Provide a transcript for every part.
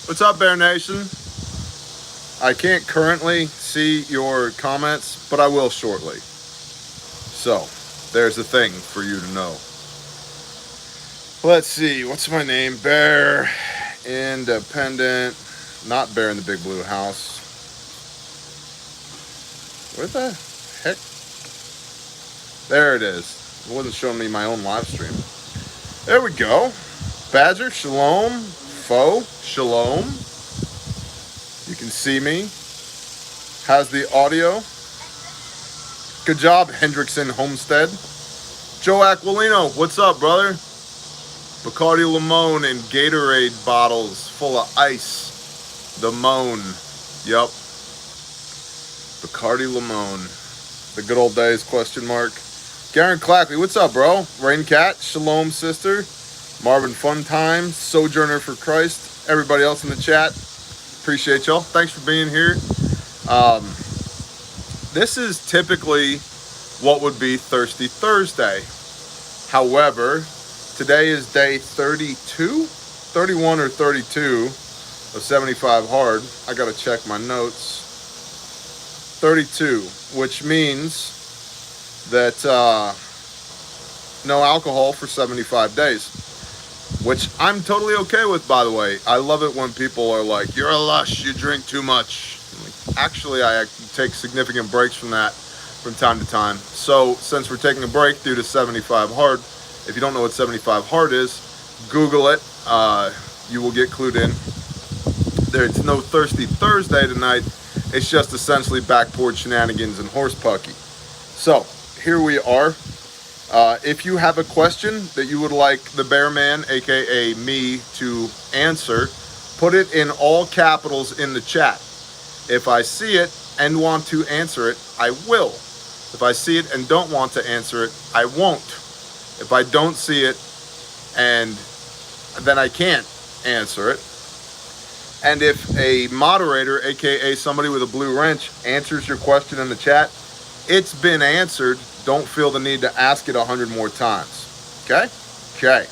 What's up, Bear Nation? I can't currently see your comments, but I will shortly. So, there's a thing for you to know. Let's see, what's my name? Bear Independent, not Bear in the Big Blue House. Where the heck? There it is. It wasn't showing me my own live stream. There we go. Badger, shalom. Foe, shalom. You can see me. How's the audio? Good job, Hendrickson Homestead. Joe Aquilino, what's up, brother? Bacardi Limon and Gatorade bottles full of ice. The Moan. Yup. Bacardi Limon. The good old days, question mark. Garen Clackley, what's up, bro? Raincat, shalom, sister. Marvin Fun Time, Sojourner for Christ. Everybody else in the chat, appreciate y'all. Thanks for being here. This is typically what would be Thirsty Thursday. However, today is day 31 or 32 of 75 hard. I gotta check my notes. 32, which means that no alcohol for 75 days. Which I'm totally okay with, by the way. I love it when people are like, you're a lush, you drink too much. Like, actually, I take significant breaks from that from time to time. So, since we're taking a break due to 75 hard, if you don't know what 75 hard is, Google it. You will get clued in. There's no Thirsty Thursday tonight. It's just essentially back porch shenanigans and Horse-Pucky. So, here we are. If you have a question that you would like the Bear Man, aka me, to answer, put it in all capitals in the chat. If I see it and want to answer it, I will. If I see it and don't want to answer it, I won't. If I don't see it and then I can't answer it. And if a moderator, aka somebody with a blue wrench, answers your question in the chat, it's been answered. Don't feel the need to ask it 100 more times. Okay? Okay.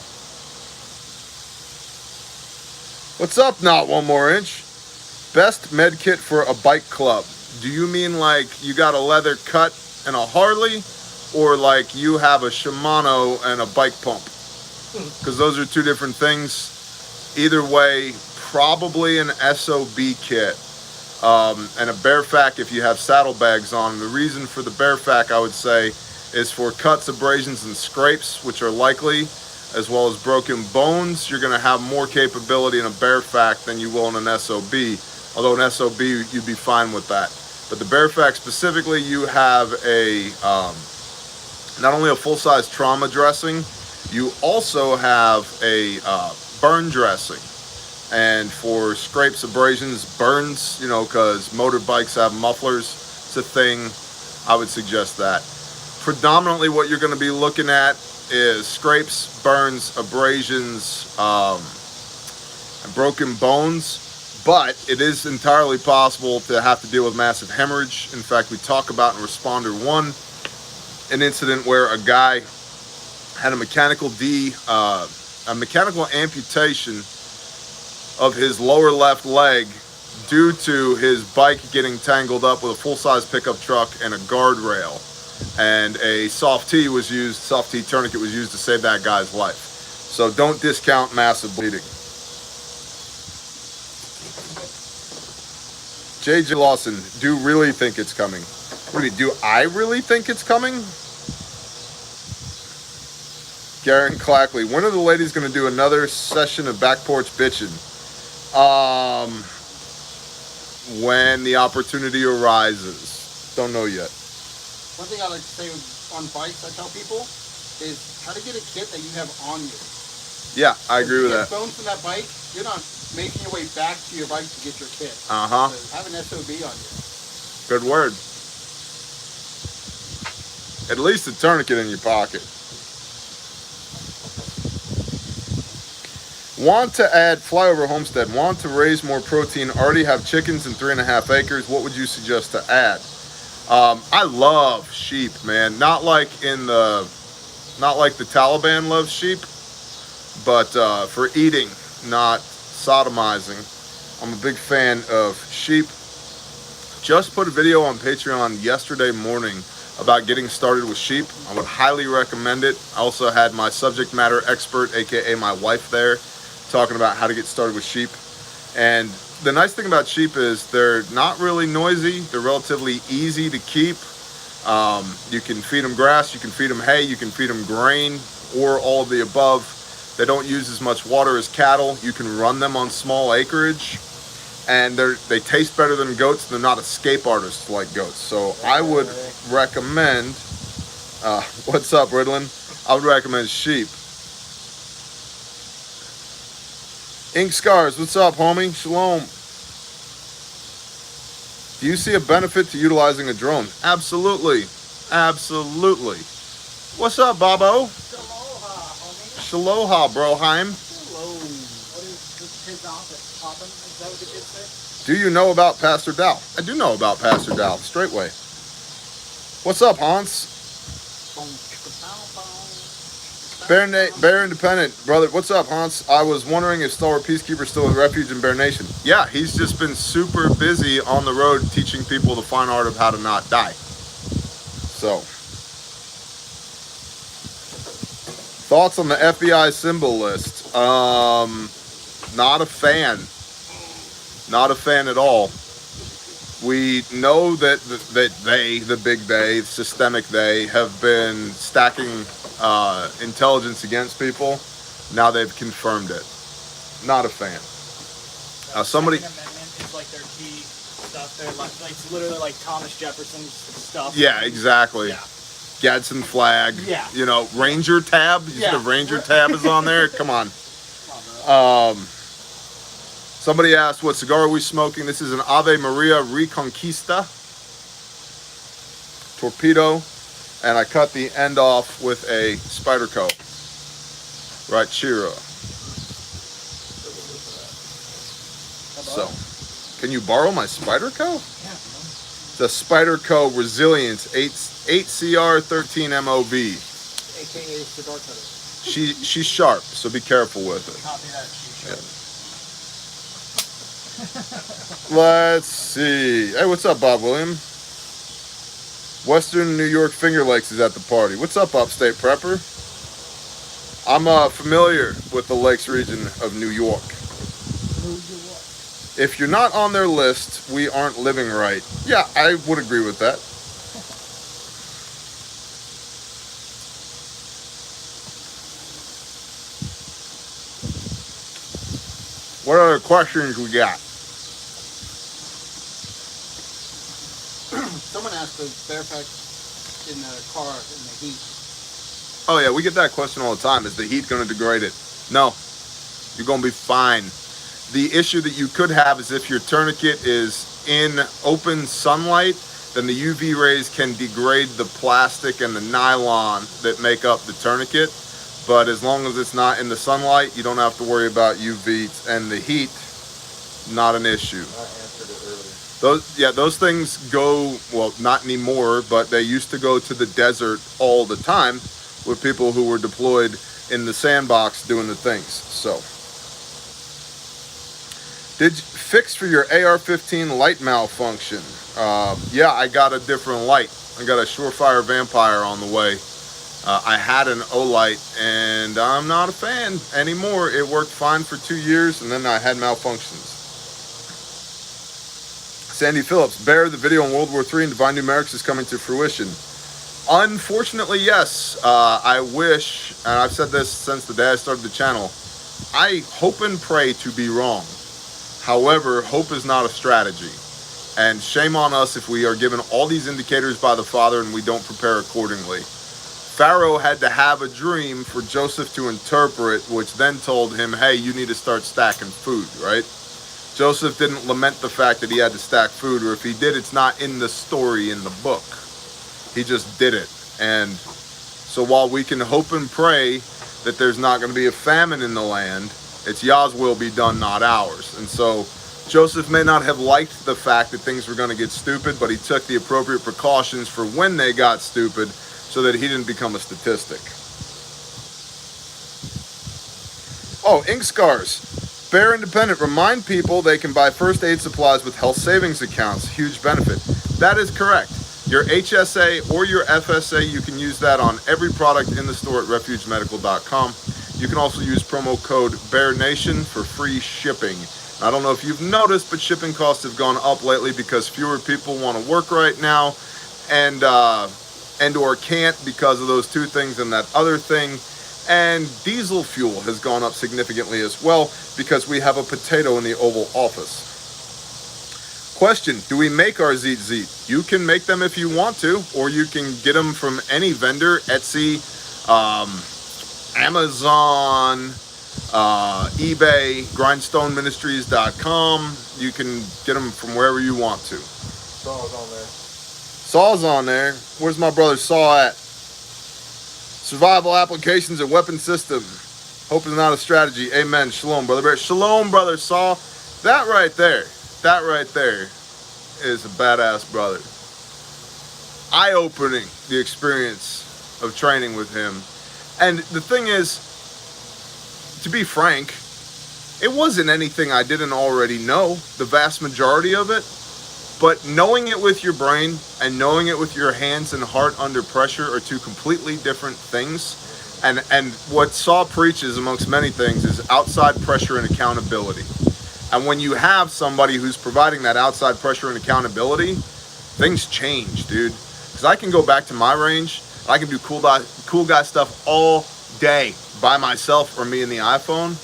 What's up, Not One More Inch? Best med kit for a bike club. Do you mean like you got a leather cut and a Harley? Or like you have a Shimano and a bike pump? Because those are two different things. Either way, probably an SOB kit. And a Bearfac if you have saddlebags on. And the reason for the Bearfac, I would say, is for cuts, abrasions, and scrapes, which are likely, as well as broken bones. You're going to have more capability in a Bearfac than you will in an SOB. Although an SOB, you'd be fine with that. But the Bearfac specifically, you have a not only a full-size trauma dressing, you also have a burn dressing. And for scrapes, abrasions, burns, you know, because motorbikes have mufflers, it's a thing, I would suggest that. Predominantly what you're going to be looking at is scrapes, burns, abrasions, and broken bones. But it is entirely possible to have to deal with massive hemorrhage. In fact, we talk about in Responder 1 an incident where a guy had a mechanical amputation of his lower left leg due to his bike getting tangled up with a full-size pickup truck and a guardrail. And a soft T tourniquet was used to save that guy's life. So don't discount massive bleeding. JJ Lawson, do really think it's coming? What do I really think it's coming? Garen Clackley, when are the ladies going to do another session of back porch bitching? When the opportunity arises. Don't know yet. One thing I like to say on bikes, I tell people, is how to get a kit that you have on you. Yeah, I agree with that. Bones from that bike, you're not making your way back to your bike to get your kit. Uh-huh. So have an SOB on you. Good word. At least a tourniquet in your pocket. Want to add flyover homestead, want to raise more protein, already have chickens and 3.5 acres. What would you suggest to add? I love sheep, man. Not like the Taliban loves sheep, but for eating, not sodomizing. I'm a big fan of sheep. Just put a video on Patreon yesterday morning about getting started with sheep. I would highly recommend it. I also had my subject matter expert, aka my wife, there talking about how to get started with sheep. And the nice thing about sheep is they're not really noisy. They're relatively easy to keep. You can feed them grass, you can feed them hay, you can feed them grain, or all of the above. They don't use as much water as cattle. You can run them on small acreage, and they taste better than goats. They're not escape artists like goats. So I would recommend, what's up, Riddlin? I would recommend sheep. Ink Scars, what's up, homie? Shalom. Do you see a benefit to utilizing a drone? Absolutely. Absolutely. What's up, Bobo? Aloha, homie. Shaloha, broheim. Hello. What is his office? Poppin'? Is that what the kids say? Do you know about Pastor Dow? I do know about Pastor Dow. Straightway. What's up, Hans? Bear Independent, brother. What's up, Hans? I was wondering if Stalwart Peacekeeper still with Refuge in Bear Nation. Yeah, he's just been super busy on the road teaching people the fine art of how to not die. So, thoughts on the FBI symbol list? Not a fan. Not a fan at all. We know that they, the big they, systemic they, have been stacking intelligence against people. Now they've confirmed it. Not a fan. Somebody. Second Amendment is like their key stuff. They're like it's literally like Thomas Jefferson's stuff. Yeah, exactly. Yeah. Gadsden flag. Yeah. You know, Ranger tab. You see the Ranger tab is on there. Come on. Somebody asked, what cigar are we smoking? This is an Ave Maria Reconquista torpedo, and I cut the end off with a Spyderco. Right, Chiro. So, can you borrow my Spyderco? Yeah. It's a Spyderco Resilience 8CR13 MOV. AKA cigar cutter. She's sharp, so be careful with it. Copy that. Sheet. Let's see. Hey, what's up, Bob William? Western New York Finger Lakes is at the party. What's up, Upstate Prepper? I'm familiar with the Lakes region of New York. If you're not on their list, we aren't living right. Yeah, I would agree with that. What other questions we got? Someone asked the Fairfax in the car in the heat. Oh yeah, we get that question all the time. Is the heat going to degrade it? No, you're going to be fine. The issue that you could have is if your tourniquet is in open sunlight, then the UV rays can degrade the plastic and the nylon that make up the tourniquet. But as long as it's not in the sunlight, you don't have to worry about UV and the heat. Not an issue. I answered it earlier. Those things go, well, not anymore, but they used to go to the desert all the time with people who were deployed in the sandbox doing the things. So, did you fix for your AR-15 light malfunction? Yeah, I got a different light. I got a Surefire Vampire on the way. I had an Olight, and I'm not a fan anymore. It worked fine for 2 years, and then I had malfunctions. Sandy Phillips, Bear, the video on World War III and Divine Numerics is coming to fruition. Unfortunately, yes. I wish, and I've said this since the day I started the channel, I hope and pray to be wrong. However, hope is not a strategy. And shame on us if we are given all these indicators by the Father and we don't prepare accordingly. Pharaoh had to have a dream for Joseph to interpret, which then told him, hey, you need to start stacking food, right? Joseph didn't lament the fact that he had to stack food, or if he did, it's not in the story in the book. He just did it. And so while we can hope and pray that there's not going to be a famine in the land, it's Yah's will be done, not ours. And so Joseph may not have liked the fact that things were going to get stupid, but he took the appropriate precautions for when they got stupid so that he didn't become a statistic. Oh, Ink Scars. Bear Independent, remind people they can buy first aid supplies with health savings accounts. Huge benefit. That is correct. Your HSA or your FSA, you can use that on every product in the store at refugemedical.com. You can also use promo code BEARNATION for free shipping. I don't know if you've noticed, but shipping costs have gone up lately because fewer people want to work right now and or can't because of those two things and that other thing. And diesel fuel has gone up significantly as well because we have a potato in the Oval Office. Question, do we make our Zeet? You can make them if you want to, or you can get them from any vendor, Etsy, Amazon, eBay, grindstoneministries.com. You can get them from wherever you want to. Saw's on there. Saw's on there. Where's my brother Saw at? Survival applications and weapon system. Hope is not a strategy. Amen. Shalom, brother Bear. Shalom, brother Saw. That right there is a badass brother. Eye-opening, the experience of training with him. And the thing is, to be frank, it wasn't anything I didn't already know, the vast majority of it. But knowing it with your brain and knowing it with your hands and heart under pressure are two completely different things. And what Saw preaches, amongst many things, is outside pressure and accountability. And when you have somebody who's providing that outside pressure and accountability, things change, dude. Because I can go back to my range, I can do cool guy stuff all day by myself or me in the iPhone.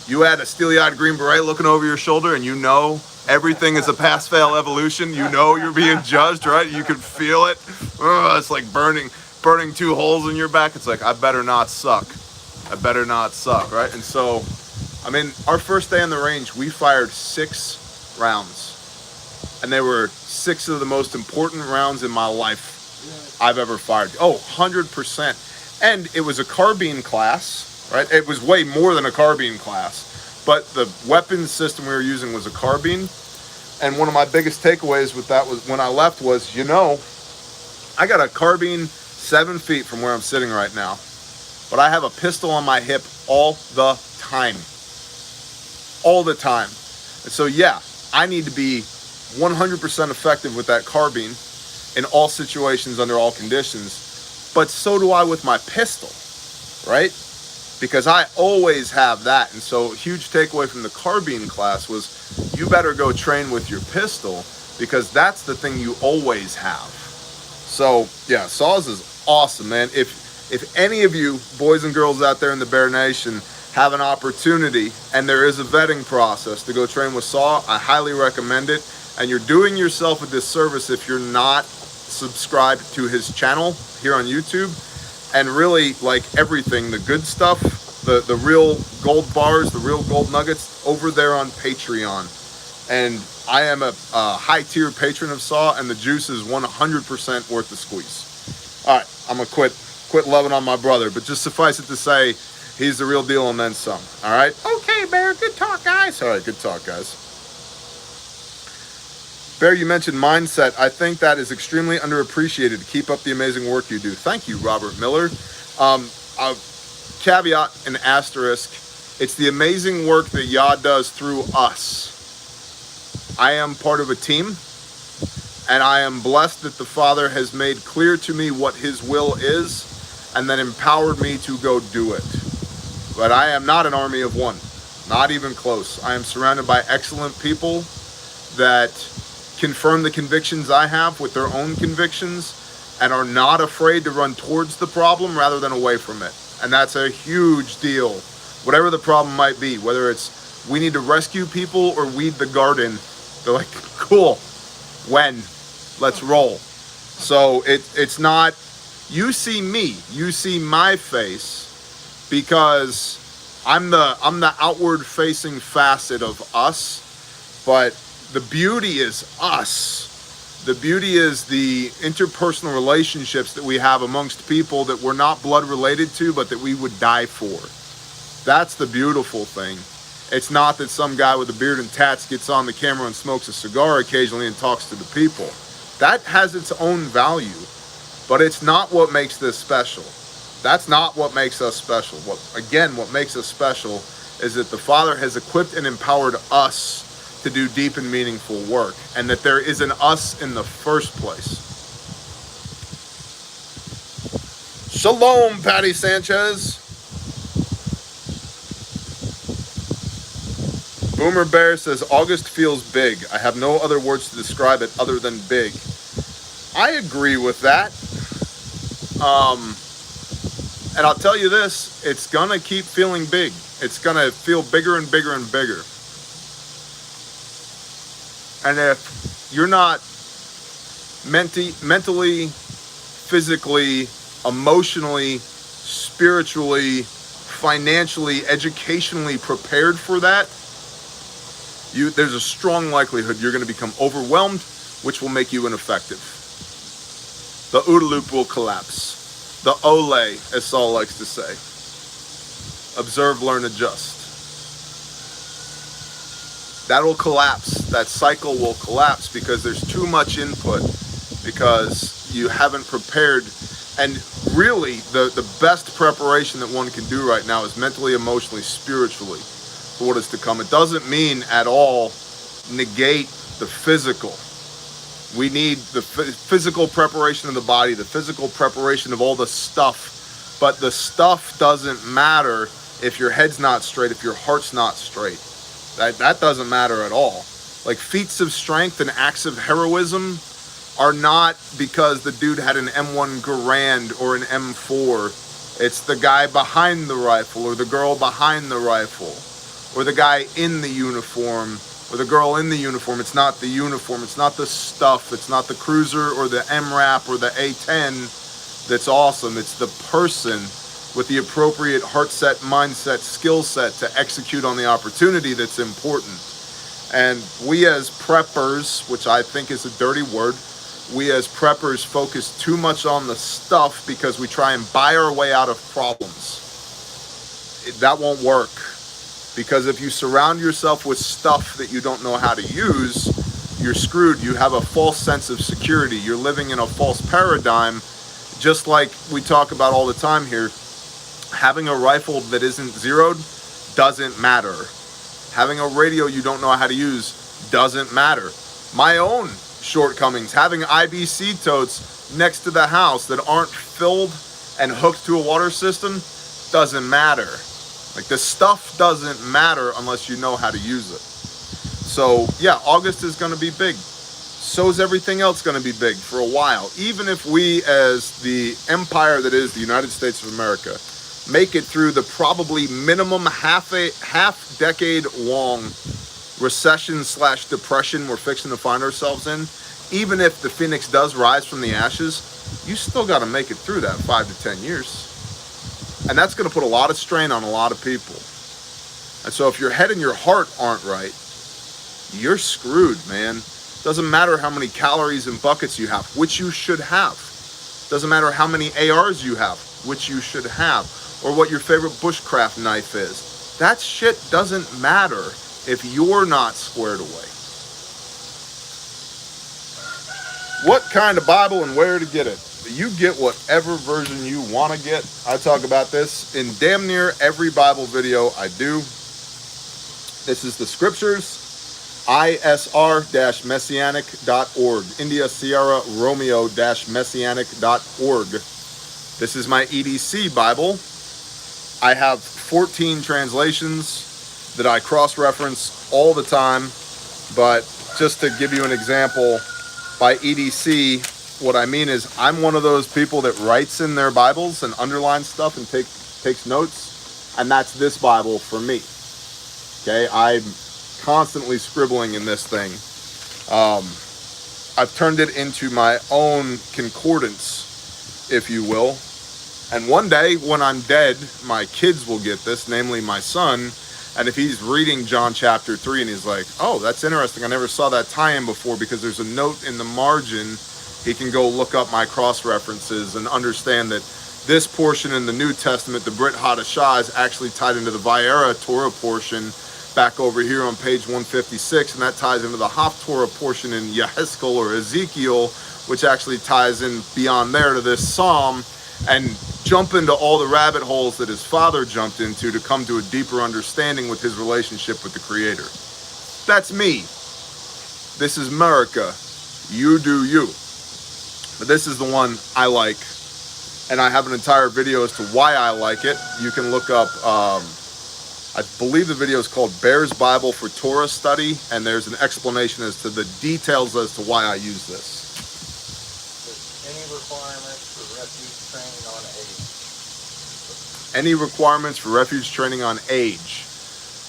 You add a steely-eyed Green Beret looking over your shoulder and you know everything is a pass-fail evolution. You know you're being judged, right? You can feel it. It's like burning two holes in your back. It's like, I better not suck. Right? And so, I mean, our first day on the range, we fired 6 rounds. And they were 6 of the most important rounds in my life I've ever fired. Oh, 100%. And it was a carbine class, right? It was way more than a carbine class. But the weapons system we were using was a carbine. And one of my biggest takeaways with that was when I left was, you know, I got a carbine 7 feet from where I'm sitting right now. But I have a pistol on my hip all the time. All the time. And so, yeah, I need to be 100% effective with that carbine in all situations, under all conditions. But so do I with my pistol, right? Because I always have that. And so a huge takeaway from the carbine class was you better go train with your pistol because that's the thing you always have. So yeah, Saws is awesome, man. If any of you boys and girls out there in the Bear Nation have an opportunity and there is a vetting process to go train with Saw, I highly recommend it. And you're doing yourself a disservice if you're not subscribed to his channel here on YouTube. And really, like everything, the good stuff, the real gold bars, the real gold nuggets, over there on Patreon. And I am a high-tier patron of Saw, and the juice is 100% worth the squeeze. All right, I'm going to quit loving on my brother, but just suffice it to say, he's the real deal and then some. All right? Okay, Bear, good talk, guys. All right, good talk, guys. Bear, you mentioned mindset. I think that is extremely underappreciated. Keep up the amazing work you do. Thank you, Robert Miller. A caveat and asterisk, it's the amazing work that Yah does through us. I am part of a team, and I am blessed that the Father has made clear to me what His will is, and then empowered me to go do it. But I am not an army of one, not even close. I am surrounded by excellent people that confirm the convictions I have with their own convictions and are not afraid to run towards the problem rather than away from it. And that's a huge deal. Whatever the problem might be, whether it's we need to rescue people or weed the garden, they're like, cool, when? Let's roll. So it's not, you see me, you see my face because I'm the outward facing facet of us, but the beauty is us. The beauty is the interpersonal relationships that we have amongst people that we're not blood related to, but that we would die for. That's the beautiful thing. It's not that some guy with a beard and tats gets on the camera and smokes a cigar occasionally and talks to the people. That has its own value, but it's not what makes this special. That's not what makes us special. What makes us special is that the Father has equipped and empowered us to do deep and meaningful work, and that there is an us in the first place. Shalom, Patty Sanchez. Boomer Bear says, August feels big. I have no other words to describe it other than big. I agree with that. And I'll tell you this, it's going to keep feeling big. It's going to feel bigger and bigger and bigger. And if you're not mentally, physically, emotionally, spiritually, financially, educationally prepared for that, there's a strong likelihood you're going to become overwhelmed, which will make you ineffective. The OODA loop will collapse. The ole, as Saul likes to say. Observe, learn, adjust. That'll collapse. That cycle will collapse because there's too much input, because you haven't prepared. And really, the best preparation that one can do right now is mentally, emotionally, spiritually, for what is to come. It doesn't mean at all negate the physical. We need the physical preparation of the body, the physical preparation of all the stuff. But the stuff doesn't matter if your head's not straight, if your heart's not straight. That doesn't matter at all. Like, feats of strength and acts of heroism are not because the dude had an M1 Garand or an M4. It's the guy behind the rifle, or the girl behind the rifle, or the guy in the uniform, or the girl in the uniform. It's not the uniform, it's not the stuff, it's not the cruiser or the MRAP or the A10 that's awesome. It's the person with the appropriate heart set, mindset, skill set to execute on the opportunity that's important. And we as preppers, which I think is a dirty word, we as preppers focus too much on the stuff because we try and buy our way out of problems. That won't work. Because if you surround yourself with stuff that you don't know how to use, you're screwed. You have a false sense of security. You're living in a false paradigm. Just like we talk about all the time here, having a rifle that isn't zeroed doesn't matter. Having a radio you don't know how to use doesn't matter. My own shortcomings, having IBC totes next to the house that aren't filled and hooked to a water system doesn't matter. Like, the stuff doesn't matter unless you know how to use it. So yeah, August is going to be big. So is everything else going to be big for a while. Even if we, as the empire that is the United States of America, make it through the probably minimum half decade long recession / depression we're fixing to find ourselves in, even if the phoenix does rise from the ashes, you still got to make it through that 5 to 10 years. And that's going to put a lot of strain on a lot of people. And so if your head and your heart aren't right, you're screwed, man. Doesn't matter how many calories and buckets you have, which you should have. Doesn't matter how many ARs you have, which you should have. Or what your favorite bushcraft knife is. That shit doesn't matter if you're not squared away. What kind of Bible and where to get it? You get whatever version you want to get. I talk about this in damn near every Bible video I do. This is the scriptures, isr-messianic.org, India Sierra Romeo-messianic.org. This is my EDC Bible. I have 14 translations that I cross-reference all the time, but just to give you an example, by EDC, what I mean is I'm one of those people that writes in their Bibles and underlines stuff and takes notes, and that's this Bible for me. Okay, I'm constantly scribbling in this thing. I've turned it into my own concordance, if you will. And one day when I'm dead, my kids will get this, namely my son. And if he's reading John chapter 3 and he's like, oh, that's interesting, I never saw that tie-in before, because there's a note in the margin, he can go look up my cross-references and understand that this portion in the New Testament, the Brit Hadashah, is actually tied into the Vayera Torah portion back over here on page 156, and that ties into the Haftorah portion in Yehezkel or Ezekiel, which actually ties in beyond there to this Psalm. and jump into all the rabbit holes that his father jumped into to come to a deeper understanding with his relationship with the Creator. That's me. This is America. You do you. But this is the one I like, and I have an entire video as to why I like it. You can look up, I believe the video is called Bear's Bible for Torah Study, and there's an explanation as to the details as to why I use this. Any requirements for refuge training on age? Any requirements for refuge training on age?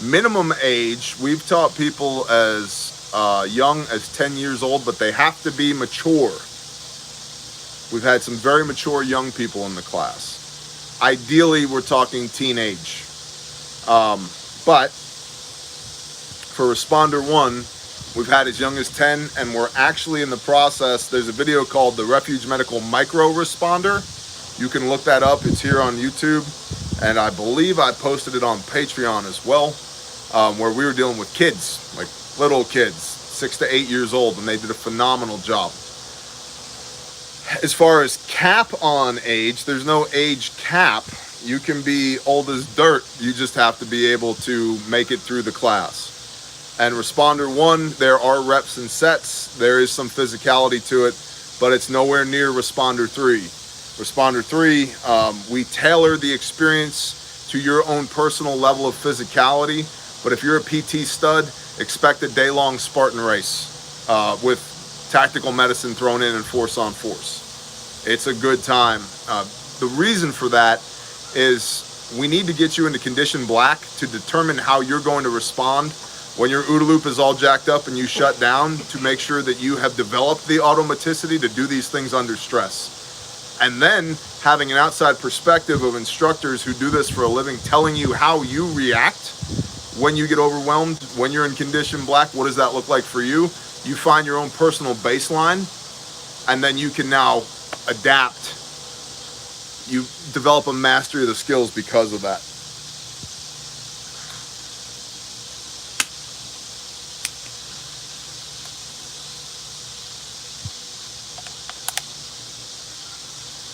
Minimum age, we've taught people as young as 10 years old, but they have to be mature. We've had some very mature young people in the class. Ideally, we're talking teenage. But for Responder 1, we've had as young as 10, and we're actually in the process. There's a video called the Refuge Medical Micro Responder. You can look that up. It's here on YouTube. And I believe I posted it on Patreon as well, where we were dealing with kids, like little kids, 6 to 8 years old, and they did a phenomenal job. As far as cap on age, there's no age cap. You can be old as dirt. You just have to be able to make it through the class. And Responder 1, there are reps and sets. There is some physicality to it, but it's nowhere near Responder 3. Responder 3, we tailor the experience to your own personal level of physicality. But if you're a PT stud, expect a day-long Spartan race with tactical medicine thrown in and force on force. It's a good time. The reason for that is we need to get you into condition black to determine how you're going to respond when your OODA loop is all jacked up and you shut down, to make sure that you have developed the automaticity to do these things under stress. And then having an outside perspective of instructors who do this for a living telling you how you react when you get overwhelmed, when you're in condition black. What does that look like for you? You find your own personal baseline, and then you can now adapt. You develop a mastery of the skills because of that.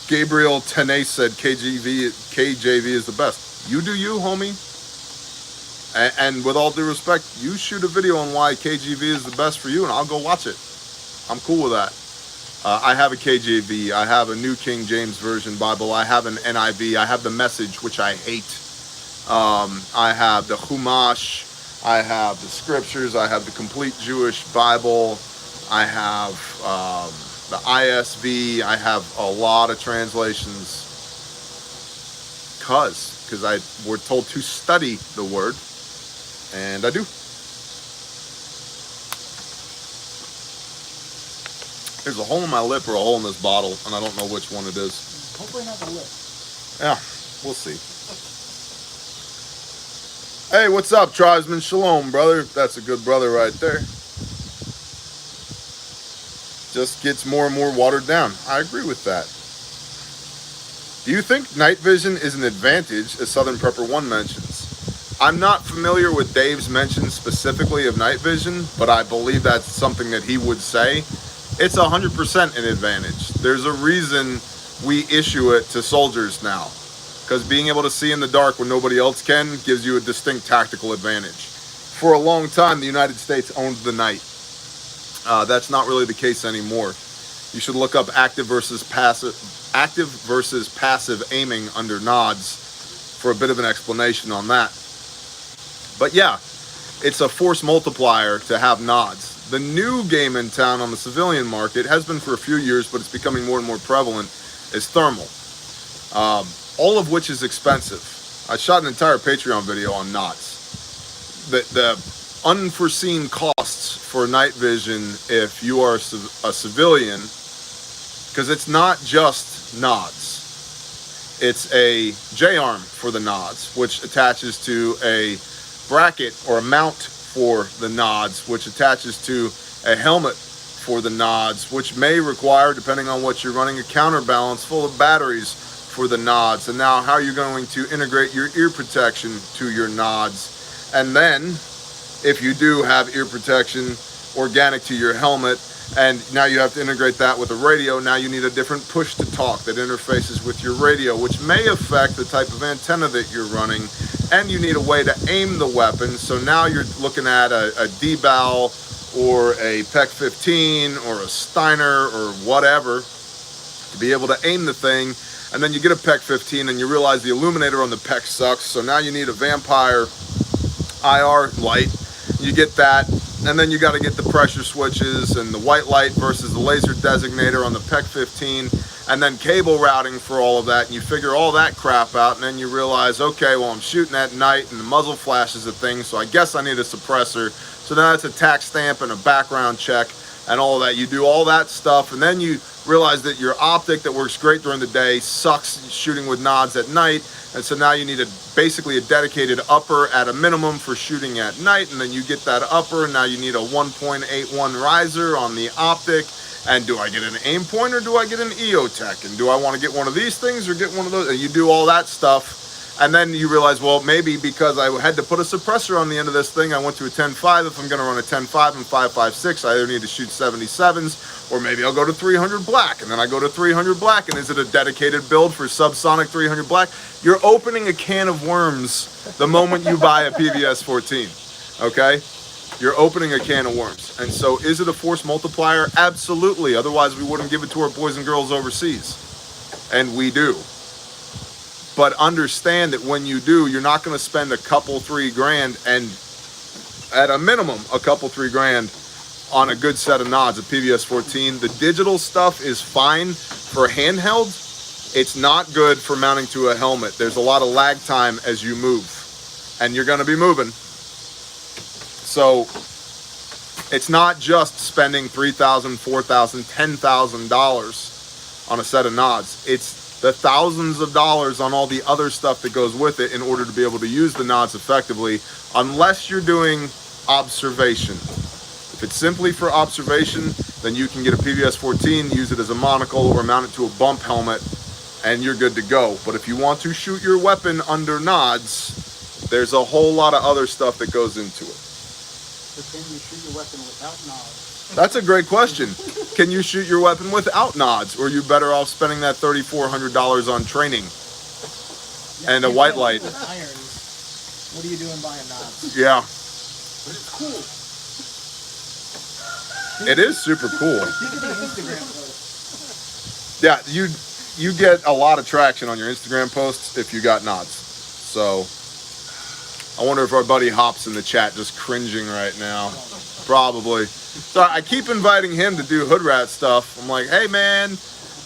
Gabriel Tenay said KJV is the best. You do you, homie. And with all due respect, you shoot a video on why KJV is the best for you, and I'll go watch it. I'm cool with that. I have a KJV. I have a New King James Version Bible. I have an NIV. I have the Message, which I hate. I have the Chumash. I have the Scriptures. I have the Complete Jewish Bible. I have the ISV. I have a lot of translations. Because we're told to study the Word. And I do. There's a hole in my lip or a hole in this bottle, and I don't know which one it is. Hopefully not the lip. Yeah, we'll see. Hey, what's up, tribesman? Shalom, brother. That's a good brother right there. Just gets more and more watered down. I agree with that. Do you think night vision is an advantage, as Southern Prepper 1 mentions? I'm not familiar with Dave's mention specifically of night vision, but I believe that's something that he would say. It's 100% an advantage. There's a reason we issue it to soldiers now, because being able to see in the dark when nobody else can gives you a distinct tactical advantage. For a long time, the United States owned the night. That's not really the case anymore. You should look up active versus passive aiming under NODs for a bit of an explanation on that. But yeah, it's a force multiplier to have NODs. The new game in town on the civilian market has been for a few years, but it's becoming more and more prevalent, is thermal. All of which is expensive. I shot an entire Patreon video on NODs. The unforeseen costs for night vision if you are a civilian, because it's not just NODs. It's a J-arm for the NODs, which attaches to a bracket or a mount for the NODs, which attaches to a helmet for the NODs, which may require, depending on what you're running, a counterbalance full of batteries for the NODs. And now how you're going to integrate your ear protection to your NODs. And then, if you do have ear protection organic to your helmet, And now you have to integrate that with a radio. Now you need a different push to talk that interfaces with your radio, which may affect the type of antenna that you're running. And you need a way to aim the weapon. So now you're looking at a D-Bow or a PEC 15 or a Steiner or whatever to be able to aim the thing. And then you get a PEC 15 and you realize the illuminator on the PEC sucks. So now you need a Vampire IR light. You get that. And then you got to get the pressure switches and the white light versus the laser designator on the PEC 15, and then cable routing for all of that. And you figure all that crap out, and then you realize, okay, well, I'm shooting at night and the muzzle flashes at things, so I guess I need a suppressor. So then it's a tax stamp and a background check and all of that. You do all that stuff, and then you realize that your optic that works great during the day sucks shooting with nods at night. And so now you need basically a dedicated upper at a minimum for shooting at night. And then you get that upper, and now you need a 1.81 riser on the optic. And do I get an aim point or do I get an EOTech? And do I want to get one of these things or get one of those? And you do all that stuff. And then you realize, well, maybe because I had to put a suppressor on the end of this thing, I went to a 10.5. If I'm going to run a 10.5 and 5.56, I either need to shoot 77s, or maybe I'll go to 300 black. And then I go to 300 black, and is it a dedicated build for subsonic 300 black? You're opening a can of worms the moment you buy a PVS 14, okay? You're opening a can of worms. And so is it a force multiplier? Absolutely. Otherwise, we wouldn't give it to our boys and girls overseas. And we do. But understand that when you do, you're not going to spend a couple, $3,000, and at a minimum, a couple, $3,000 on a good set of nods, a PVS 14. The digital stuff is fine for handheld. It's not good for mounting to a helmet. There's a lot of lag time as you move, and you're going to be moving. So it's not just spending $3,000, $4,000, $10,000 on a set of nods. It's the thousands of dollars on all the other stuff that goes with it in order to be able to use the nods effectively, unless you're doing observation. If it's simply for observation, then you can get a PVS 14, use it as a monocle, or mount it to a bump helmet, and you're good to go. But if you want to shoot your weapon under nods, there's a whole lot of other stuff that goes into it. But can you shoot your weapon without nods? That's a great question. Can you shoot your weapon without nods, or are you better off spending that $3,400 on training and a white light? With irons, what are you doing buying nods? Yeah. But it's cool. It is super cool. Think of the Instagram post. Yeah, you get a lot of traction on your Instagram posts if you got nods. So I wonder if our buddy Hops in the chat just cringing right now. Probably. So I keep inviting him to do hood rat stuff. I'm like, hey man,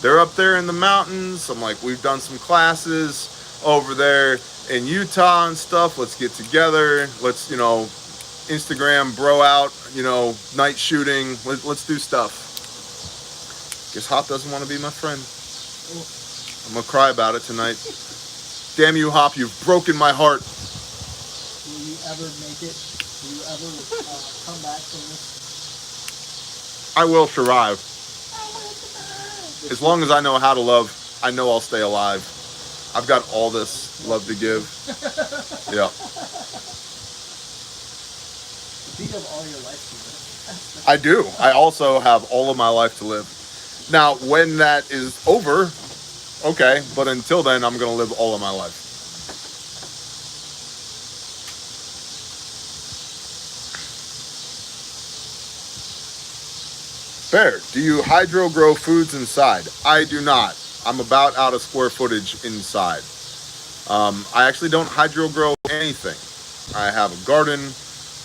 they're up there in the mountains. I'm like, we've done some classes over there in Utah and stuff. Let's get together. Let's, Instagram bro out, night shooting. Let's do stuff. Guess Hop doesn't want to be my friend. I'm going to cry about it tonight. Damn you, Hop, you've broken my heart. Will you ever make it? Will you ever come back from this? I will survive. As long as I know how to love, I know I'll stay alive. I've got all this love to give. Yeah. You have all your life to live. I do. I also have all of my life to live. Now, when that is over, okay, but until then, I'm going to live all of my life. Bear, do you hydro grow foods inside? I do not. I'm about out of square footage inside. I actually don't hydro grow anything. I have a garden.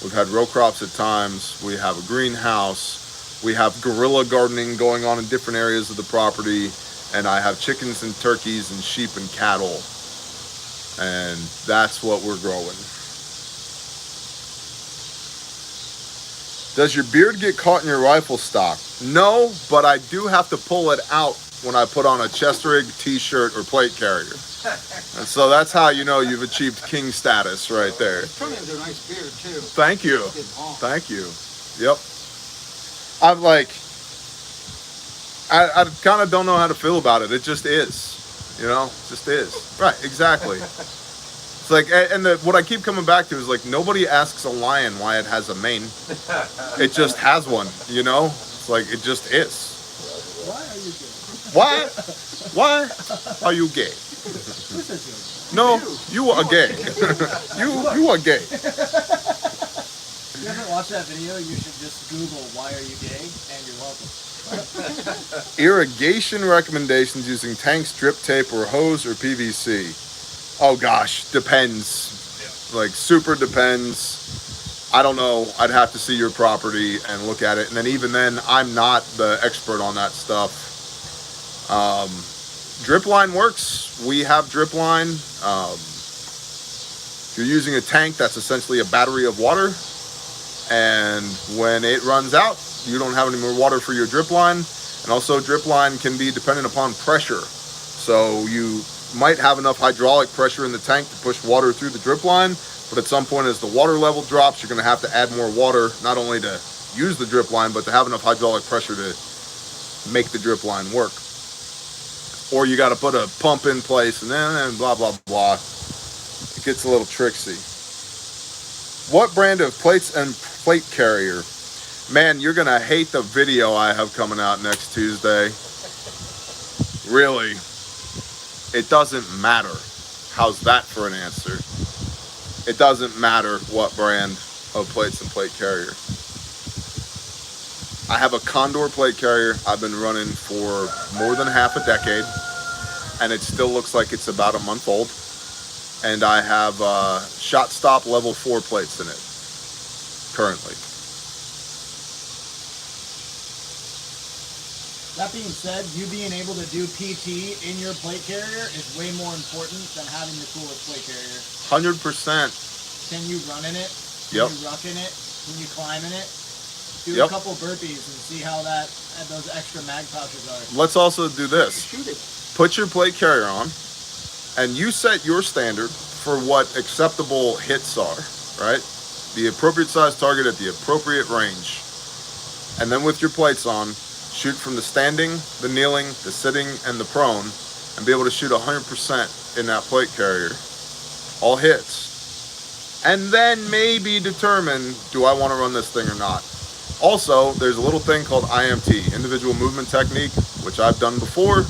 We've had row crops at times. We have a greenhouse. We have guerrilla gardening going on in different areas of the property. And I have chickens and turkeys and sheep and cattle. And that's what we're growing. Does your beard get caught in your rifle stock? No, but I do have to pull it out when I put on a chest rig, t-shirt, or plate carrier. And so that's how you know you've achieved king status right there. Tony has a nice beard too. Thank you. Thank you. Yep. I'm like, I kind of don't know how to feel about it. It just is. It just is. Right, exactly. It's like, and what I keep coming back to is like, nobody asks a lion why it has a mane. It just has one, It's It's like, it just is. Why are you gay? Why are you gay? Who says No, you are gay. you are gay. You haven't watched that video? You should just Google "Why are you gay?" and you're welcome. Irrigation recommendations using tanks, drip tape, or hose, or PVC. Oh gosh, depends. Like, super depends. I don't know. I'd have to see your property and look at it. And then even then, I'm not the expert on that stuff. Dripline works. We have Dripline. If you're using a tank, that's essentially a battery of water. And when it runs out, you don't have any more water for your drip line. And also, drip line can be dependent upon pressure. So you might have enough hydraulic pressure in the tank to push water through the drip line, but at some point as the water level drops, you're going to have to add more water, not only to use the drip line, but to have enough hydraulic pressure to make the drip line work. Or you got to put a pump in place, and then blah, blah, blah. It gets a little tricksy. What brand of plates and plate carrier? Man, you're going to hate the video I have coming out next Tuesday. Really. It doesn't matter. How's that for an answer? It doesn't matter what brand of plates and plate carrier. I have a Condor plate carrier I've been running for more than half a decade, and it still looks like it's about a month old. And I have shot stop level 4 plates in it currently. That being said, you being able to do PT in your plate carrier is way more important than having the coolest plate carrier. 100%. Can you run in it? Yep. Can you ruck in it? Can you climb in it? Do Yep. a couple burpees and see how those extra mag pouches are. Let's also do this. shoot it. Put your plate carrier on, and you set your standard for what acceptable hits are, right? The appropriate size target at the appropriate range. And then with your plates on, shoot from the standing, the kneeling, the sitting, and the prone, and be able to shoot 100% in that plate carrier. All hits. And then maybe determine, do I want to run this thing or not? Also, there's a little thing called IMT, Individual Movement Technique, which I've done before,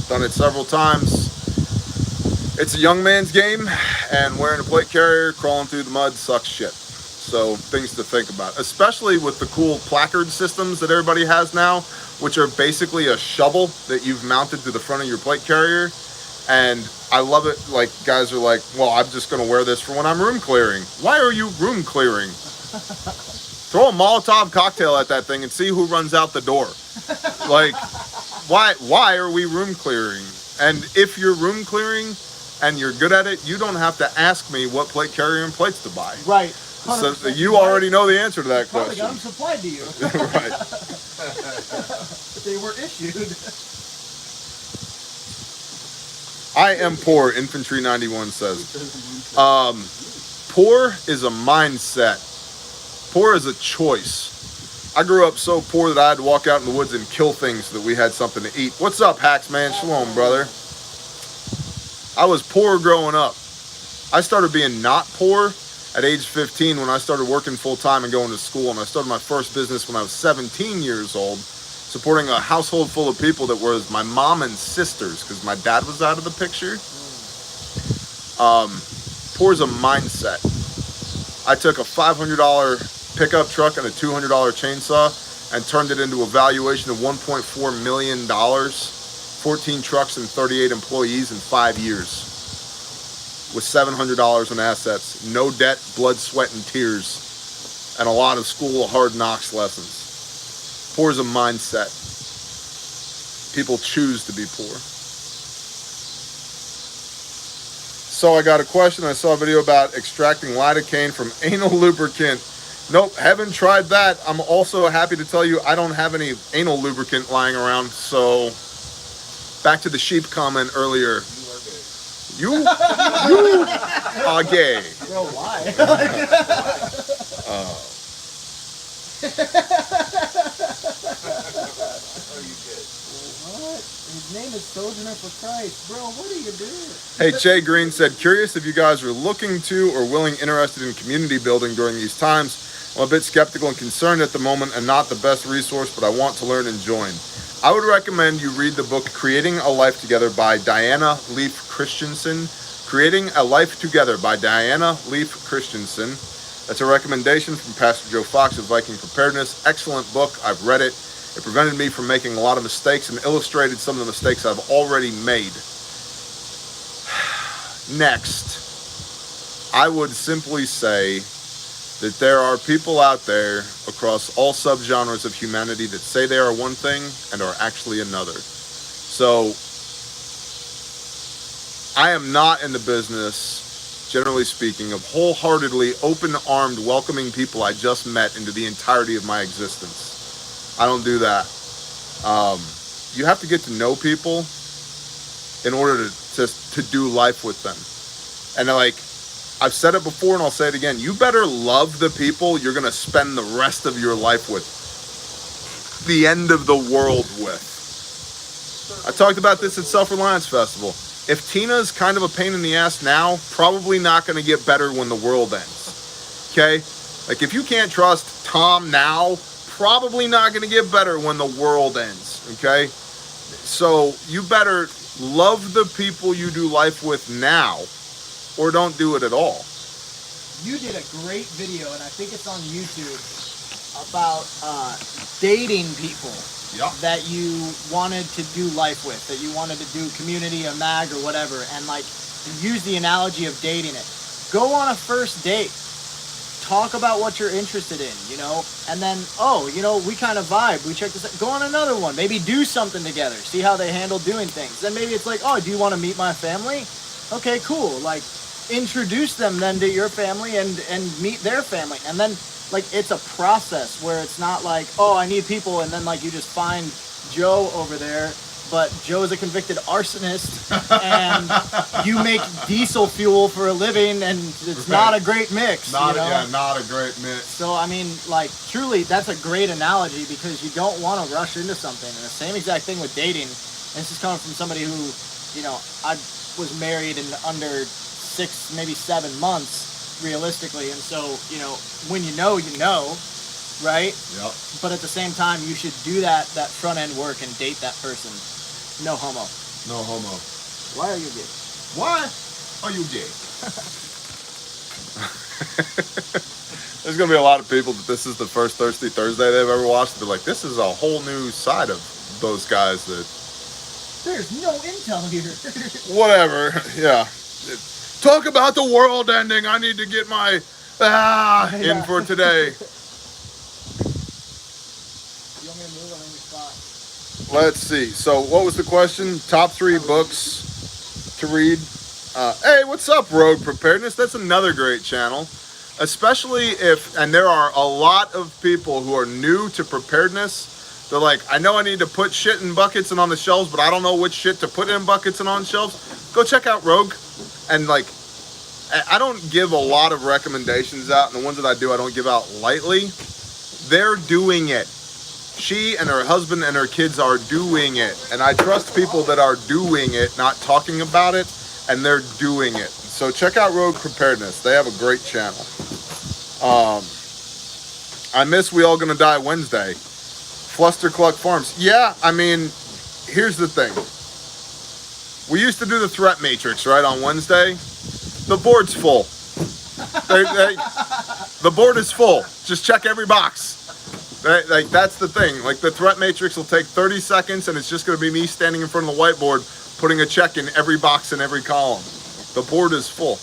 done it several times. It's a young man's game, and wearing a plate carrier, crawling through the mud sucks shit. So, things to think about, especially with the cool placard systems that everybody has now, which are basically a shovel that you've mounted to the front of your plate carrier. And I love it. Like, guys are like, well, I'm just going to wear this for when I'm room clearing. Why are you room clearing? Throw a Molotov cocktail at that thing and see who runs out the door. Like, why are we room clearing? And if you're room clearing and you're good at it, you don't have to ask me what plate carrier and plates to buy. Right. So you already know the answer to that Probably question. got them supplied to you. Right. They were issued. I am poor, Infantry 91 says. Poor is a mindset. Poor is a choice. I grew up so poor that I had to walk out in the woods and kill things so that we had something to eat. What's up, Hacks, man? Shalom, brother. I was poor growing up. I started being not poor at age 15 when I started working full-time and going to school. And I started my first business when I was 17 years old, supporting a household full of people that was my mom and sisters, because my dad was out of the picture. Poor is a mindset. I took a $500 pickup truck and a $200 chainsaw and turned it into a valuation of $1.4 million, 14 trucks and 38 employees in 5 years. With $700 in assets, no debt, blood, sweat, and tears, and a lot of school hard knocks lessons. Poor is a mindset. People choose to be poor. So I got a question. I saw a video about extracting lidocaine from anal lubricant. Nope, haven't tried that. I'm also happy to tell you I don't have any anal lubricant lying around. So back to the sheep comment earlier. You are gay. Bro, why? What? His name is Sojourner for Christ. Bro, what are you doing? Hey, Jay Green said, curious if you guys are looking to or interested in community building during these times. I'm a bit skeptical and concerned at the moment and not the best resource, but I want to learn and join. I would recommend you read the book Creating a Life Together by Diana Leaf Christensen. Creating a Life Together by Diana Leaf Christensen. That's a recommendation from Pastor Joe Fox of Viking Preparedness. Excellent book. I've read it. It prevented me from making a lot of mistakes and illustrated some of the mistakes I've already made. Next, I would simply say that there are people out there across all subgenres of humanity that say they are one thing and are actually another. So, I am not in the business, generally speaking, of wholeheartedly, open-armed, welcoming people I just met into the entirety of my existence. I don't do that. You have to get to know people in order to do life with them. And like, I've said it before and I'll say it again. You better love the people you're going to spend the rest of your life with. The end of the world with. I talked about this at Self-Reliance Festival. If Tina's kind of a pain in the ass now, probably not going to get better when the world ends. Okay? Like, if you can't trust Tom now, probably not going to get better when the world ends. Okay? So, you better love the people you do life with now, or don't do it at all. You did a great video, and I think it's on YouTube, about dating people that you wanted to do life with, that you wanted to do community, a mag, or whatever, and like, use the analogy of dating it. Go on a first date. Talk about what you're interested in, you know, and then, oh, you know, we kind of vibe. We check this out. Go on another one. Maybe do something together. See how they handle doing things. Then maybe it's like, oh, do you want to meet my family? Okay, cool. Like, introduce them then to your family and meet their family. And then, like, it's a process where it's not like, oh, I need people, and then, like, you just find Joe over there, but Joe is a convicted arsonist, and you make diesel fuel for a living, and it's not a great mix. Not, you know? Yeah, not a great mix. So, I mean, like, truly, that's a great analogy, because you don't want to rush into something. And the same exact thing with dating, and this is coming from somebody who, you know, I was married in under 6, maybe 7 months, realistically. And so, you know, when you know, right? Yep. But at the same time, you should do that front end work and date that person. No homo. No homo. Why are you gay? Why are you gay? There's going to be a lot of people that this is the first Thirsty Thursday they've ever watched. They're like, this is a whole new side of those guys that... There's no intel here. Whatever, yeah. Talk about the world ending. I need to get my in for today. You want me to move on any spot? Let's see. So what was the question? Top 3 books to read. Hey, what's up, Road Preparedness? That's another great channel. Especially if, and there are a lot of people who are new to preparedness. They're like, I know I need to put shit in buckets and on the shelves, but I don't know which shit to put in buckets and on shelves. Go check out Rogue. And like, I don't give a lot of recommendations out, and the ones that I do, I don't give out lightly. They're doing it. She and her husband and her kids are doing it. And I trust people that are doing it, not talking about it, and they're doing it. So check out Rogue Preparedness. They have a great channel. I miss We All Gonna Die Wednesday. Flustercluck Farms. Yeah, I mean, here's the thing. We used to do the threat matrix, right, on Wednesday. The board's full. The board is full. Just check every box. Like, that's the thing. Like, the threat matrix will take 30 seconds, and it's just going to be me standing in front of the whiteboard, putting a check in every box in every column. The board is full.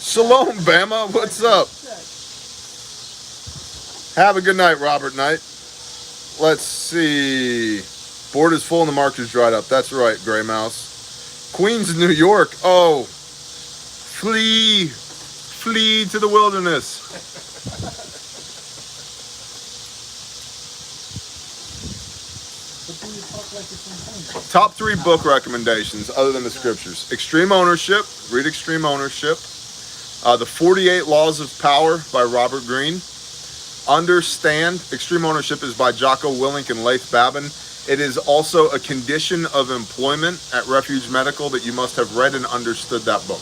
Shalom, Bama. What's up? Have a good night, Robert Knight. Let's see. Board is full and the marker's dried up. That's right, Gray Mouse. Queens, New York. Oh, flee to the wilderness. Top 3 book recommendations other than the scriptures. Extreme Ownership. Read Extreme Ownership. The 48 Laws of Power by Robert Greene. Understand. Extreme Ownership is by Jocko Willink and Leith Babin. It is also a condition of employment at Refuge Medical that you must have read and understood that book.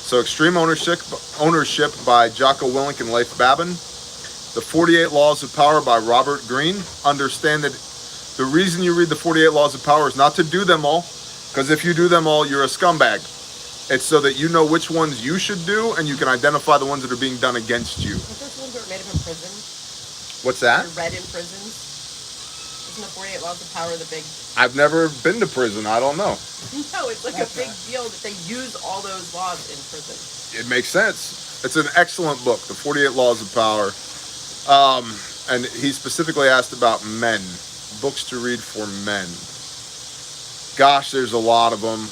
So Extreme Ownership by Jocko Willink and Leif Babin. The 48 Laws of Power by Robert Greene. Understand that the reason you read the 48 Laws of Power is not to do them all, because if you do them all, you're a scumbag. It's so that you know which ones you should do, and you can identify the ones that are being done against you. Aren't those ones that were made up in prison? What's that? They're read in prisons. Isn't the 48 Laws of Power the big... I've never been to prison. I don't know. No, it's like a big deal that they use all those laws in prison. It makes sense. It's an excellent book, The 48 Laws of Power. And he specifically asked about men. Books to read for men. Gosh, there's a lot of them.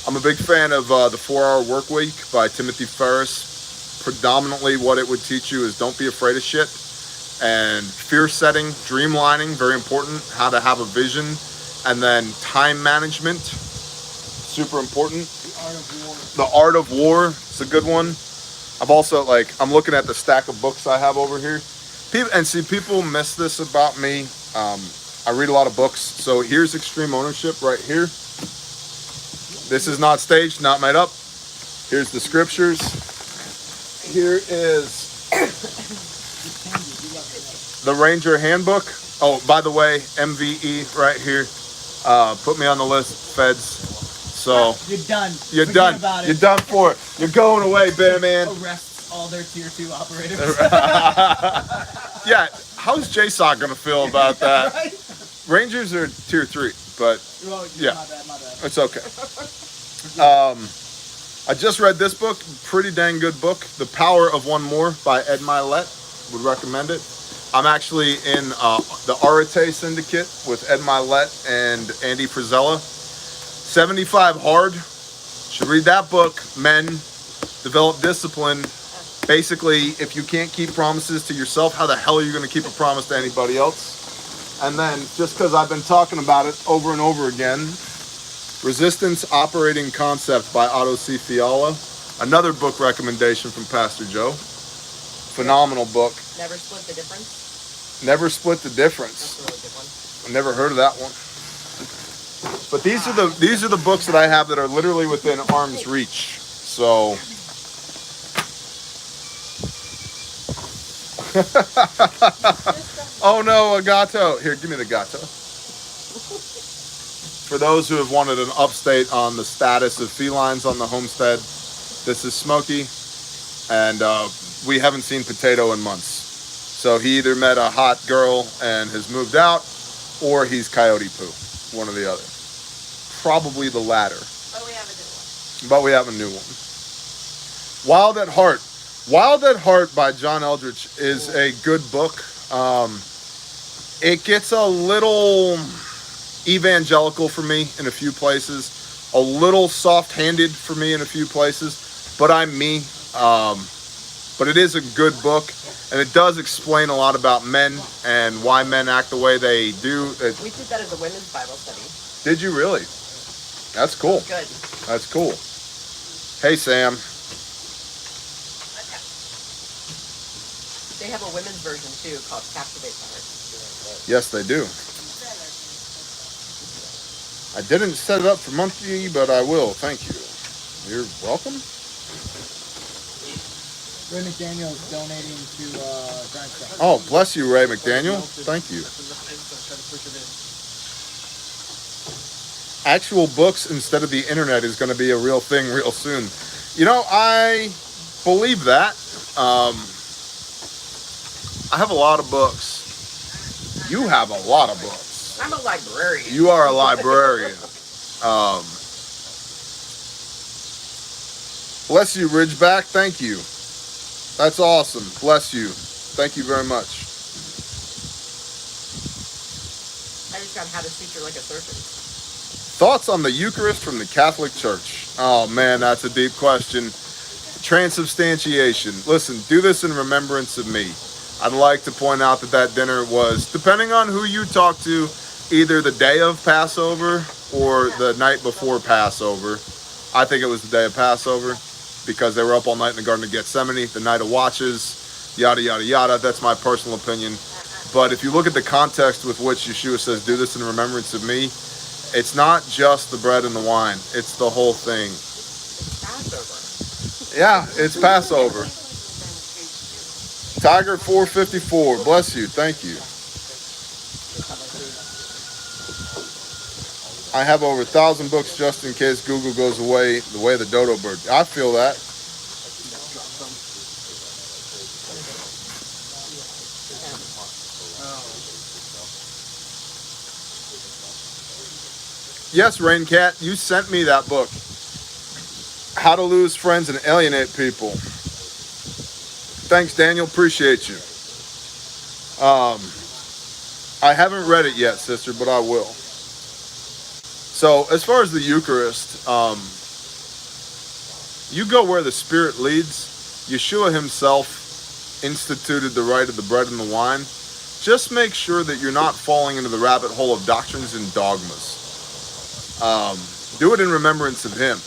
I'm a big fan of The 4-Hour Workweek by Timothy Ferriss. Predominantly what it would teach you is don't be afraid of shit. And fear setting, dreamlining, very important. How to have a vision. And then time management, super important. The Art of War. The Art of War, it's a good one. I've also, I'm looking at the stack of books I have over here. People miss this about me. I read a lot of books. So here's Extreme Ownership right here. This is not staged, not made up. Here's the scriptures. Here is the Ranger Handbook. Oh, by the way, MVE right here. Put me on the list, feds. So you're done. You're Forget done. About it. You're done for it. You're going away, Bear Man. Arrests all their tier 2 operators. Yeah, how's JSOC gonna feel about that? Right? Rangers are tier 3, but Well, yeah, my bad. it's okay. I just read this book, pretty dang good book, The Power of One More by Ed Milet. Would recommend it. I'm actually in the Arate Syndicate with Ed Milet and Andy Frizella. 75 Hard. Should read that book. Men, develop discipline. Basically, if you can't keep promises to yourself, how the hell are you going to keep a promise to anybody else? And then, just because I've been talking about it over and over again, Resistance Operating Concept by Otto C. Fiala. Another book recommendation from Pastor Joe. Phenomenal book. Never Split the Difference. Never Split the Difference. That's a really good one. I never heard of that one. But these are the books that I have that are literally within arm's reach. So oh no, a GATO. Here, give me the GATO. For those who have wanted an update on the status of felines on the homestead, this is Smokey, and we haven't seen Potato in months. So he either met a hot girl and has moved out, or he's coyote poo. One or the other. Probably the latter. But we have a new one. But we have a new one. Wild at Heart. Wild at Heart by John Eldridge is a good book. It gets a little evangelical for me in a few places. A little soft-handed for me in a few places. But I'm me. But it is a good book. And it does explain a lot about men and why men act the way they do. We did that as a women's Bible study. Did you really? That's cool. Good. That's cool. Hey, Sam. They have a women's version too called Captivated. Yes, they do. I didn't set it up for monthly, but I will. Thank you. You're welcome. Ray McDaniel is donating to Grindstone. Oh, bless you, Ray McDaniel. Thank you. Actual books instead of the internet is going to be a real thing real soon. You know, I believe that. I have a lot of books. You have a lot of books. I'm a librarian. You are a librarian. Bless you, Ridgeback. Thank you. That's awesome. Bless you. Thank you very much. I just got How to Suture Like a Serpent. Thoughts on the Eucharist from the Catholic Church? Oh man, that's a deep question. Transubstantiation. Listen, do this in remembrance of me. I'd like to point out that dinner was, depending on who you talk to, either the day of Passover or the night before Passover. I think it was the day of Passover because they were up all night in the Garden of Gethsemane, the night of watches, yada, yada, yada. That's my personal opinion. But if you look at the context with which Yeshua says, do this in remembrance of me, It's not just the bread and the wine. It's the whole thing. Passover. Yeah, it's Passover. Tiger 454. Bless you. Thank you. I have over 1,000 books just in case Google goes away the way of the dodo bird. I feel that. Yes, Raincat, you sent me that book. How to Lose Friends and Alienate People. Thanks, Daniel. Appreciate you. I haven't read it yet, sister, but I will. So, as far as the Eucharist, you go where the Spirit leads. Yeshua himself instituted the rite of the bread and the wine. Just make sure that you're not falling into the rabbit hole of doctrines and dogmas. Do it in remembrance of him.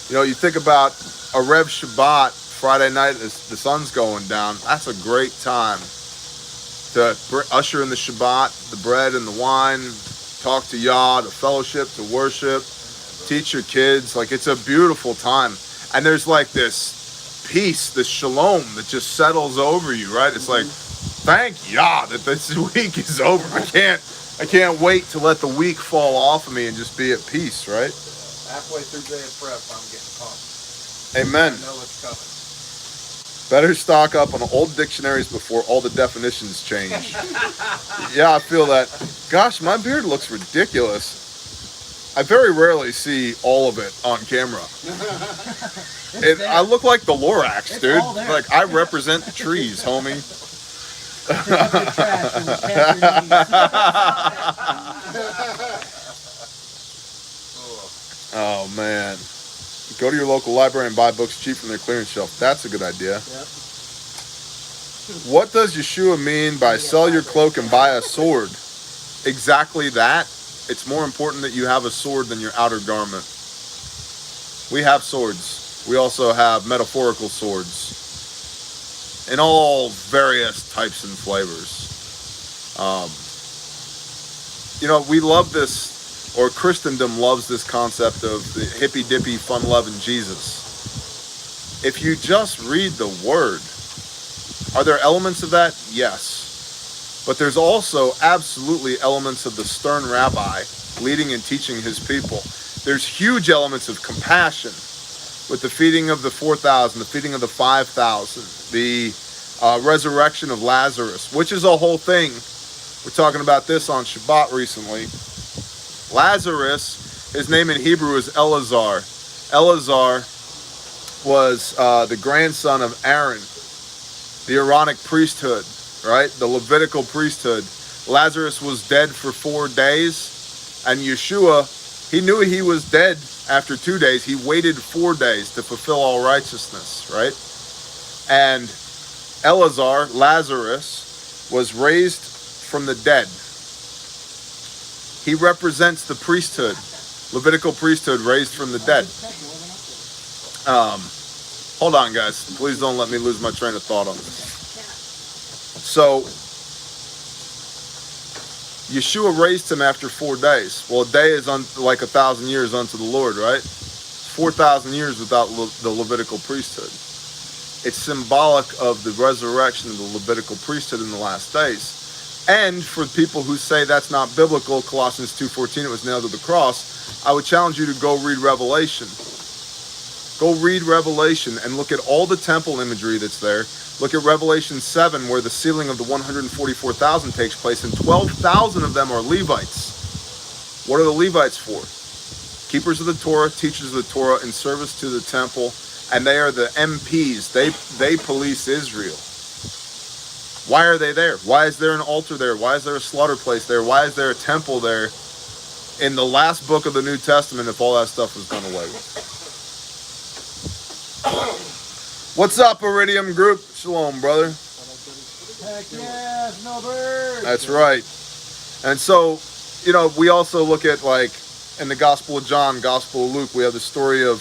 You know, you think about a Rev Shabbat Friday night as the sun's going down. That's a great time to usher in the Shabbat, the bread and the wine, talk to Yah, to fellowship, to worship, teach your kids. Like, it's a beautiful time. And there's like this peace, this shalom that just settles over you, right? It's like, thank Yah that this week is over. I can't wait to let the week fall off of me and just be at peace, right? Halfway through day of prep, I'm getting pumped. Amen. I know it's coming. Better stock up on old dictionaries before all the definitions change. Yeah, I feel that. Gosh, my beard looks ridiculous. I very rarely see all of it on camera. I look like the Lorax, dude. Like, I represent the trees, homie. Oh, man. Go to your local library and buy books cheap from their clearance shelf. That's a good idea. Yep. What does Yeshua mean by sell your cloak and buy a sword? Exactly that. It's more important that you have a sword than your outer garment. We have swords. We also have metaphorical swords in all various types and flavors. You know, we love this, or Christendom loves this concept of the hippy-dippy, fun-loving Jesus. If you just read the Word, are there elements of that? Yes. But there's also absolutely elements of the stern rabbi leading and teaching his people. There's huge elements of compassion with the feeding of the 4,000, the feeding of the 5,000, the resurrection of Lazarus, which is a whole thing. We're talking about this on Shabbat recently. Lazarus, his name in Hebrew is Eleazar. Eleazar was the grandson of Aaron, the Aaronic priesthood, right? The Levitical priesthood. Lazarus was dead for 4 days, and Yeshua, he knew he was dead after 2 days. He waited 4 days to fulfill all righteousness, right? And Eleazar, Lazarus, was raised from the dead. He represents the priesthood, Levitical priesthood raised from the dead. Hold on, guys. Please don't let me lose my train of thought on this. So, Yeshua raised him after 4 days. Well, a day is like 1,000 years unto the Lord, right? 4,000 years without the Levitical priesthood. It's symbolic of the resurrection of the Levitical priesthood in the last days. And for people who say that's not biblical, Colossians 2:14, it was nailed to the cross, I would challenge you to go read Revelation. Go read Revelation and look at all the temple imagery that's there. Look at Revelation 7, where the sealing of the 144,000 takes place, and 12,000 of them are Levites. What are the Levites for? Keepers of the Torah, teachers of the Torah, in service to the temple, and they are the MPs. They police Israel. Why are they there? Why is there an altar there? Why is there a slaughter place there? Why is there a temple there in the last book of the New Testament if all that stuff was done away with? What's up, Iridium Group? Shalom, brother. Heck yes, no bird. That's right. And so, you know, we also look at, like, in the Gospel of John, Gospel of Luke, we have the story of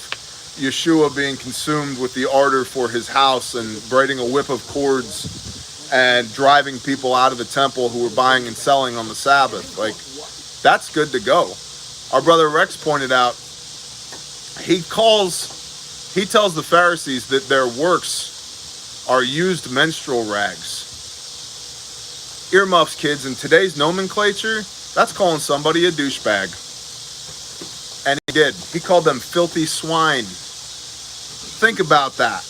Yeshua being consumed with the ardor for his house and braiding a whip of cords and driving people out of the temple who were buying and selling on the Sabbath. Like, that's good to go. our brother Rex pointed out, he tells the Pharisees that their works are used menstrual rags. Earmuffs, kids, in today's nomenclature, that's calling somebody a douchebag. And he did. He called them filthy swine. Think about that.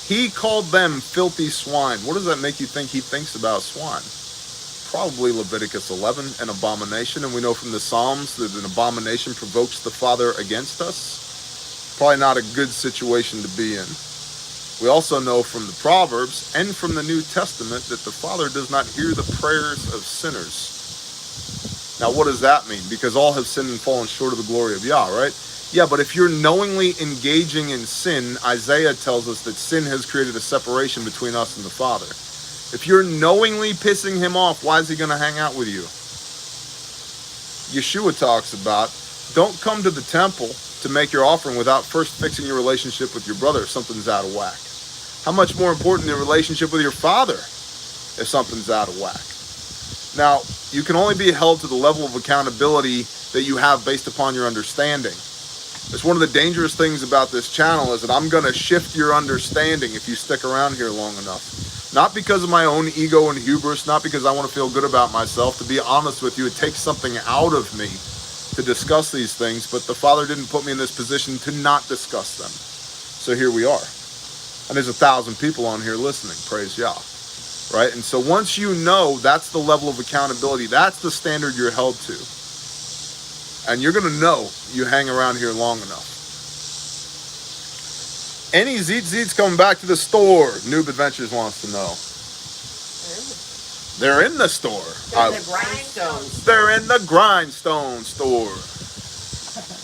He called them filthy swine. What does that make you think he thinks about swine? Probably Leviticus 11, an abomination. And we know from the Psalms that an abomination provokes the Father against us. Probably not a good situation to be in. We also know from the Proverbs and from the New Testament that the Father does not hear the prayers of sinners. Now, what does that mean? Because all have sinned and fallen short of the glory of Yah, right? Yeah, but if you're knowingly engaging in sin, Isaiah tells us that sin has created a separation between us and the Father. If you're knowingly pissing him off, why is he going to hang out with you? Yeshua talks about, don't come to the temple to make your offering without first fixing your relationship with your brother if something's out of whack. How much more important the relationship with your Father if something's out of whack? Now, you can only be held to the level of accountability that you have based upon your understanding. It's one of the dangerous things about this channel is that I'm going to shift your understanding if you stick around here long enough. Not because of my own ego and hubris, not because I want to feel good about myself. To be honest with you, it takes something out of me to discuss these things, but the Father didn't put me in this position to not discuss them. So here we are. And there's 1,000 people on here listening, praise Yah. Right? And so once you know that's the level of accountability, that's the standard you're held to. And you're going to know you hang around here long enough. Any Zeets coming back to the store? Noob Adventures wants to know. They're in the store. They're in the grindstones. They're in the grindstone store.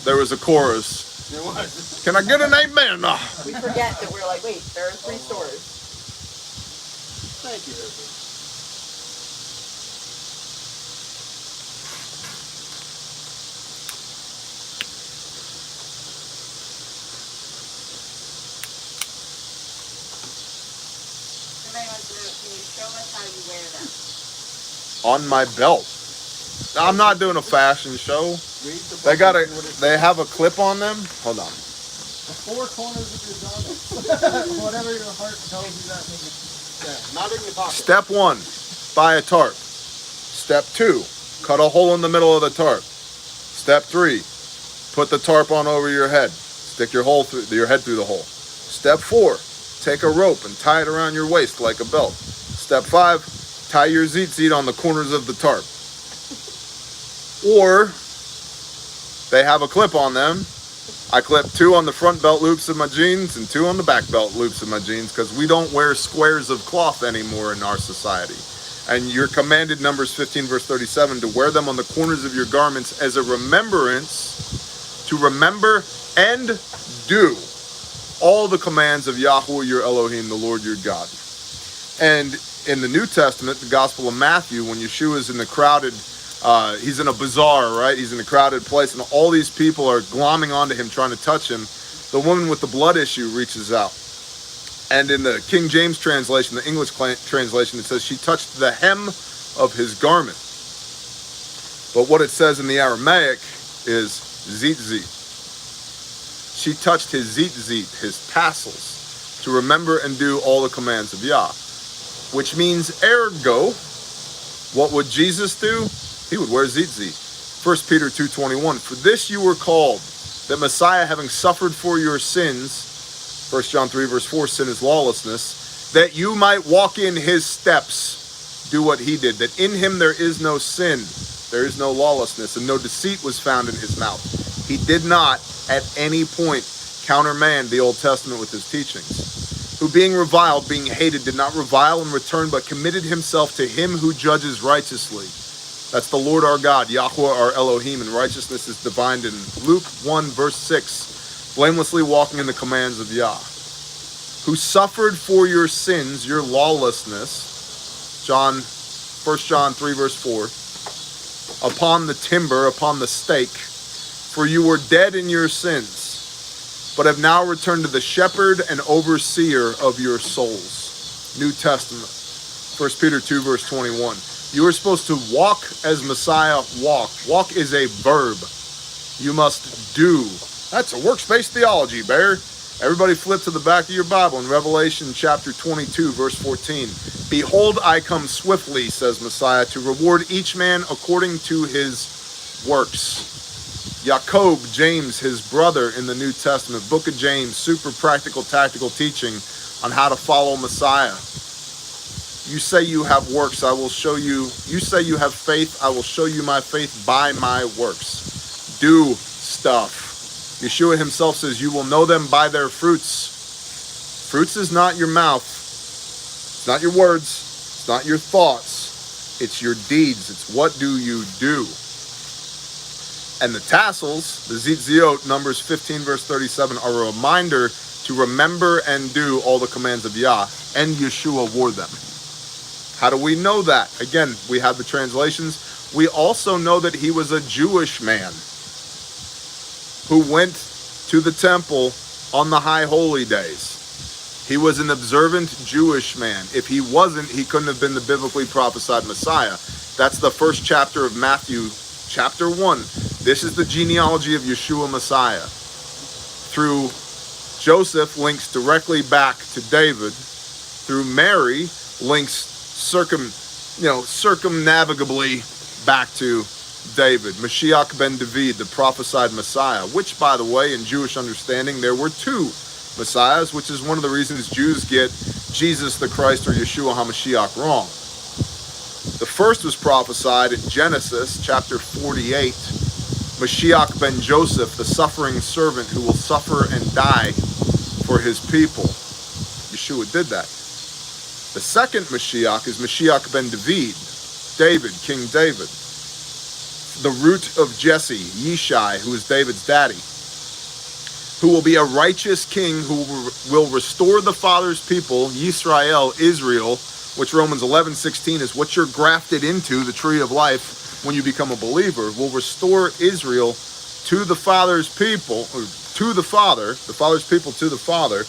There was a chorus. There was. Can I get an amen? We forget that we're like, wait, there are 3 stores. Thank you. Somebody wants to know, can you show us how you wear them? On my belt. Now, I'm not doing a fashion show. They have a clip on them. Hold on. The 4 corners of your garment. Whatever your heart tells you that means. Yeah, not in your pocket. Step 1, buy a tarp. Step 2, cut a hole in the middle of the tarp. Step 3, put the tarp on over your head. Stick your head through the hole. Step 4, take a rope and tie it around your waist like a belt. Step 5, tie your zeet on the corners of the tarp. Or they have a clip on them. I clip 2 on the front belt loops of my jeans and 2 on the back belt loops of my jeans because we don't wear squares of cloth anymore in our society. And you're commanded, Numbers 15 verse 37, to wear them on the corners of your garments as a remembrance, to remember and do all the commands of Yahweh your Elohim, the Lord your God. And in the New Testament, the Gospel of Matthew, when Yeshua is in the crowded he's in a bazaar, right? He's in a crowded place, and all these people are glomming onto him, trying to touch him. The woman with the blood issue reaches out. And in the King James translation, the English translation, it says she touched the hem of his garment. But what it says in the Aramaic is zit. She touched his zit, his tassels, to remember and do all the commands of Yah. Which means, ergo, what would Jesus do? He would wear zit. 1 Peter 2:21. For this you were called, that Messiah, having suffered for your sins, 1 John 3 verse 4, sin is lawlessness, that you might walk in his steps, do what he did, that in him there is no sin, there is no lawlessness, and no deceit was found in his mouth. He did not at any point countermand the Old Testament with his teachings. Who being reviled, being hated, did not revile in return, but committed himself to him who judges righteously. That's the Lord our God, Yahweh our Elohim, and righteousness is defined in Luke 1 verse 6, blamelessly walking in the commands of Yah. Who suffered for your sins, your lawlessness, 1 John 3 verse 4, upon the timber, upon the stake, for you were dead in your sins, but have now returned to the shepherd and overseer of your souls. New Testament, 1 Peter 2 verse 21. You are supposed to walk as Messiah walked. Walk is a verb. You must do. That's a works-based theology, Bear. Everybody flip to the back of your Bible in Revelation chapter 22, verse 14. Behold, I come swiftly, says Messiah, to reward each man according to his works. Jacob, James, his brother in the New Testament, Book of James, super practical, tactical teaching on how to follow Messiah. You say you have works, I will show you. You say you have faith, I will show you my faith by my works. Do stuff. Yeshua himself says, you will know them by their fruits. Fruits is not your mouth. It's not your words. It's not your thoughts. It's your deeds. It's what do you do. And the tassels, the zitziot, Numbers 15, verse 37, are a reminder to remember and do all the commands of Yah, and Yeshua wore them. How do we know that? Again, we have the translations. We also know that he was a Jewish man who went to the temple on the high holy days. He was an observant Jewish man. If he wasn't, he couldn't have been the biblically prophesied Messiah. That's the first chapter of Matthew, chapter 1. This is the genealogy of Yeshua Messiah. Through Joseph links directly back to David. Through Mary links circumnavigably back to David. Mashiach ben David, the prophesied Messiah, which, by the way, in Jewish understanding, there were two Messiahs, which is one of the reasons Jews get Jesus the Christ or Yeshua HaMashiach wrong. The first was prophesied in Genesis chapter 48. Mashiach ben Joseph, the suffering servant who will suffer and die for his people. Yeshua did that. The second Mashiach is Mashiach ben David, King David. The root of Jesse, Yishai, who is David's daddy, who will be a righteous king who will restore the father's people, Yisrael, Israel, which Romans 11:16 is what you're grafted into, the tree of life, when you become a believer, will restore Israel to the father's people, or to the father's people to the father,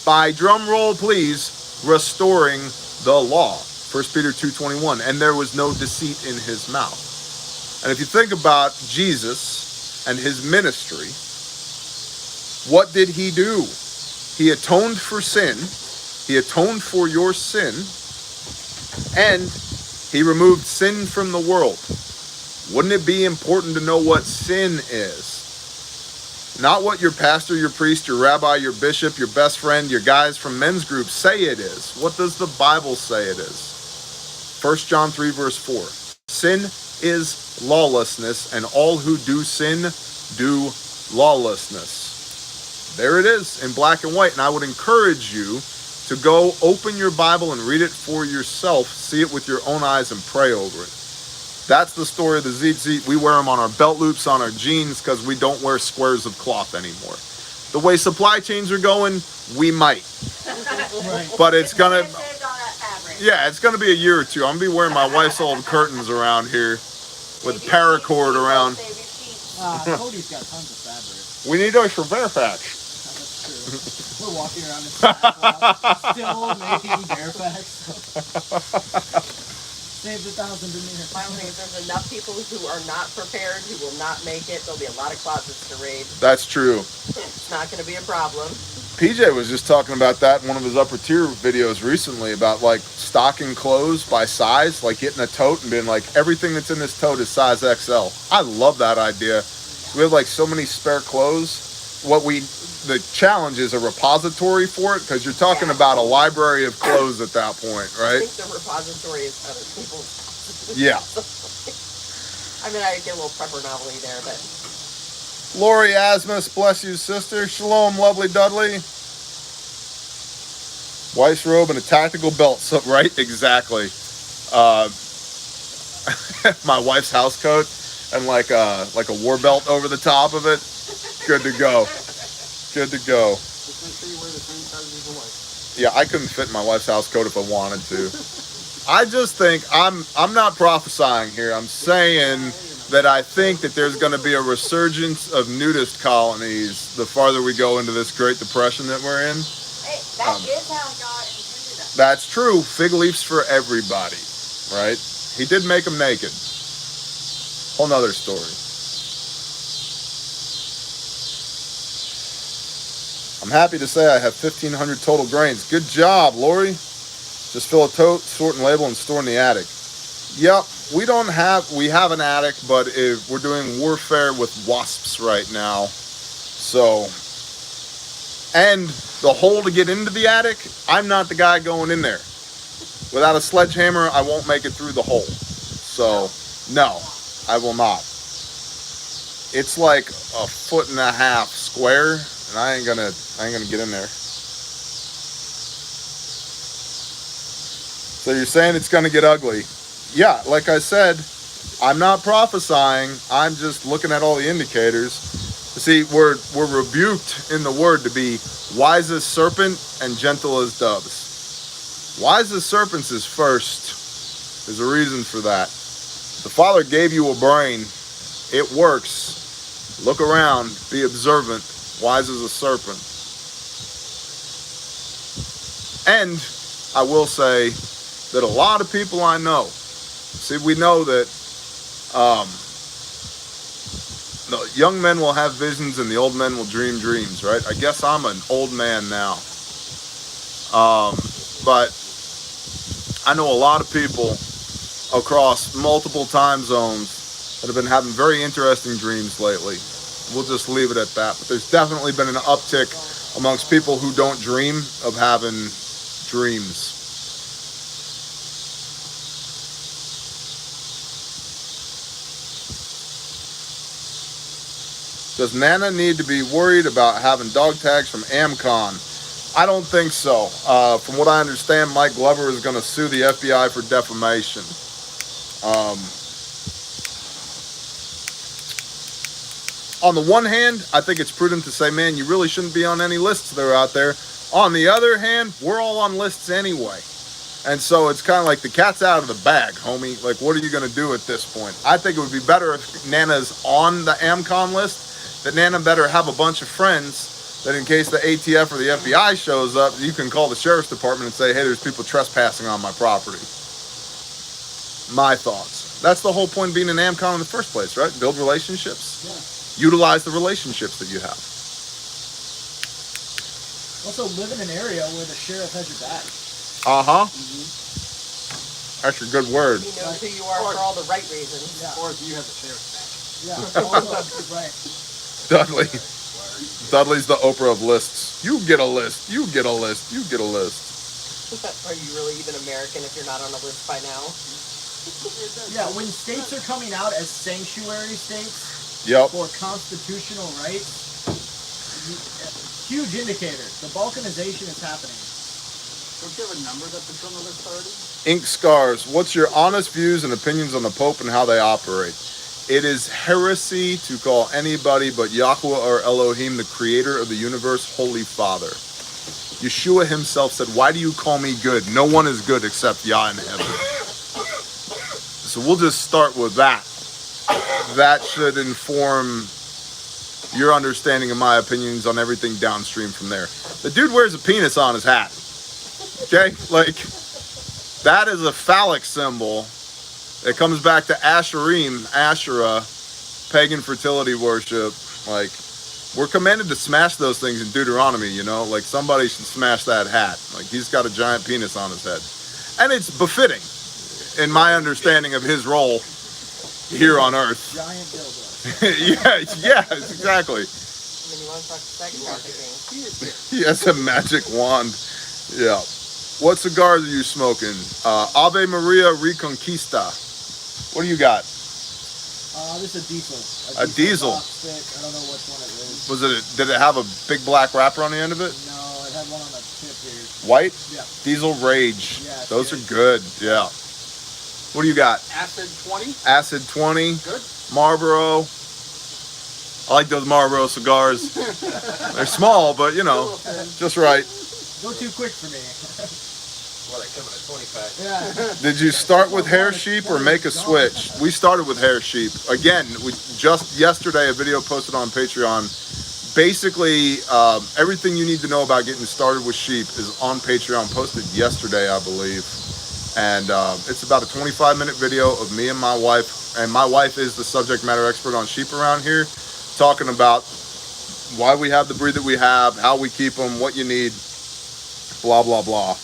by, drum roll please, restoring the law. 1 Peter 2:21, and there was no deceit in his mouth. And if you think about Jesus and his ministry, what did he do? He atoned for sin. He atoned for your sin. And he removed sin from the world. Wouldn't it be important to know what sin is? Not what your pastor, your priest, your rabbi, your bishop, your best friend, your guys from men's groups say it is. What does the Bible say it is? 1 John 3 verse 4. Sin is lawlessness, and all who do sin do lawlessness. There it is in black and white, and I would encourage you to go open your Bible and read it for yourself, see it with your own eyes, and pray over it. That's the story of the tzitzit. We wear them on our belt loops, on our jeans, because we don't wear squares of cloth anymore. The way supply chains are going, we might. Right. But it's gonna, yeah, it's gonna be a year or two. I'm gonna be wearing my wife's old curtains around here with paracord around. Cody's got tons of fabric. We need those for Fairfax. That's true. We're walking around in sackcloth, still making bear packs. Saved 1,000 deniers. My only thing is there's enough people who are not prepared, who will not make it. There'll be a lot of closets to raid. That's true. It's not going to be a problem. PJ was just talking about that in one of his upper tier videos recently about like stocking clothes by size, like getting a tote and being like, everything that's in this tote is size XL. I love that idea. We have like so many spare clothes. The challenge is a repository for it, because you're talking about a library of clothes at that point, right? I think the repository is other people's. Yeah. I mean, I get a little prepper novelty there, but. Lori Asmus, bless you, sister. Shalom, lovely Dudley. Wife's robe and a tactical belt. So, right? Exactly. My wife's house coat and like a war belt over the top of it. Good to go. Good to go. Just make sure you wear the same size as your wife. Yeah, I couldn't fit in my wife's house coat if I wanted to. I just think I'm not prophesying here. I'm saying that I think that there's going to be a resurgence of nudist colonies the farther we go into this Great Depression that we're in. Hey, that is how God intended us. That's true. Fig leaves for everybody, right? He did make them naked. Whole nother story. happy to say I have 1,500 total grains. Good job, Lori. Just fill a tote, sort and label, and store in the attic. Yep, we have an attic, but we're doing warfare with wasps right now. So, and the hole to get into the attic, I'm not the guy going in there. Without a sledgehammer, I won't make it through the hole. So, no, I will not. It's like 1.5 feet square, and I ain't gonna get in there. So you're saying it's gonna get ugly? Yeah, like I said, I'm not prophesying. I'm just looking at all the indicators. See, we're rebuked in the word to be wise as serpent and gentle as doves. Wise as serpents is first. There's a reason for that. The Father gave you a brain. It works. Look around. Be observant. Wise as a serpent. And I will say that a lot of people I know, see, we know that the young men will have visions and the old men will dream dreams, right? I guess I'm an old man now. But I know a lot of people across multiple time zones that have been having very interesting dreams lately. We'll just leave it at that. But there's definitely been an uptick amongst people who don't dream of having dreams. Does Nana need to be worried about having dog tags from AmCon? I don't think so. From what I understand, Mike Glover is going to sue the FBI for defamation. On the one hand, I think it's prudent to say, man, you really shouldn't be on any lists that are out there. On the other hand, we're all on lists anyway. And so it's kind of like the cat's out of the bag, homie. Like, what are you going to do at this point? I think it would be better if Nana's on the AmCon list, that Nana better have a bunch of friends that in case the ATF or the FBI shows up, you can call the sheriff's department and say, hey, there's people trespassing on my property. My thoughts. That's the whole point of being an AmCon in the first place, right? Build relationships. Yeah. Utilize the relationships that you have. Also, live in an area where the sheriff has your back. Uh-huh. That's a good word. He knows who you are for all the right reasons. Yeah. Or if you have the sheriff's back. Yeah. Also, right. Dudley's the Oprah of lists. You get a list. You get a list. You get a list. Are you really even American if you're not on a list by now? Yeah, when states are coming out as sanctuary states Yep. for constitutional rights, huge indicator. The balkanization is happening. Don't you have a number that puts on the list already? Ink Scars. What's your honest views and opinions on the Pope and how they operate? It is heresy to call anybody but Yahweh or Elohim, the creator of the universe, Holy Father. Yeshua himself said, why do you call me good? No one is good except Yah in heaven. So we'll just start with that. That should inform your understanding of my opinions on everything downstream from there. The dude wears a penis on his hat. Okay? Like, that is a phallic symbol. It comes back to Asherah, pagan fertility worship. Like, we're commanded to smash those things in Deuteronomy, you know? Like, somebody should smash that hat. Like, he's got a giant penis on his head. And it's befitting, in my understanding of his role here on Earth. Giant dildo. yeah, exactly. I mean, you want to talk sex trafficking? He has a magic wand. Yeah. What cigars are you smoking? Ave Maria Reconquista. What do you got? This is a diesel. A diesel. Box stick. I don't know which one it is. Did it have a big black wrapper on the end of it? No, it had one on the tip here. White? Yeah. Diesel Rage. Yeah, Those are good. Yeah. What do you got? Acid 20. Acid 20. Good. Marlboro. I like those Marlboro cigars. They're small, but you know, just right. Go too quick for me. Well, they come in a 20-pack. Yeah. Did you start with hair sheep or make a switch? We started with hair sheep. Again, we just yesterday a video posted on Patreon. Basically, everything you need to know about getting started with sheep is on Patreon, posted yesterday, I believe. And it's about a 25-minute video of me and my wife. And my wife is the subject matter expert on sheep around here, talking about why we have the breed that we have, how we keep them, what you need, blah, blah, blah.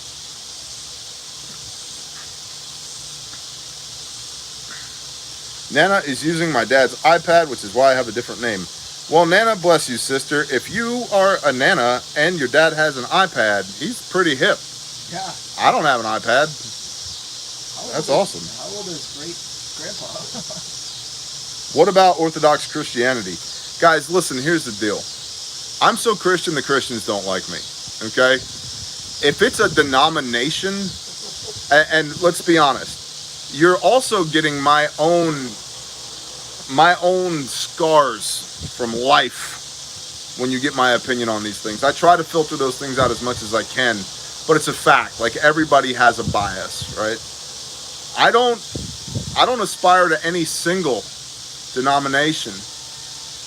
Nana is using my dad's iPad, which is why I have a different name. Well, Nana, bless you, sister. If you are a Nana and your dad has an iPad, he's pretty hip. Yeah. I don't have an iPad. That's awesome. How old is great grandpa? What about Orthodox Christianity? Guys, listen, here's the deal. I'm so Christian, the Christians don't like me, okay? If it's a denomination, and let's be honest, you're also getting my own scars from life when you get my opinion on these things. I try to filter those things out as much as I can, but it's a fact. Like, everybody has a bias, right? I don't aspire to any single denomination.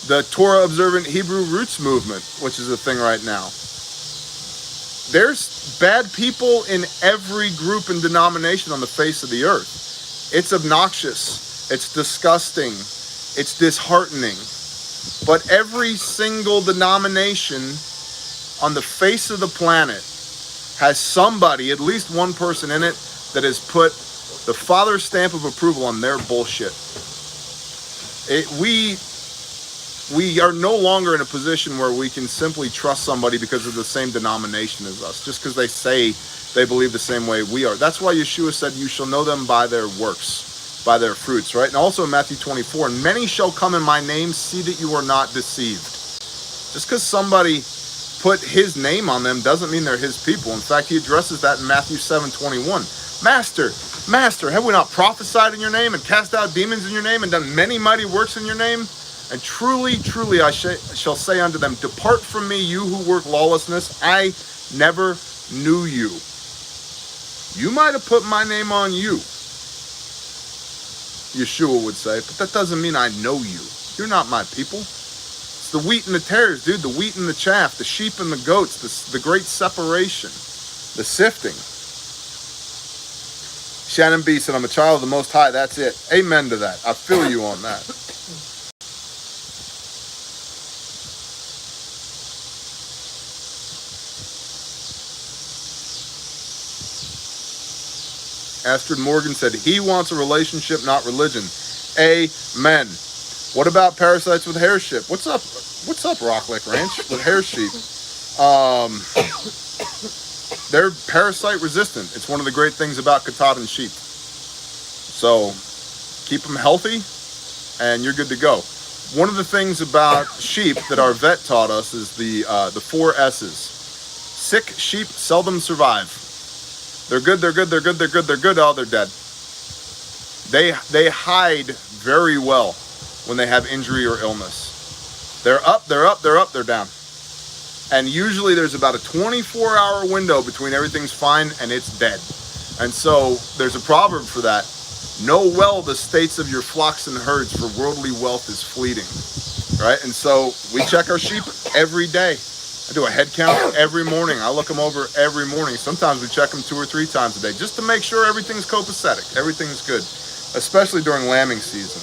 The Torah observant Hebrew roots movement, which is a thing right now. There's bad people in every group and denomination on the face of the earth. It's obnoxious. It's disgusting. It's disheartening. But every single denomination on the face of the planet has somebody, at least one person in it, that has put the father's stamp of approval on their bullshit. We are no longer in a position where we can simply trust somebody because of the same denomination as us, just because they say they believe the same way we are. That's why Yeshua said, you shall know them by their works, by their fruits, right? And also in Matthew 24, and many shall come in my name, see that you are not deceived. Just because somebody put his name on them doesn't mean they're his people. In fact, he addresses that in Matthew 7:21. Master, have we not prophesied in your name and cast out demons in your name and done many mighty works in your name? And truly, truly, I shall say unto them, depart from me, you who work lawlessness. I never knew you. You might have put my name on you, Yeshua would say, but that doesn't mean I know you. You're not my people. It's the wheat and the tares, dude, the wheat and the chaff, the sheep and the goats, the great separation, the sifting. Shannon B said, I'm a child of the Most High. That's it. Amen to that. I feel you on that. Astrid Morgan said, he wants a relationship, not religion. Amen. What about parasites with hair sheep? What's up, Rock Lake Ranch with hair sheep? They're parasite resistant. It's one of the great things about Katahdin sheep. So keep them healthy and you're good to go. One of the things about sheep that our vet taught us is the 4 S's. Sick sheep seldom survive. They're good, they're good, they're good, they're good, they're good, oh, they're dead. They hide very well when they have injury or illness. They're up, they're up, they're up, they're down. And usually there's about a 24-hour window between everything's fine and it's dead. And so there's a proverb for that. Know well the states of your flocks and herds, for worldly wealth is fleeting. Right? And so we check our sheep every day. I do a head count every morning. I look them over every morning. Sometimes we check them 2 or 3 times a day just to make sure everything's copacetic. Everything's good, especially during lambing season.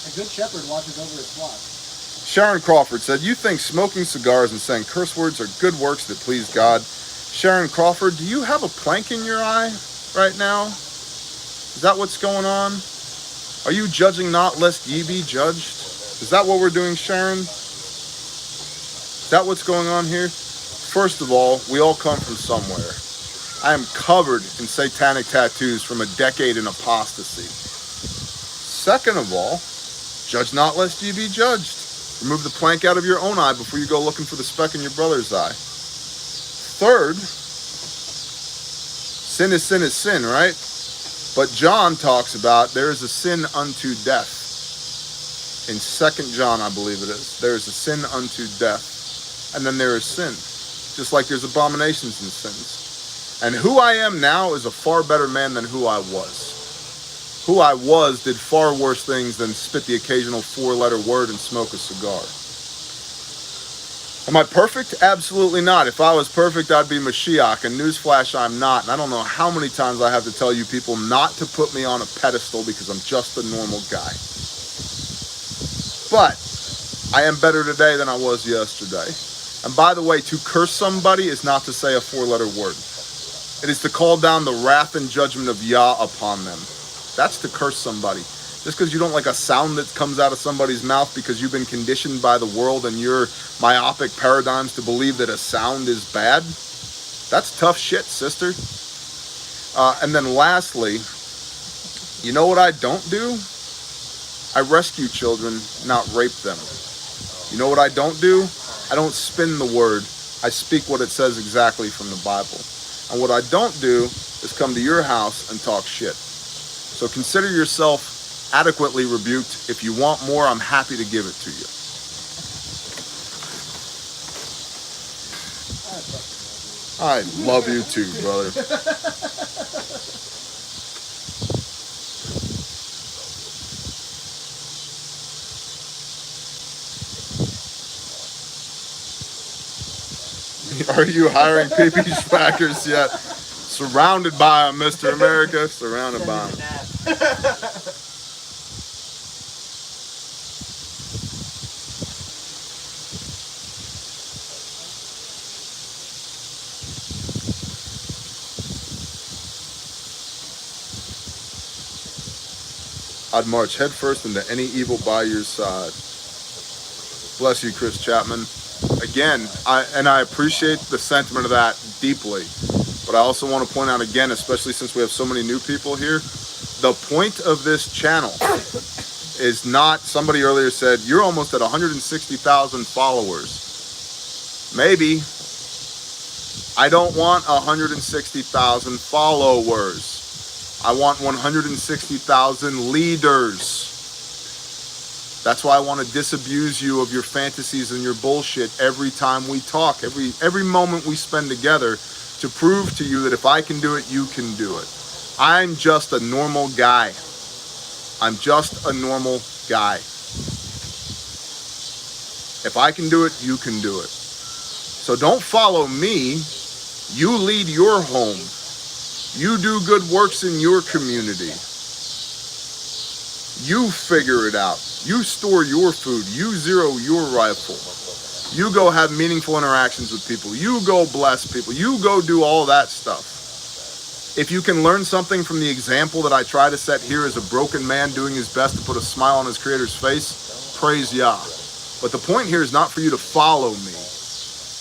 A good shepherd watches over his flock. Sharon Crawford said, you think smoking cigars and saying curse words are good works that please God? Sharon Crawford, do you have a plank in your eye right now? Is that what's going on? Are you judging not lest ye be judged? Is that what we're doing, Sharon? Is that what's going on here? First of all, we all come from somewhere. I am covered in satanic tattoos from a decade in apostasy. Second of all, judge not lest ye be judged. Remove the plank out of your own eye before you go looking for the speck in your brother's eye. Third, sin is sin, right? But John talks about there is a sin unto death. In 2 John, I believe it is. There is a sin unto death. And then there is sin. Just like there's abominations and sins. And who I am now is a far better man than who I was. Who I was did far worse things than spit the occasional 4-letter word and smoke a cigar. Am I perfect? Absolutely not. If I was perfect, I'd be Mashiach. And newsflash, I'm not. And I don't know how many times I have to tell you people not to put me on a pedestal because I'm just a normal guy. But I am better today than I was yesterday. And by the way, to curse somebody is not to say a 4-letter word. It is to call down the wrath and judgment of Yah upon them. That's to curse somebody. Just because you don't like a sound that comes out of somebody's mouth because you've been conditioned by the world and your myopic paradigms to believe that a sound is bad, that's tough shit, sister. And then lastly, you know what I don't do? I rescue children, not rape them. You know what I don't do? I don't spin the word. I speak what it says exactly from the Bible. And what I don't do is come to your house and talk shit. So consider yourself adequately rebuked. If you want more, I'm happy to give it to you. I love you too, brother. Are you hiring PP Schwackers yet? Surrounded by them, Mr. America. Surrounded by them. I'd march headfirst into any evil by your side. Bless you, Chris Chapman. Again, I appreciate the sentiment of that deeply. But I also want to point out again, especially since we have so many new people here, the point of this channel is not, somebody earlier said, you're almost at 160,000 followers. Maybe. I don't want 160,000 followers. I want 160,000 leaders. That's why I want to disabuse you of your fantasies and your bullshit every time we talk, every moment we spend together, to prove to you that if I can do it, you can do it. I'm just a normal guy. I'm just a normal guy. If I can do it, you can do it. So don't follow me. You lead your home. You do good works in your community. You figure it out. You store your food. You zero your rifle. You go have meaningful interactions with people. You go bless people. You go do all that stuff. If you can learn something from the example that I try to set here as a broken man doing his best to put a smile on his creator's face, praise Yah. But the point here is not for you to follow me.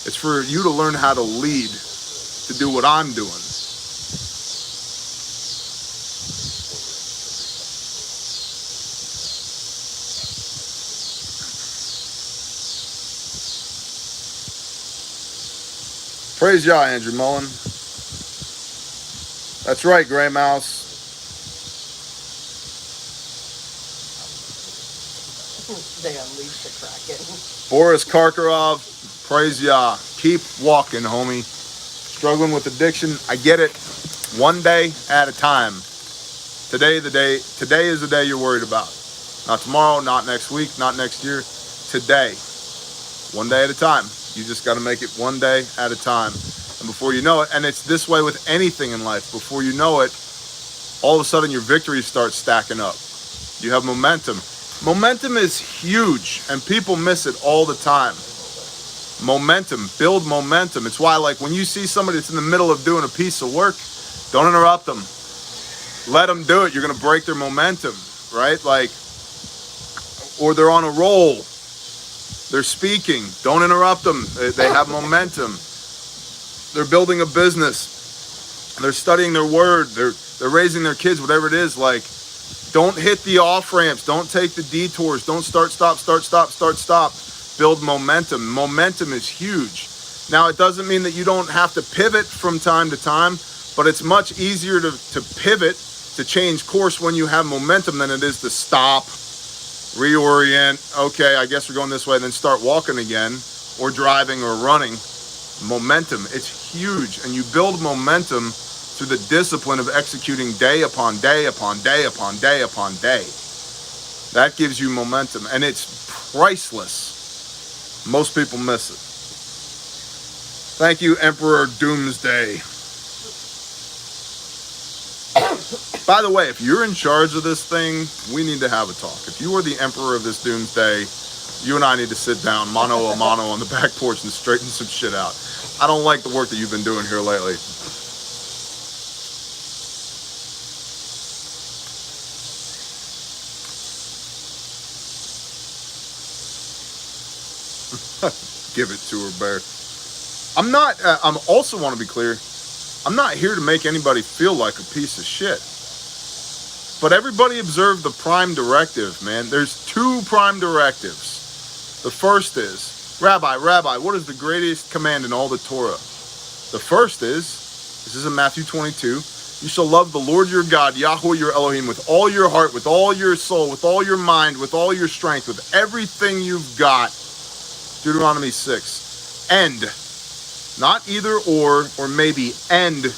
It's for you to learn how to lead, to do what I'm doing. Praise Yah, Andrew Mullen. That's right, Gray Mouse. They unleashed the Kraken. Boris Karkarov, praise Yah. Keep walking, homie. Struggling with addiction, I get it. One day at a time. Today is the day you're worried about. Not tomorrow, not next week, not next year. Today. One day at a time. You just got to make it one day at a time. And before you know it, and it's this way with anything in life, before you know it, all of a sudden your victories start stacking up. You have momentum. Momentum is huge, and people miss it all the time. Momentum, build momentum. It's why, like, when you see somebody that's in the middle of doing a piece of work, don't interrupt them. Let them do it. You're going to break their momentum, right? Like, or they're on a roll. They're speaking. Don't interrupt them. They have momentum. They're building a business. They're studying their word. They're raising their kids, whatever it is. Like, don't hit the off ramps. Don't take the detours. Don't start, stop. Build momentum. Momentum is huge. Now, it doesn't mean that you don't have to pivot from time to time, but it's much easier to pivot, to change course when you have momentum than it is to stop, reorient. Okay, I guess we're going this way, and then start walking again, or driving or running. Momentum, it's huge. And you build momentum through the discipline of executing day upon day upon day upon day upon day. That gives you momentum, and it's priceless. Most people miss it. Thank you, Emperor Doomsday. By the way, if you're in charge of this thing, we need to have a talk. If you are the Emperor of this Doomsday, You and I need to sit down, mano a mano, on the back porch and straighten some shit out. I don't like the work that you've been doing here lately. Give it to her, Bear. I'm not, I'm also want to be clear, I'm not here to make anybody feel like a piece of shit. But everybody observe the prime directive, man. There's 2 prime directives. The first is, Rabbi, what is the greatest command in all the Torah? The first is, this is in Matthew 22, you shall love the Lord your God, Yahweh your Elohim, with all your heart, with all your soul, with all your mind, with all your strength, with everything you've got. Deuteronomy 6. And, not either or maybe, and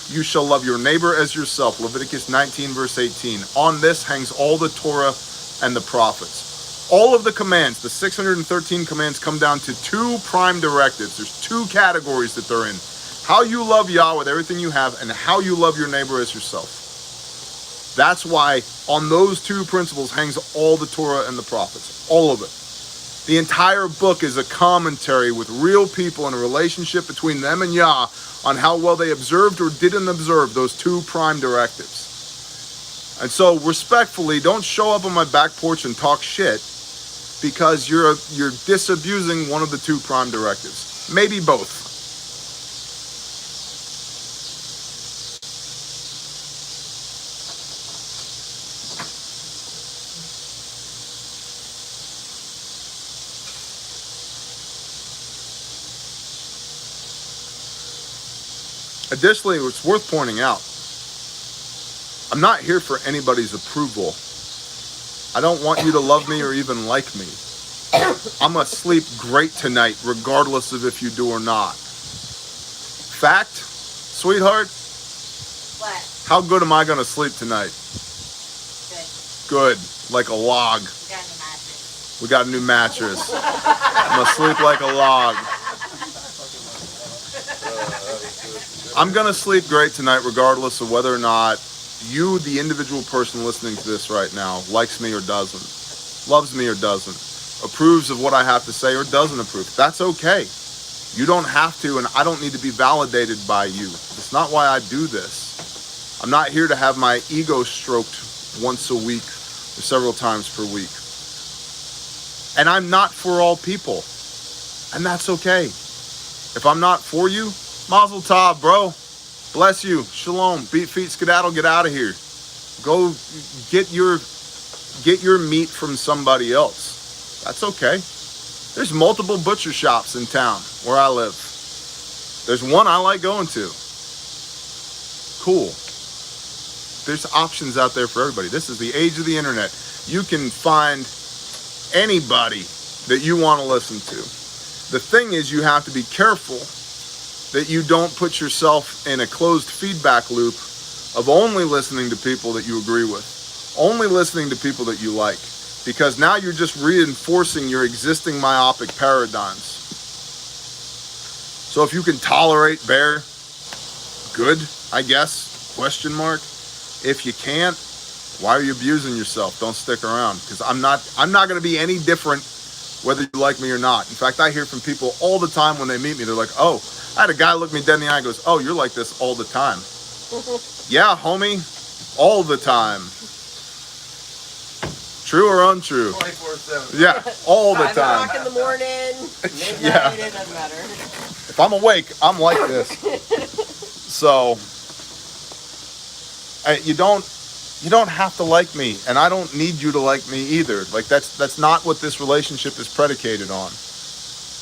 you shall love your neighbor as yourself. Leviticus 19 verse 18. On this hangs all the Torah and the prophets. All of the commands, the 613 commands, come down to 2 prime directives. There's 2 categories that they're in. How you love Yah with everything you have, and how you love your neighbor as yourself. That's why on those 2 principles hangs all the Torah and the prophets. All of it. The entire book is a commentary with real people and a relationship between them and Yah on how well they observed or didn't observe those 2 prime directives. And so, respectfully, don't show up on my back porch and talk shit because you're disabusing one of the 2 prime directives. Maybe both. Additionally, it's worth pointing out, I'm not here for anybody's approval. I don't want you to love me or even like me. I'm gonna sleep great tonight, regardless of if you do or not. Fact, sweetheart? What? How good am I gonna sleep tonight? Good. Like a log. We got a new mattress. I'm gonna sleep like a log. I'm going to sleep great tonight regardless of whether or not you, the individual person listening to this right now, likes me or doesn't, loves me or doesn't, approves of what I have to say or doesn't approve. That's okay. You don't have to, and I don't need to be validated by you. It's not why I do this. I'm not here to have my ego stroked once a week or several times per week. And I'm not for all people. And that's okay. If I'm not for you, Mazel tov, bro. Bless you. Shalom. Beat feet, skedaddle, get out of here. Go get your meat from somebody else. That's okay. There's multiple butcher shops in town where I live. There's one I like going to. Cool. There's options out there for everybody. This is the age of the internet. You can find anybody that you want to listen to. The thing is, you have to be careful that you don't put yourself in a closed feedback loop of only listening to people that you agree with, only listening to people that you like, because now you're just reinforcing your existing myopic paradigms. So if you can tolerate Bear, good, I guess, question mark. If you can't, why are you abusing yourself? Don't stick around, because I'm not going to be any different whether you like me or not. In fact, I hear from people all the time when they meet me, they're like, oh, I had a guy look me dead in the eye and goes, oh, you're like this all the time. Yeah, homie, all the time. True or untrue? 24/7. Yeah, all the 5 time. o'clock in the morning, midnight, Yeah. it doesn't matter. If I'm awake, I'm like this. So, you don't have to like me, and I don't need you to like me either. Like that's not what this relationship is predicated on.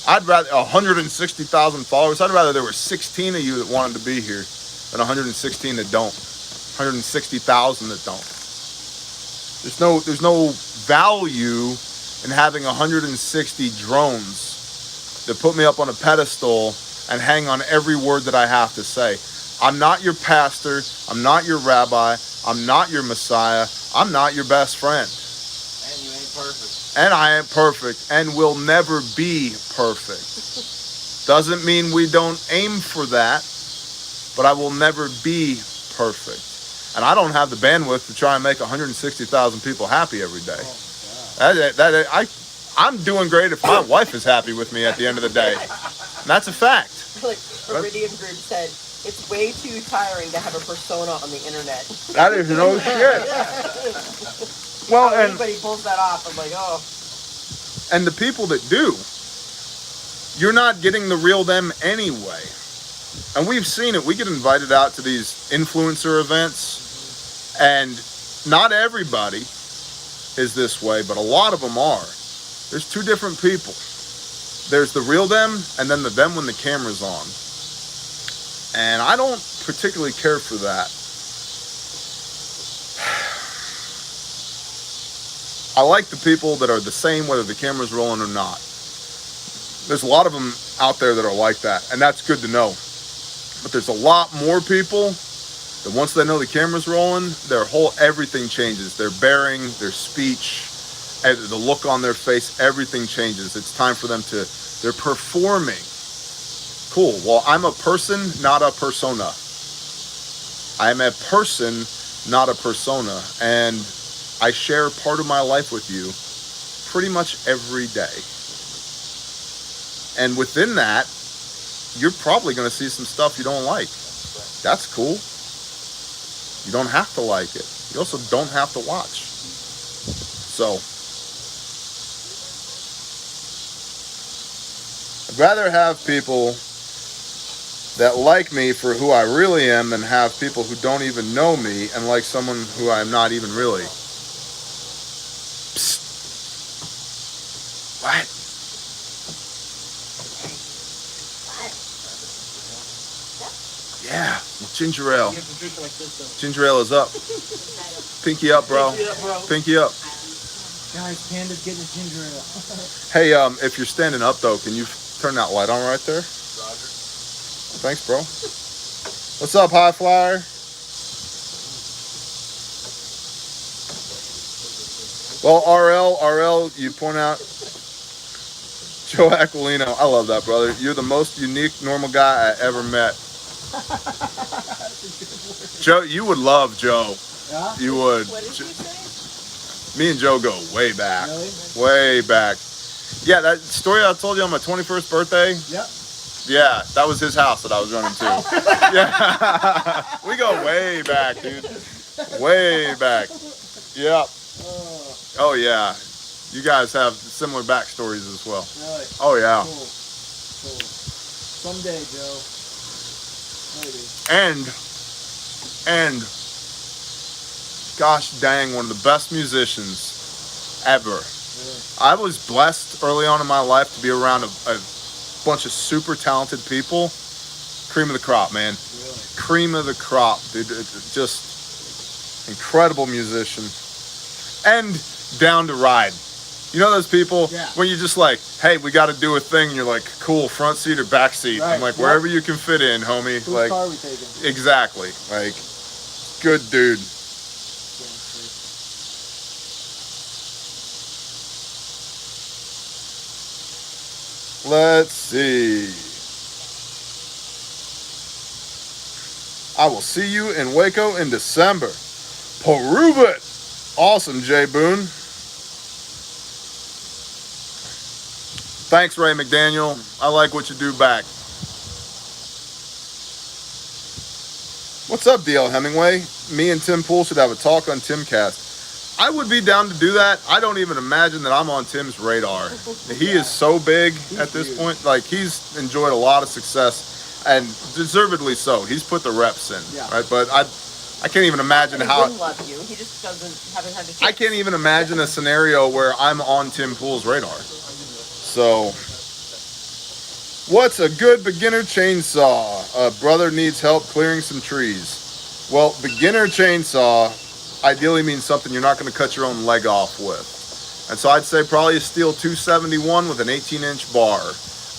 I'd rather 160,000 followers. I'd rather there were 16 of you that wanted to be here than 116 that don't. 160,000 that don't. There's no value in having 160 drones that put me up on a pedestal and hang on every word that I have to say. I'm not your pastor. I'm not your rabbi. I'm not your Messiah. I'm not your best friend. And you ain't perfect. And I ain't perfect and will never be perfect. Doesn't mean we don't aim for that, but I will never be perfect. And I don't have the bandwidth to try and make 160,000 people happy every day. I'm doing great if my wife is happy with me at the end of the day. And that's a fact. Like Iridium Group said, it's way too tiring to have a persona on the internet. That is no shit. Well, How and anybody pulls that off, I'm like, oh. and the people that do, you're not getting the real them anyway. And we've seen it. We get invited out to these influencer events, and not everybody is this way, but a lot of them are. There's two different people. There's the real them, and then the them when the camera's on. And I don't particularly care for that. I like the people that are the same whether the camera's rolling or not. There's a lot of them out there that are like that, and that's good to know. But there's a lot more people that once they know the camera's rolling, their whole everything changes. Their bearing, their speech, and the look on their face, everything changes. It's time for them to, they're performing. Cool. Well, I'm a person, not a persona. I'm a person, not a persona. And I share part of my life with you pretty much every day. And within that, you're probably going to see some stuff you don't like. That's cool. You don't have to like it. You also don't have to watch. So, I'd rather have people that like me for who I really am than have people who don't even know me and like someone who I'm not even really. Psst. What? Yeah, ginger ale. You have to drink it like this, though. Ginger ale is up. Pinky up, bro. Pinky up, bro. Pinky up. Guys, Panda's getting a ginger ale. Hey, if you're standing up though, can you turn that light on right there? Roger. Thanks, bro. What's up, High Flyer? Well, RL, you point out Joe Aquilino. I love that, brother. You're the most unique, normal guy I ever met. Joe, you would love Joe. Yeah? You would. What did you say? Me and Joe go way back. Really? Way back. Yeah, that story I told you on my 21st birthday. Yep. Yeah, that was his house that I was running to. Yeah. We go way back, dude. Way back. Yep. Oh, yeah. You guys have similar backstories as well. Really? Oh, yeah. Cool. Cool. Someday, Joe. Maybe. And, gosh dang, one of the best musicians ever. Really? I was blessed early on in my life to be around a bunch of super talented people. Cream of the crop, man. Really? Cream of the crop, dude. Just incredible musician. And down to ride. You know those people when you're just like, hey, we got to do a thing. And you're like, cool, front seat or back seat. Right. I'm like, wherever you can fit in, homie. Whose Like, car are we taking? exactly. Like, good dude. Let's see. I will see you in Waco in December. Prove it. Awesome, Jay Boone. Thanks, Ray McDaniel. I like what you do back. What's up, DL Hemingway? Me and Tim Pool should have a talk on Timcast. I would be down to do that. I don't even imagine that I'm on Tim's radar. He is so big at this point. Like, he's enjoyed a lot of success, and deservedly so. He's put the reps in, right? But I can't even imagine He how. wouldn't love you. He just haven't had the chance. I can't even imagine a scenario where I'm on Tim Pool's radar. So, what's a good beginner chainsaw? A brother needs help clearing some trees. Well, beginner chainsaw ideally means something you're not going to cut your own leg off with. And so I'd say probably a steel 271 with an 18-inch bar.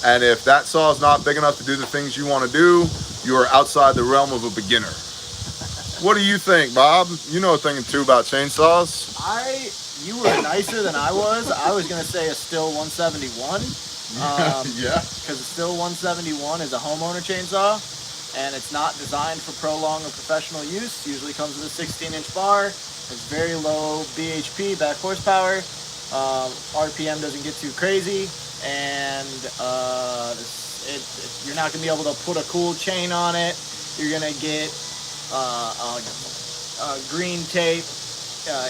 And if that saw is not big enough to do the things you want to do, you are outside the realm of a beginner. What do you think, Bob? You know a thing or two about chainsaws. You were nicer than I was. I was going to say a Stihl 171. Yeah. Because a Stihl 171 is a homeowner chainsaw, and it's not designed for prolonged or professional use. Usually comes with a 16-inch bar. Has very low BHP, back horsepower, RPM doesn't get too crazy, and you're not gonna be able to put a cool chain on it. You're gonna get green tape,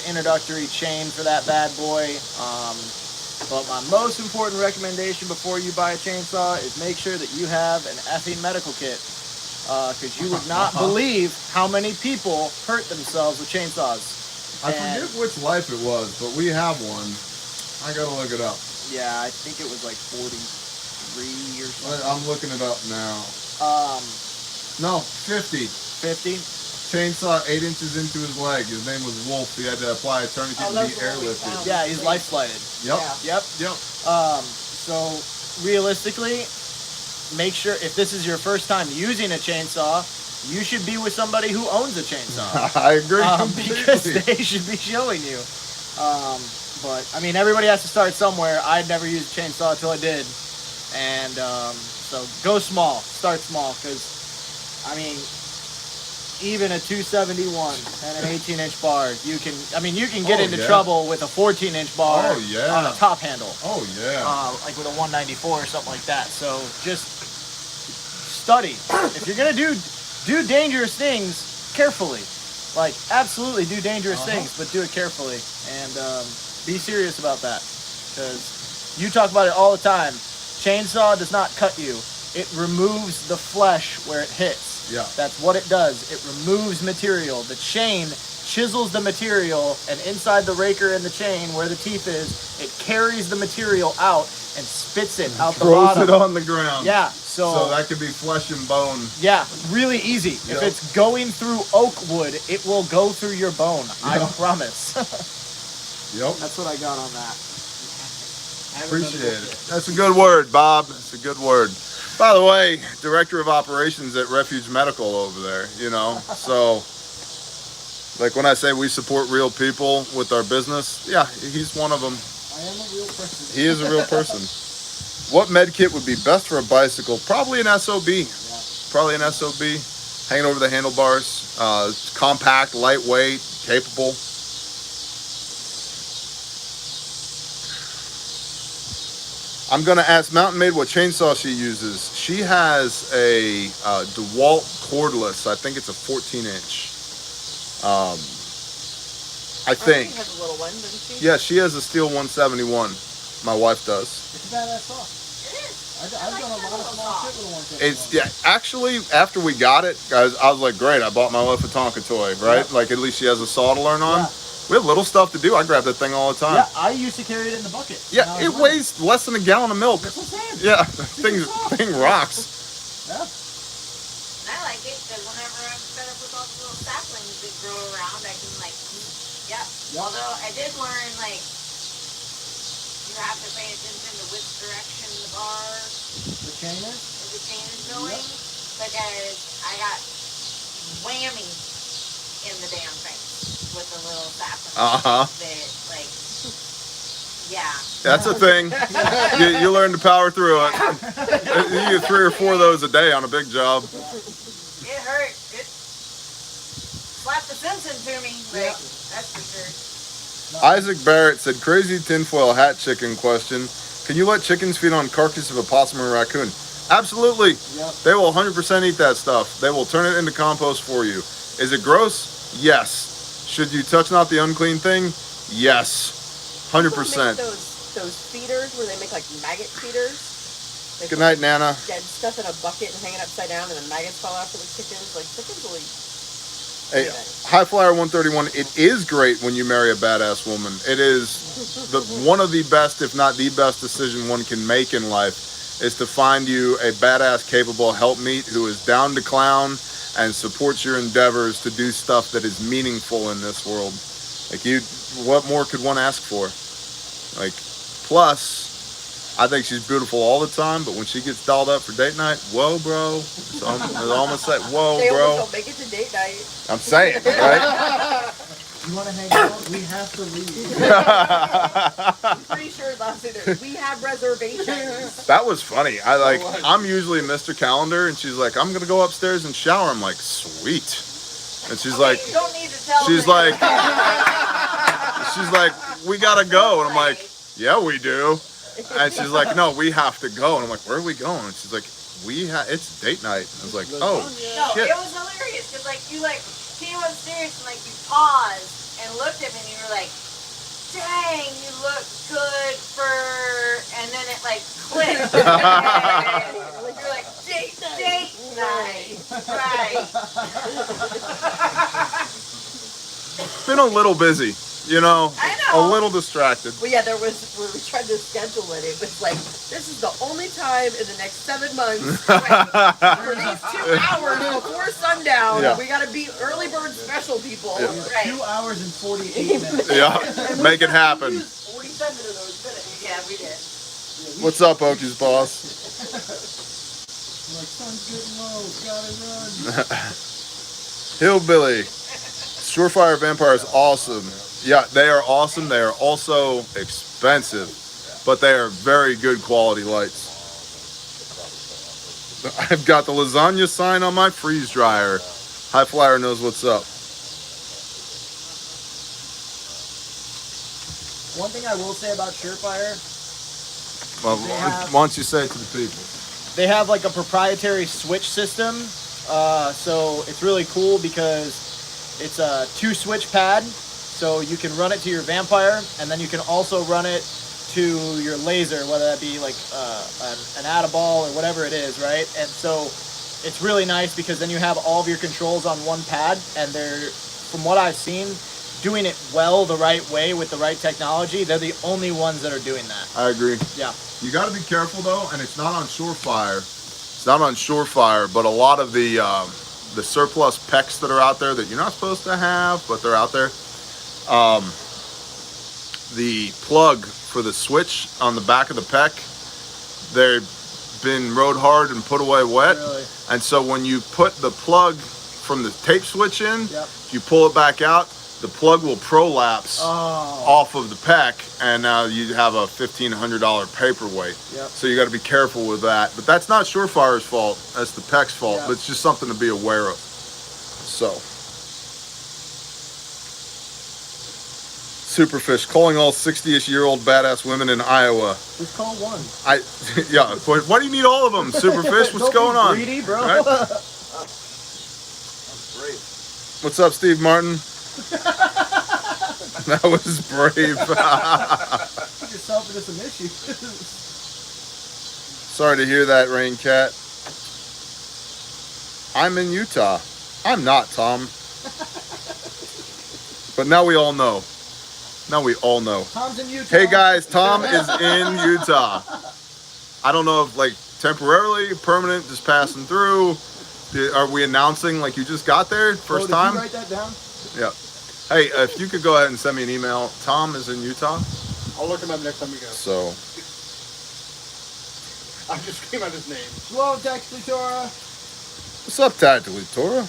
introductory chain for that bad boy. But my most important recommendation before you buy a chainsaw is make sure that you have an effing medical kit. Because you would not believe how many people hurt themselves with chainsaws. I forget which life it was, but we have one. I gotta look it up. Yeah, I think it was like 43 or something. I'm looking it up now. No, 50. 50? Chainsaw 8 inches into his leg. His name was Wolf. He had to apply a tourniquet and be airlifted. Yeah, he's life flighted. Yep. Yeah. Yep. So realistically, make sure if this is your first time using a chainsaw, you should be with somebody who owns a chainsaw. I agree completely. Because they should be showing you. But I mean, everybody has to start somewhere. I'd never used a chainsaw until I did, and so go small, start small, because I mean, even a 271 and an 18-inch bar, you can get into trouble with a 14-inch bar on a top handle. Oh yeah. Like with a 194 or something like that. So just study. If you're gonna do dangerous things carefully. Like absolutely do dangerous things, but do it carefully and be serious about that. Because you talk about it all the time. Chainsaw does not cut you. It removes the flesh where it hits. Yeah. That's what it does. It removes material. The chain chisels the material, and inside the raker and the chain where the teeth is, it carries the material out and spits it out the bottom. Throws it on the ground. Yeah. So that could be flesh and bone. Yeah, really easy. Yep. If it's going through oak wood, it will go through your bone. I promise. Yep. That's what I got on that. Appreciate it. That's a good word, Bob. That's a good word. By the way, Director of Operations at Refuge Medical over there, so like when I say we support real people with our business, yeah, he's one of them. I am a real person. He is a real person. What med kit would be best for a bicycle? Probably an SOB. Yeah. Probably an SOB. Hanging over the handlebars. Compact, lightweight, capable. I'm going to ask Mountain Maid what chainsaw she uses. She has a DeWalt cordless. I think it's a 14-inch. I think. She has a little one, doesn't she? Yeah, she has a Steel 171. My wife does. It's a badass saw. It is. I've done a lot of small shit with a 171. Actually, after we got it, guys, I was like, great, I bought my wife a Tonka toy, right? Yeah. Like, at least she has a saw to learn on. Yeah. We have little stuff to do. I grab that thing all the time. Yeah, I used to carry it in the bucket. Yeah, it weighs less than a gallon of milk. That's what I'm saying. Yeah, thing rocks. Yeah. And I like it because whenever I'm fed up with all the little saplings that grow around, I can yep. Although I did learn you have to pay attention to which direction the chain is going, because I got whammy in the damn face with the little saplings. That's a thing. You learn to power through it. You get 3 or 4 of those a day on a big job. It hurt. It slapped the sense into me. That's for sure. Isaac Barrett said, crazy tinfoil hat chicken question. Can you let chickens feed on carcass of a possum or raccoon? Absolutely. Yep. They will 100% eat that stuff. They will turn it into compost for you. Is it gross? Yes. Should you touch not the unclean thing? Yes. 100%. Those feeders where they make like maggot feeders. Good night, Nana. Dead stuff in a bucket and hang it upside down, and the maggots fall out for the chickens. Like chickens will eat. Hey, High Flyer 131, it is great when you marry a badass woman. It is one of the best, if not the best decision one can make in life, is to find you a badass, capable helpmeet who is down to clown and supports your endeavors to do stuff that is meaningful in this world. Like, what more could one ask for? Like, plus, I think she's beautiful all the time, but when she gets dolled up for date night, whoa, bro. It's almost like, whoa, They bro. almost don't make it to date night. I'm saying, right? You want to hang out? We have to leave. I'm pretty sure last night we have reservations. That was funny. I'm usually Mr. Calendar, and she's like, I'm going to go upstairs and shower. I'm like, sweet. And she's like, you don't need to tell she's them. like, we got to go. And I'm like, yeah, we do. And she's like, no, we have to go. And I'm like, where are we going? And she's like, it's date night. I was like, oh, No, shit. it was hilarious because like you like came upstairs and like you paused and looked at me and you were like, dang, you look good for, and then it like clicked. Like you're like, date night, right. Been a little busy, you know, I know. a little distracted. Well, yeah, there was, when we tried to schedule it, it was like, this is the only time in the next 7 months for these 2 hours before sundown. Yeah. We got to beat early bird special people. Yeah. Right. 2 hours and 48 minutes. Yeah, make it happen. 47 of those minutes. Yeah, we did. What's up, Okies boss? Like, sun's getting low, gotta run. Hillbilly. Surefire Vampire is awesome. Yeah, they are awesome. They are also expensive, but they are very good quality lights. I've got the lasagna sign on my freeze dryer. High Flyer knows what's up. One thing I will say about Surefire, Well, why don't you say it to the people? they have like a proprietary switch system. So it's really cool because it's a 2-switch pad. So you can run it to your Vampire, and then you can also run it to your laser, whether that be like an Add-a-Ball or whatever it is, right? And so it's really nice because then you have all of your controls on one pad, and they're, from what I've seen, doing it well the right way with the right technology. They're the only ones that are doing that. I agree. Yeah. You got to be careful though, and it's not on Surefire. It's not on Surefire, but a lot of the surplus PECs that are out there that you're not supposed to have, but they're out there. The plug for the switch on the back of the PEC, they've been rode hard and put away wet. Really? And so when you put the plug from the tape switch in, Yep. you pull it back out, the plug will prolapse off of the PEC, and now you have a $1,500 paperweight. Yep. So you got to be careful with that. But that's not Surefire's fault. That's the PEC's fault. Yeah. But it's just something to be aware of. So. Superfish calling all 60-ish-year-old badass women in Iowa. Just call one. Yeah. Why do you need all of them, Superfish? What's going on? Greedy, bro. Right? What's up, Steve Martin? That was brave. Put yourself into some issues. Sorry to hear that, Raincat. I'm in Utah. I'm not, Tom. But now we all know. Now we all know. Tom's in Utah. Hey guys, Tom is in Utah. I don't know if like temporarily, permanent, just passing through. Are we announcing like you just got there first did time? You write that down? Yeah. Hey, if you could go ahead and send me an email. Tom is in Utah. I'll look him up next time we go. So. I just came out his name. Hello, Tactically Tora. What's up, Tactically Tora?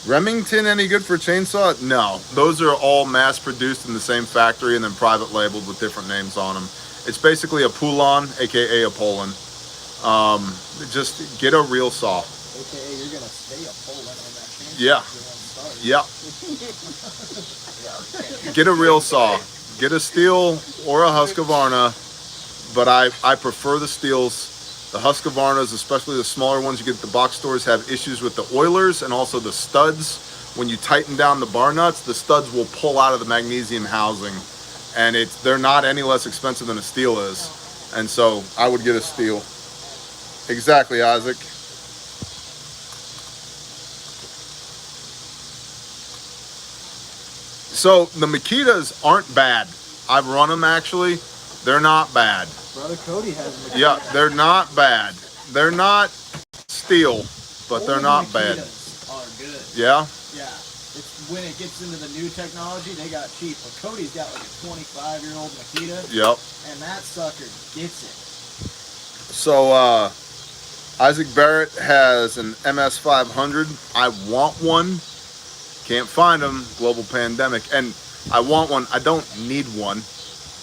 Remington any good for a chainsaw? No. Those are all mass produced in the same factory and then private labeled with different names on them. It's basically a Poulon, aka a Poland. Just get a real saw. AKA you're gonna stay a Poland on that chainsaw. Yeah. Yeah. Get a real saw. Get a steel or a Husqvarna, but I prefer the steels. The Husqvarnas, especially the smaller ones you get at the box stores, have issues with the oilers and also the studs. When you tighten down the bar nuts, the studs will pull out of the magnesium housing, and they're not any less expensive than a steel is. And so I would get a steel. Exactly, Isaac. So the Makitas aren't bad. I've run them actually. They're not bad. Brother Cody has them. Yeah, they're not bad. They're not steel, but they're not bad. Are good. Yeah? Yeah. It's when it gets into the new technology, they got cheap. But Cody's got like a 25-year-old Makita, Yep. and that sucker gets it. So Isaac Barrett has an MS500. I want one. Can't find them. Global pandemic. And I want one. I don't need one.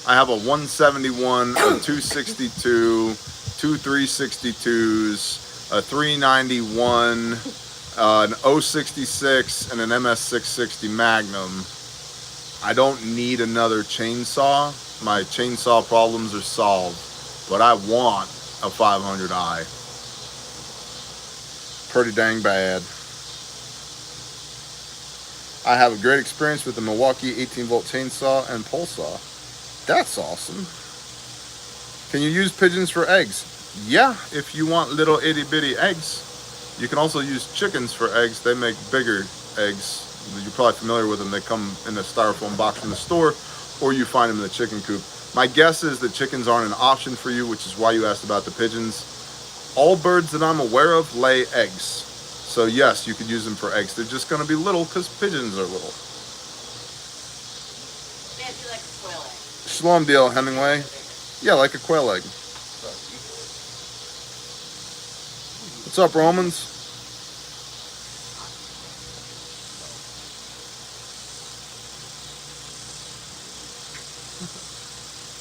I have a 171, a 262, two 362s, a 391, an 066, and an MS660 Magnum. I don't need another chainsaw. My chainsaw problems are solved, but I want a 500i. Pretty dang bad. I have a great experience with the Milwaukee 18-volt chainsaw and pole saw. That's awesome. Can you use pigeons for eggs? Yeah, if you want little itty bitty eggs. You can also use chickens for eggs. They make bigger eggs. You're probably familiar with them. They come in a styrofoam box in the store, or you find them in the chicken coop. My guess is that chickens aren't an option for you, which is why you asked about the pigeons. All birds that I'm aware of lay eggs. So yes, you could use them for eggs. They're just going to be little because pigeons are little. Fancy like a quail egg. Shalom deal, Hemingway. Yeah, like a quail egg. What's up, Romans?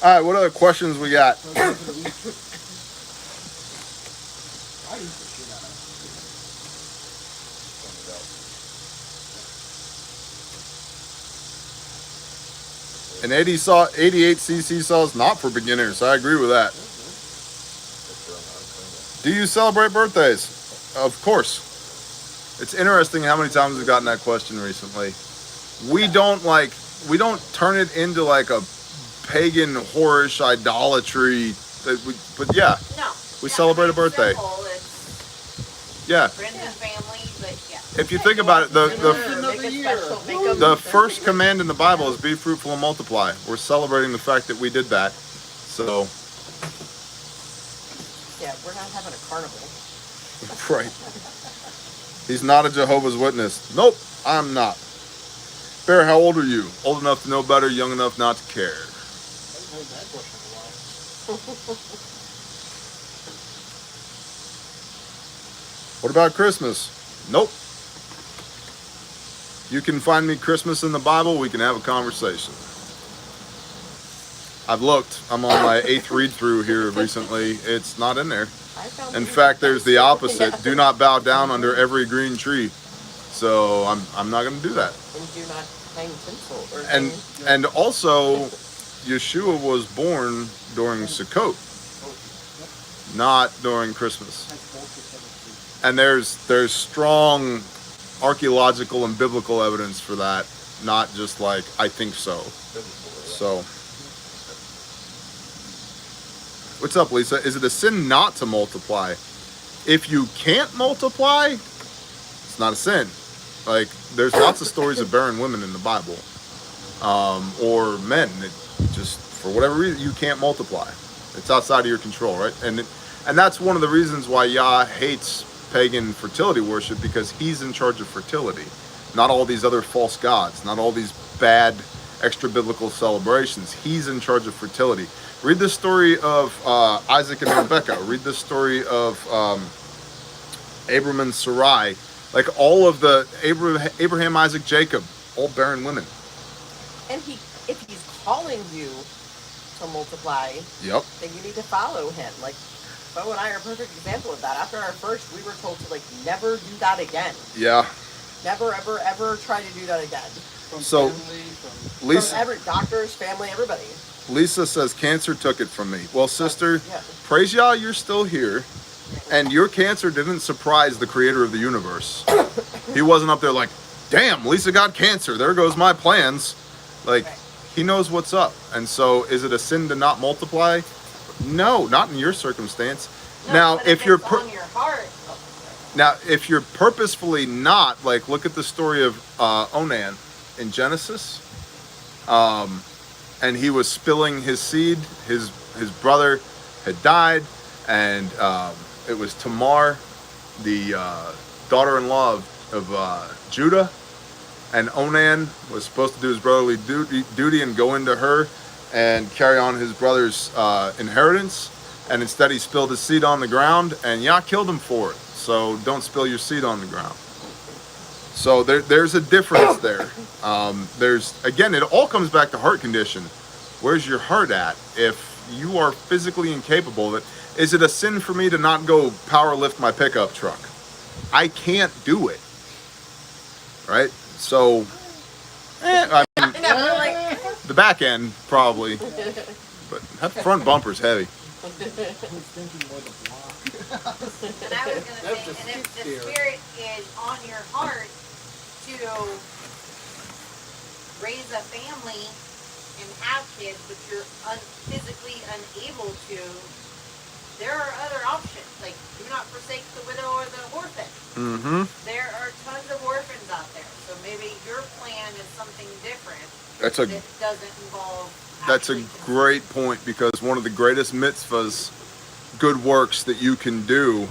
All right, what other questions we got? An 88cc saw is not for beginners. I agree with that. Do you celebrate birthdays? Of course. It's interesting how many times we've gotten that question recently. We don't turn it into like a pagan, whorish idolatry. But yeah, No. we celebrate a birthday. Simple. It's Yeah. friends and family, but yeah. If you think about it, the Make it special. Make 'em- The first command in the Bible is be fruitful and multiply. We're celebrating the fact that we did that. So, Yeah, we're not having a carnival. right. He's not a Jehovah's Witness. Nope, I'm not. Bear, how old are you? Old enough to know better, young enough not to care. I haven't heard that question in a while. What about Christmas? Nope. You can find me Christmas in the Bible. We can have a conversation. I've looked. I'm on my 8th read through here recently. It's not in there. I found In it. fact, there's the opposite. Yeah. Do not bow down under every green tree. So I'm not going to do that. And do not hang tinsel or And hang- and also, Yeshua was born during Sukkot, not during Christmas. And there's strong archaeological and biblical evidence for that, not just like I think so. So, what's up, Lisa? Is it a sin not to multiply? If you can't multiply, it's not a sin. Like, there's lots of stories of barren women in the Bible, or men that just for whatever reason you can't multiply. It's outside of your control, right? And that's one of the reasons why Yah hates pagan fertility worship, because he's in charge of fertility, not all these other false gods, not all these bad extra biblical celebrations. He's in charge of fertility. Read the story of Isaac and Rebecca. Read the story of Abram and Sarai. Like all of the Abraham, Isaac, Jacob, all barren women. And if he's calling you to multiply, Yep. then you need to follow him. Like, Bo and I are a perfect example of that. After our first, we were told to like never do that again. Yeah. Never, ever, ever try to do that again. From So, family, from Lisa, From doctors, family, everybody. Lisa says cancer took it from me. Well, sister, Yeah. praise Yah, you're still here. And your cancer didn't surprise the creator of the universe. He wasn't up there like, damn, Lisa got cancer. There goes my plans. Like, he knows what's up. And so, is it a sin to not multiply? No, not in your circumstance. No, Now, but if you're it's on your heart, now, if you're purposefully not, like, look at the story of Onan in Genesis. And he was spilling his seed. His brother had died, and it was Tamar, the daughter-in-law of Judah, and Onan was supposed to do his brotherly duty and go into her and carry on his brother's inheritance, and instead he spilled his seed on the ground, and Yah killed him for it. So don't spill your seed on the ground. So there's a difference there. Again, it all comes back to heart condition. Where's your heart at? If you are physically incapable of it, is it a sin for me to not go power lift my pickup truck? I can't do it. Right? So, I mean, And we're like, The back end, probably. But that front bumper's heavy. I was thinking more the block. And I was gonna say, and if the spirit is on your heart to raise a family and have kids, but you're physically unable to, there are other options. Like, do not forsake the widow or the orphan. Mm-hmm. There are tons of orphans out there. So maybe your plan is something different That doesn't involve. That's a great point, because one of the greatest mitzvahs, good works that you can do,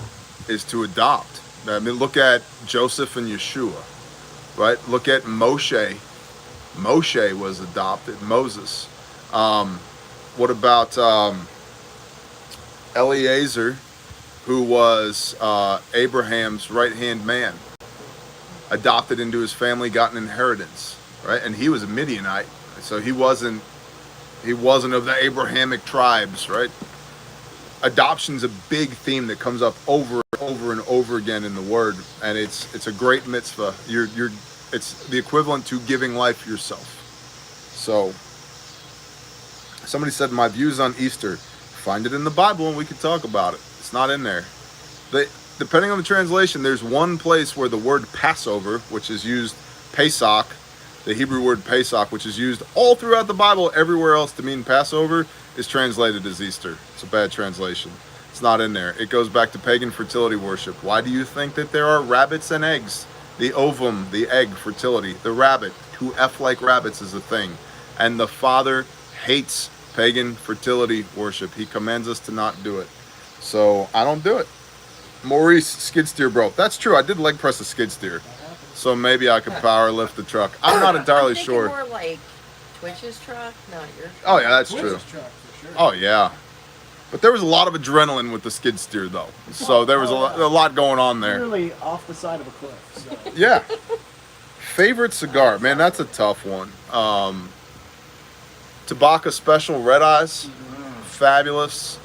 is to adopt. I mean, look at Joseph and Yeshua, right? Look at Moshe. Moshe was adopted, Moses. What about Eliezer, who was Abraham's right-hand man, adopted into his family, got an inheritance, right? And he was a Midianite, so he wasn't of the Abrahamic tribes, right? Adoption's a big theme that comes up over and over again in the Word, and it's a great mitzvah. It's the equivalent to giving life yourself. So, somebody said my views on Easter. Find it in the Bible and we can talk about it. It's not in there. Depending on the translation, there's one place where the word Passover, which is used, Pesach, the Hebrew word Pesach, which is used all throughout the Bible, everywhere else to mean Passover, is translated as Easter. It's a bad translation. It's not in there. It goes back to pagan fertility worship. Why do you think that there are rabbits and eggs? The ovum, the egg, fertility. The rabbit, who F like rabbits, is a thing. And the Father hates pagan fertility worship. He commands us to not do it. So I don't do it. Maurice, skid steer bro. That's true. I did leg press a skid steer. So maybe I could power lift the truck. I'm not entirely sure. More like Twitch's truck, not your truck. Oh yeah, that's true. Twitch's truck, for sure. Oh yeah. But there was a lot of adrenaline with the skid steer though. So there was a lot going on there. Literally off the side of a cliff. So. Yeah. Favorite cigar? Man, that's a tough one. Tabaka Special Red Eyes, fabulous.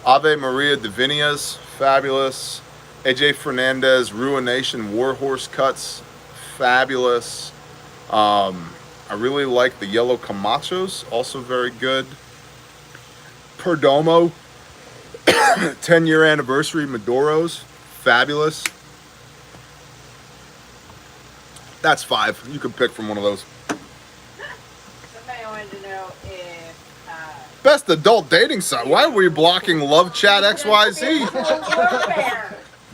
Ave Maria Divinias, fabulous. AJ Fernandez Ruination Warhorse Cuts, fabulous. I really like the Yellow Camachos, also very good. Perdomo 10-year anniversary Maduros, fabulous. That's 5. You can pick from one of those. Somebody wanted to know if Best adult dating site. Why are we blocking Love Chat XYZ?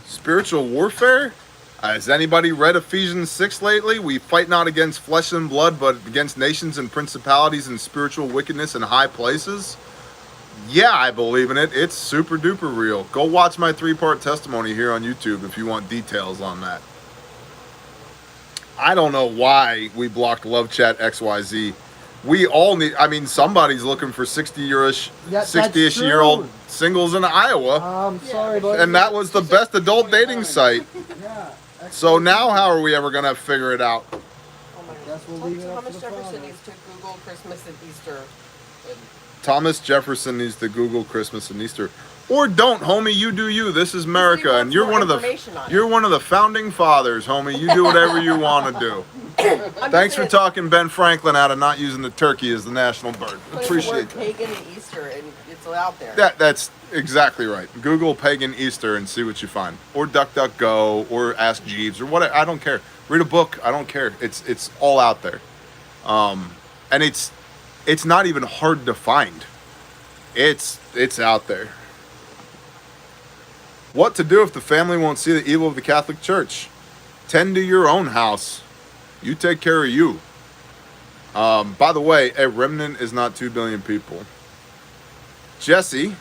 Spiritual warfare? Has anybody read Ephesians 6 lately? We fight not against flesh and blood, but against nations and principalities and spiritual wickedness in high places. Yeah, I believe in it. It's super duper real. Go watch my 3-part testimony here on YouTube if you want details on that. I don't know why we blocked Love Chat XYZ. We all need, I mean, somebody's looking for 60-ish year old singles in Iowa. I'm sorry, buddy. And that was the best adult dating site. Yeah. So now how are we ever going to figure it out? Oh my Guess we'll God. leave it up to Thomas the Jefferson father. needs to Google Christmas and Easter. Thomas Jefferson needs to Google Christmas and Easter. Or don't, homie, you do you. This is America, and you're one of the founding fathers, homie. You do whatever you want to do. Thanks for talking Ben Franklin out of not using the turkey as the national bird. Appreciate that. Pagan and Easter, and it's out there. That's exactly right. Google pagan Easter and see what you find. Or DuckDuckGo, or Ask Jeeves, or whatever. I don't care. Read a book. I don't care. It's all out there. And it's not even hard to find. It's out there. What to do if the family won't see the evil of the Catholic Church? Tend to your own house. You take care of you. By the way, a remnant is not 2 billion people. Jesse,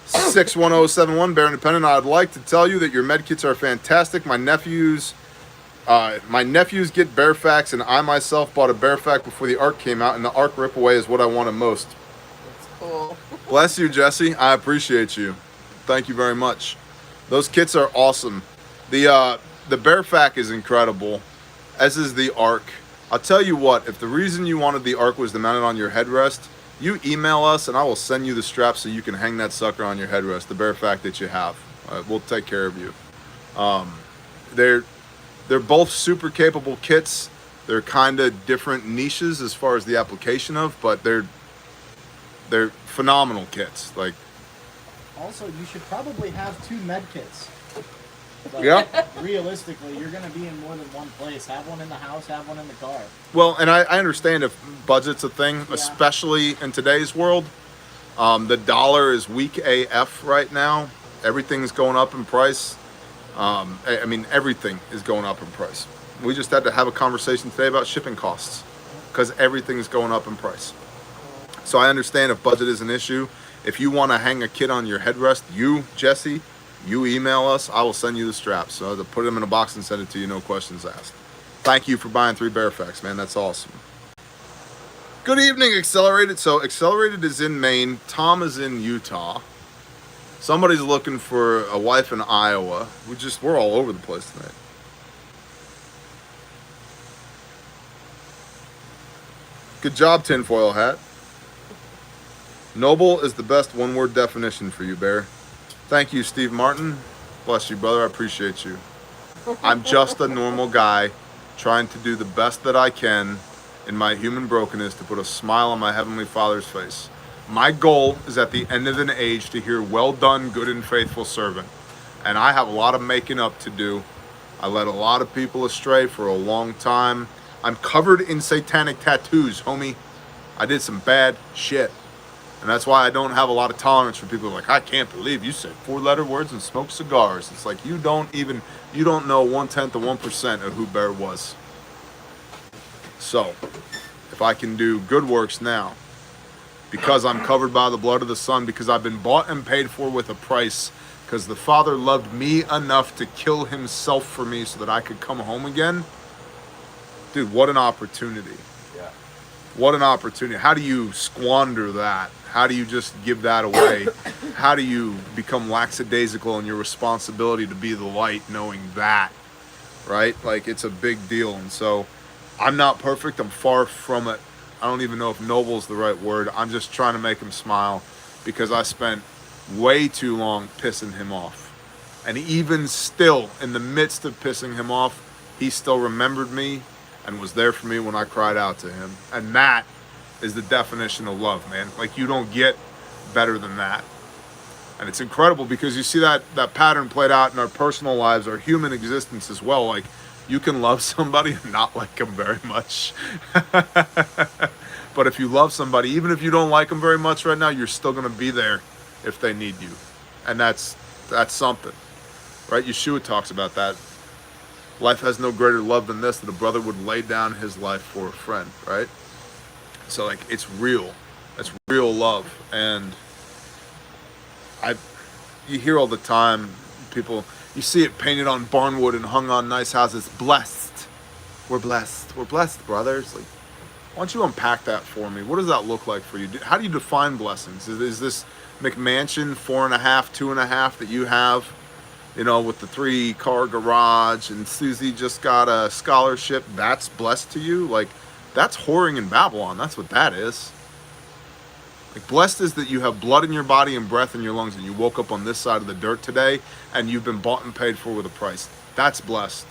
61071, Bear Independent. I'd like to tell you that your med kits are fantastic. My nephews get Bear Facts, and I myself bought a Bear Fact before the ARC came out, and the ARC Rip Away is what I wanted most. That's cool. Bless you, Jesse. I appreciate you. Thank you very much. Those kits are awesome. The Bear Fact is incredible, as is the ARC. I'll tell you what, if the reason you wanted the ARC was to mount it on your headrest, you email us and I will send you the strap so you can hang that sucker on your headrest, the Bear Fact that you have. We'll take care of you. They're both super capable kits. They're kind of different niches as far as the application of, but they're phenomenal kits. Like, also, you should probably have 2 med kits. But Yep. realistically, you're going to be in more than one place. Have one in the house, have one in the car. Well, and I understand if budget's a thing, Yeah. especially in today's world. The dollar is weak AF right now. Everything's going up in price. I mean, everything is going up in price. We just had to have a conversation today about shipping costs because everything's going up in price. So I understand if budget is an issue. If you want to hang a kit on your headrest, you, Jesse, you email us. I will send you the straps. So to put them in a box and send it to you, no questions asked. Thank you for buying 3 Bearfacts, man. That's awesome. Good evening, Accelerated. So Accelerated is in Maine. Tom is in Utah. Somebody's looking for a wife in Iowa. We're all over the place tonight. Good job, tinfoil hat. Noble is the best one-word definition for you, Bear. Thank you, Steve Martin. Bless you, brother. I appreciate you. I'm just a normal guy trying to do the best that I can in my human brokenness to put a smile on my Heavenly Father's face. My goal is at the end of an age to hear, well done, good and faithful servant. And I have a lot of making up to do. I led a lot of people astray for a long time. I'm covered in satanic tattoos, homie. I did some bad shit. And that's why I don't have a lot of tolerance for people like, I can't believe you said 4-letter words and smoked cigars. It's like, you don't know 1/10 of 1% of who Bear was. So, if I can do good works now, because I'm covered by the blood of the Son, because I've been bought and paid for with a price, because the Father loved me enough to kill himself for me so that I could come home again. Dude, what an opportunity. Yeah. What an opportunity. How do you squander that? How do you just give that away? How do you become lackadaisical in your responsibility to be the light, knowing that, right? Like, it's a big deal. And so I'm not perfect. I'm far from it. I don't even know if noble's the right word. I'm just trying to make him smile because I spent way too long pissing him off. And even still, in the midst of pissing him off, he still remembered me and was there for me when I cried out to him. And that is the definition of love, man. Like, you don't get better than that. And it's incredible because you see that pattern played out in our personal lives, our human existence as well. Like, you can love somebody and not like them very much. But if you love somebody, even if you don't like them very much right now, you're still going to be there if they need you. And that's something, right? Yeshua talks about that. Life has no greater love than this, that a brother would lay down his life for a friend, right? So, like, it's real. It's real love. And you hear all the time, people, you see it painted on barnwood and hung on nice houses. Blessed. We're blessed. We're blessed, brothers. Like, why don't you unpack that for me? What does that look like for you? How do you define blessings? Is this McMansion 4.5, 2.5 that you have, you know, with the 3-car garage, and Susie just got a scholarship? That's blessed to you? Like, that's whoring in Babylon. That's what that is. Like, blessed is that you have blood in your body and breath in your lungs, and you woke up on this side of the dirt today, and you've been bought and paid for with a price. That's blessed.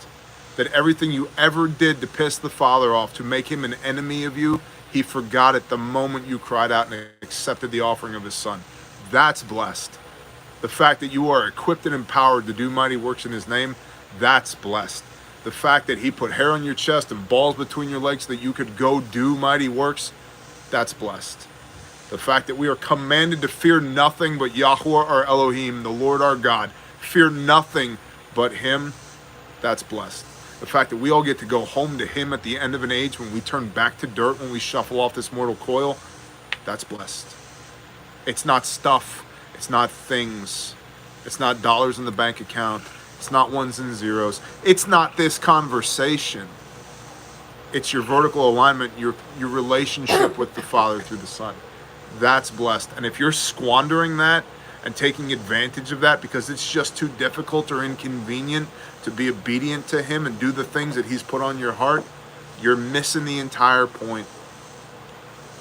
That everything you ever did to piss the Father off, to make him an enemy of you, he forgot it the moment you cried out and accepted the offering of his Son. That's blessed. The fact that you are equipped and empowered to do mighty works in his name, that's blessed. The fact that he put hair on your chest and balls between your legs so that you could go do mighty works, that's blessed. The fact that we are commanded to fear nothing but Yahweh our Elohim, the Lord our God. Fear nothing but him, that's blessed. The fact that we all get to go home to him at the end of an age when we turn back to dirt, when we shuffle off this mortal coil, that's blessed. It's not stuff. It's not things. It's not dollars in the bank account. It's not ones and zeros. It's not this conversation. It's your vertical alignment, your relationship with the Father through the Son. That's blessed. And if you're squandering that and taking advantage of that because it's just too difficult or inconvenient to be obedient to him and do the things that he's put on your heart, you're missing the entire point.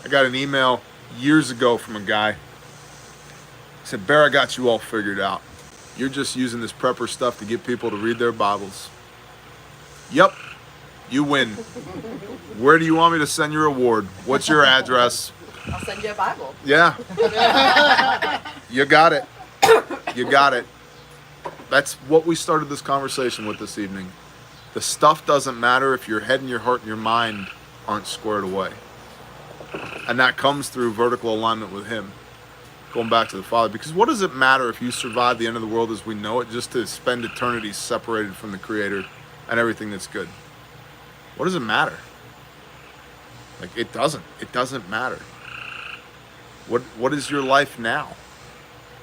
I got an email years ago from a guy. He said, Bear, I got you all figured out. You're just using this prepper stuff to get people to read their Bibles. Yep. You win. Where do you want me to send your award? What's your address? I'll send you a Bible. Yeah. You got it. You got it. That's what we started this conversation with this evening. The stuff doesn't matter if your head and your heart and your mind aren't squared away. And that comes through vertical alignment with him. Going back to the Father. Because what does it matter if you survive the end of the world as we know it, just to spend eternity separated from the Creator and everything that's good? What does it matter? Like, it doesn't. It doesn't matter. What is your life now?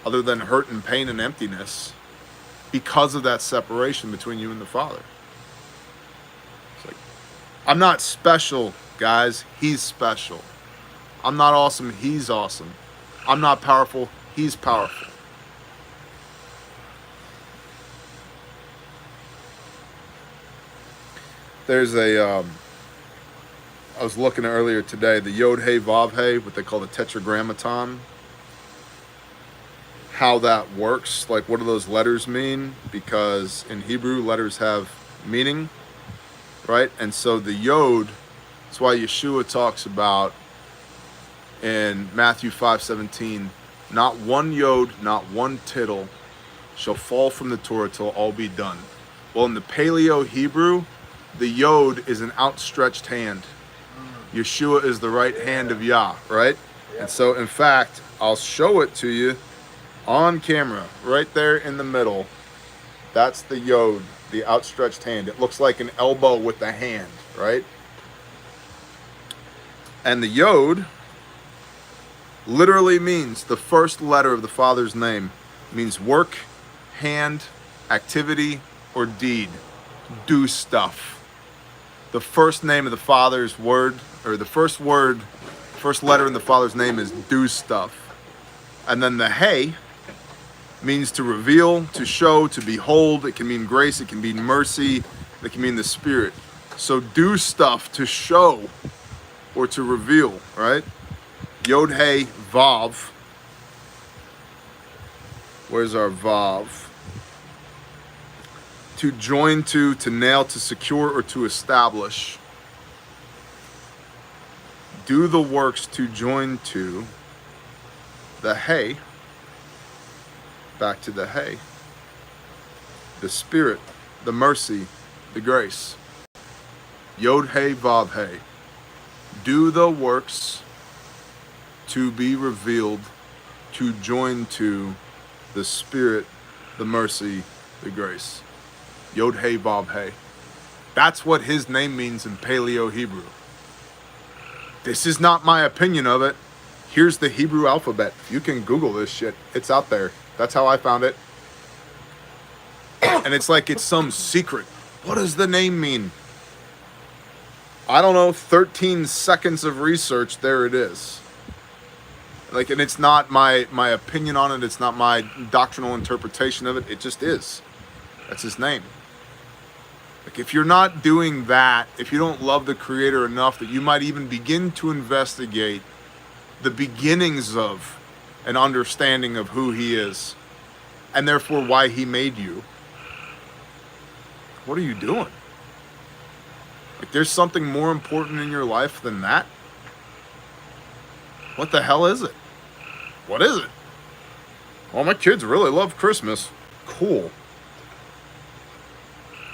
Other than hurt and pain and emptiness because of that separation between you and the Father. It's like, I'm not special, guys. He's special. I'm not awesome. He's awesome. I'm not powerful. He's powerful. There's a, I was looking earlier today, the Yod Hey Vav Hey, what they call the Tetragrammaton. How that works, like what do those letters mean? Because in Hebrew, letters have meaning, right? And so the Yod, that's why Yeshua talks about in Matthew 5:17, not one Yod, not one tittle shall fall from the Torah till all be done. Well, in the Paleo Hebrew, the Yod is an outstretched hand. Yeshua is the right hand of Yah, right? And so, in fact, I'll show it to you on camera, right there in the middle. That's the Yod, the outstretched hand. It looks like an elbow with the hand, right? And the Yod literally means the first letter of the Father's name. It means work, hand, activity, or deed. Do stuff. The first name of the Father's word, or the first word, first letter in the Father's name is do stuff. And then the Hey means to reveal, to show, to behold. It can mean grace, it can mean mercy, it can mean the Spirit. So do stuff to show or to reveal, right? Yod Hey Vav. Where's our Vav? To join to nail, to secure, or to establish. Do the works to join to. The Hey. Back to the Hey. The Spirit, the mercy, the grace. Yod Hey Vav Hey. Do the works to be revealed, to join to the Spirit, the mercy, the grace. Yod Hey Vav Hey. That's what his name means in Paleo Hebrew. This is not my opinion of it. Here's the Hebrew alphabet. You can Google this shit. It's out there. That's how I found it. And it's like it's some secret. What does the name mean? I don't know. 13 seconds of research. There it is. Like, and it's not my opinion on it. It's not my doctrinal interpretation of it. It just is. That's his name. Like, if you're not doing that, if you don't love the Creator enough that you might even begin to investigate the beginnings of an understanding of who He is, and therefore why He made you, what are you doing? Like, there's something more important in your life than that? What the hell is it? What is it? Well, my kids really love Christmas. Cool.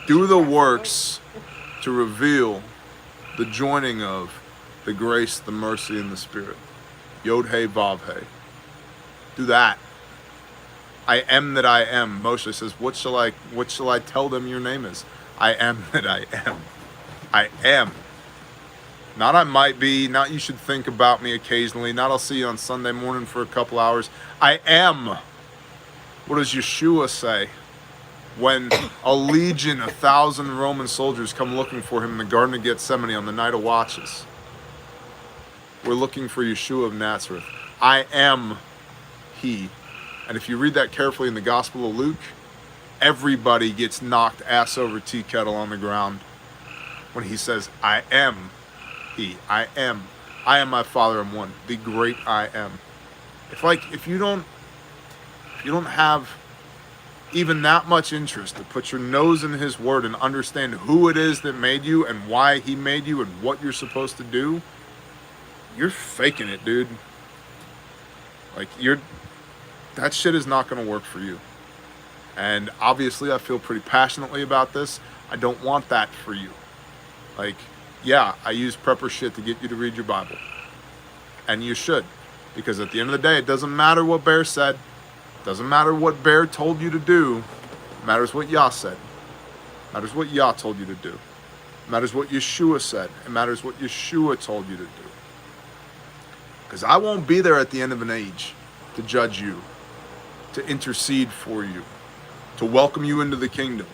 Do the works to reveal the joining of the grace, the mercy, and the Spirit. Yod Hey Vav Hey. Do that. I am that I am. Moshe says, what shall I tell them your name is? I am that I am. I am. Not I might be, not you should think about me occasionally, not I'll see you on Sunday morning for a couple hours. I am. What does Yeshua say? When a legion, 1,000 Roman soldiers come looking for him in the Garden of Gethsemane on the night of watches. We're looking for Yeshua of Nazareth. I am He. And if you read that carefully in the Gospel of Luke, everybody gets knocked ass over tea kettle on the ground when he says, I am He. I am my Father in one. The great I am. If you don't have even that much interest to put your nose in his word and understand who it is that made you and why he made you and what you're supposed to do, you're faking it, dude. Like, that shit is not going to work for you. And obviously I feel pretty passionately about this. I don't want that for you. Like, yeah, I use prepper shit to get you to read your Bible. And you should. Because at the end of the day, it doesn't matter what Bear said. It doesn't matter what Bear told you to do. It matters what Yah said. It matters what Yah told you to do. It matters what Yeshua said. It matters what Yeshua told you to do. Because I won't be there at the end of an age to judge you, to intercede for you, to welcome you into the kingdom.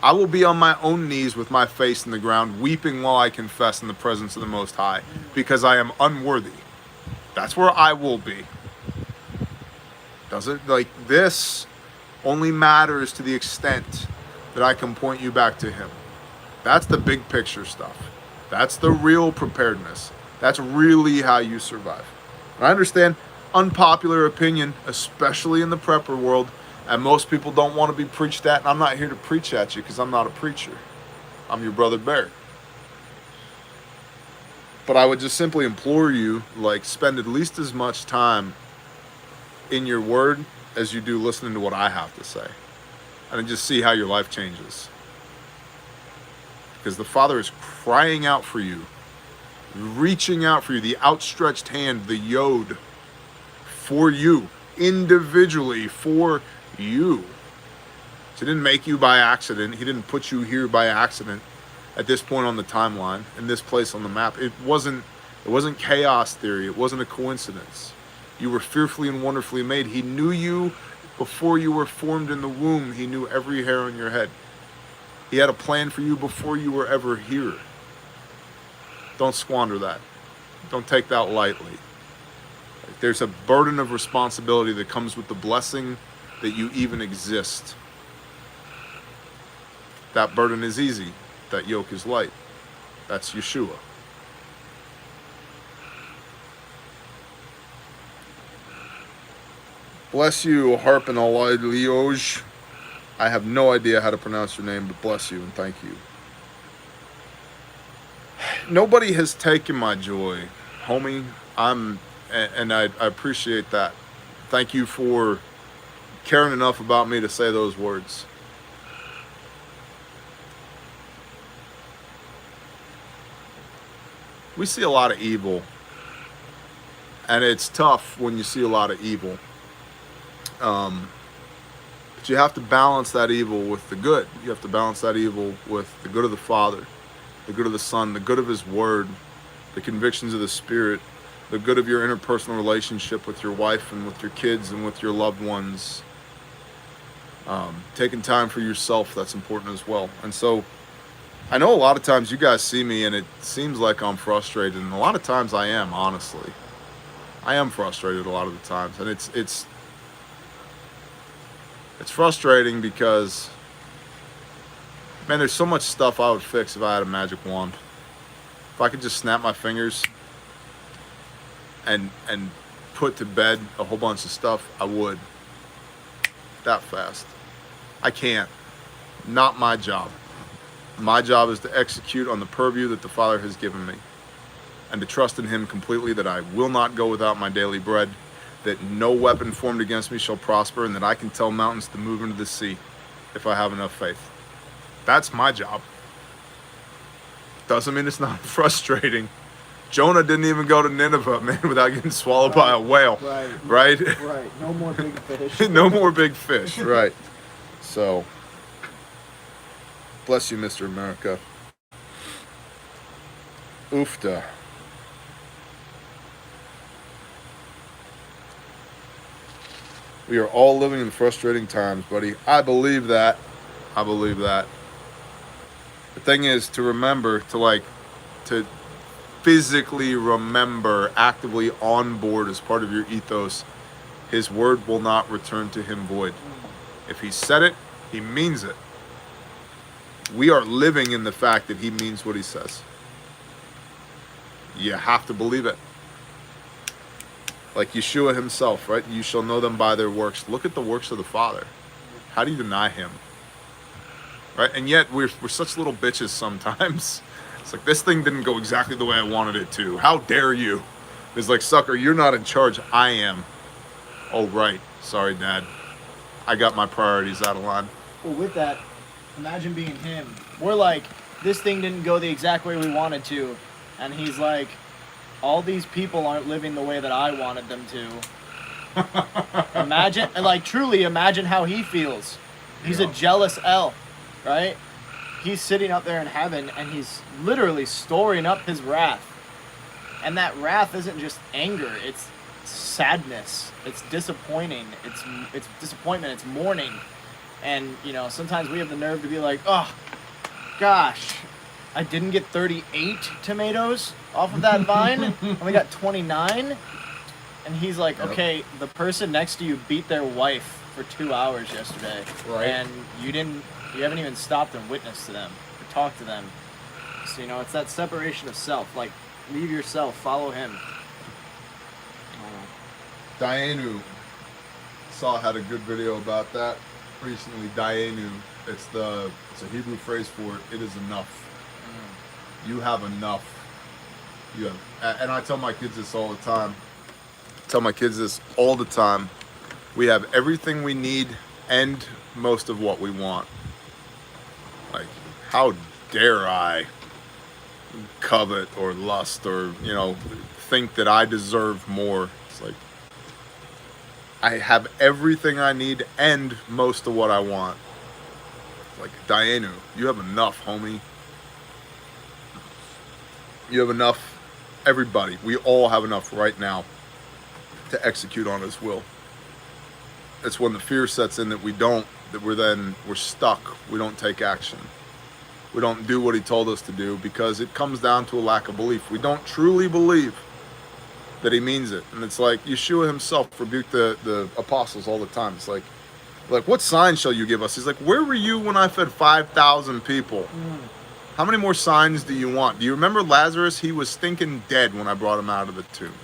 I will be on my own knees with my face in the ground, weeping while I confess in the presence of the Most High, because I am unworthy. That's where I will be. Doesn't, like, this only matters to the extent that I can point you back to him. That's the big picture stuff. That's the real preparedness. That's really how you survive. And I understand unpopular opinion, especially in the prepper world, and most people don't want to be preached at, and I'm not here to preach at you because I'm not a preacher. I'm your brother Bear. But I would just simply implore you, like, spend at least as much time in your word as you do listening to what I have to say. And then just see how your life changes. Because the Father is crying out for you, reaching out for you, the outstretched hand, the yod, for you, individually, for you. So he didn't make you by accident. He didn't put you here by accident at this point on the timeline, in this place on the map. It wasn't chaos theory. It wasn't a coincidence. You were fearfully and wonderfully made. He knew you before you were formed in the womb. He knew every hair on your head. He had a plan for you before you were ever here. Don't squander that. Don't take that lightly. There's a burden of responsibility that comes with the blessing that you even exist. That burden is easy. That yoke is light. That's Yeshua. Bless you, Harpin Alay Lioj. I have no idea how to pronounce your name, but bless you and thank you. Nobody has taken my joy, homie. And I appreciate that. Thank you for caring enough about me to say those words. We see a lot of evil, and it's tough when you see a lot of evil. But you have to balance that evil with the good. You have to balance that evil with the good of the Father, the good of the Son, the good of His Word, the convictions of the Spirit, the good of your interpersonal relationship with your wife and with your kids and with your loved ones. Taking time for yourself, that's important as well. And so I know a lot of times you guys see me and it seems like I'm frustrated, and a lot of times I am, honestly. I am frustrated a lot of the times, and it's frustrating because, man, there's so much stuff I would fix if I had a magic wand. If I could just snap my fingers and put to bed a whole bunch of stuff, I would. That fast. I can't. Not my job. My job is to execute on the purview that the Father has given me, and to trust in Him completely, that I will not go without my daily bread, that no weapon formed against me shall prosper, and that I can tell mountains to move into the sea if I have enough faith. That's my job. Doesn't mean it's not frustrating. Jonah didn't even go to Nineveh, man, without getting swallowed by a whale. Right? Right. No more big fish. No more big fish. Right. So, bless you, Mr. America. Oofta. We are all living in frustrating times, buddy. I believe that. I believe that. The thing is to remember to physically remember, actively on board as part of your ethos, His word will not return to Him void. If He said it, He means it. We are living in the fact that He means what He says. You have to believe it. Like Yeshua Himself, right? You shall know them by their works. Look at the works of the Father. How do you deny him? Right? And yet we're such little bitches sometimes. It's like, this thing didn't go exactly the way I wanted it to. How dare you? It's like, sucker, you're not in charge. I am. Oh, right. Sorry, Dad. I got my priorities out of line. Well, with that, imagine being him. We're like, this thing didn't go the exact way we wanted to. And he's like, all these people aren't living the way that I wanted them to. Imagine, like, truly imagine how he feels. He's a jealous L, right? He's sitting up there in heaven and he's literally storing up his wrath. And that wrath isn't just anger, it's sadness, it's disappointing, it's disappointment, it's mourning. And, you know, sometimes we have the nerve to be like, oh, gosh, I didn't get 38 tomatoes off of that vine, and we got 29. And he's like, okay, the person next to you beat their wife for 2 hours yesterday, right? And you haven't even stopped and witnessed to them or talked to them. So, you know, it's that separation of self. Like, leave yourself, follow him. Dayenu had a good video about that recently. Dayenu, it's a Hebrew phrase for it is enough. You have enough. You have, and I tell my kids this all the time. We have everything we need and most of what we want. Like, how dare I covet or lust or, you know, think that I deserve more? It's like, I have everything I need and most of what I want. Like, Dayenu, you have enough, homie. You have enough. Everybody, we all have enough right now to execute on his will. It's when the fear sets in that we're stuck. We don't take action. We don't do what he told us to do because it comes down to a lack of belief. We don't truly believe that he means it. And it's like Yeshua himself rebuked the apostles all the time. It's like, what sign shall you give us? He's like, where were you when I fed 5,000 people? How many more signs do you want? Do you remember Lazarus? He was stinking dead when I brought him out of the tomb.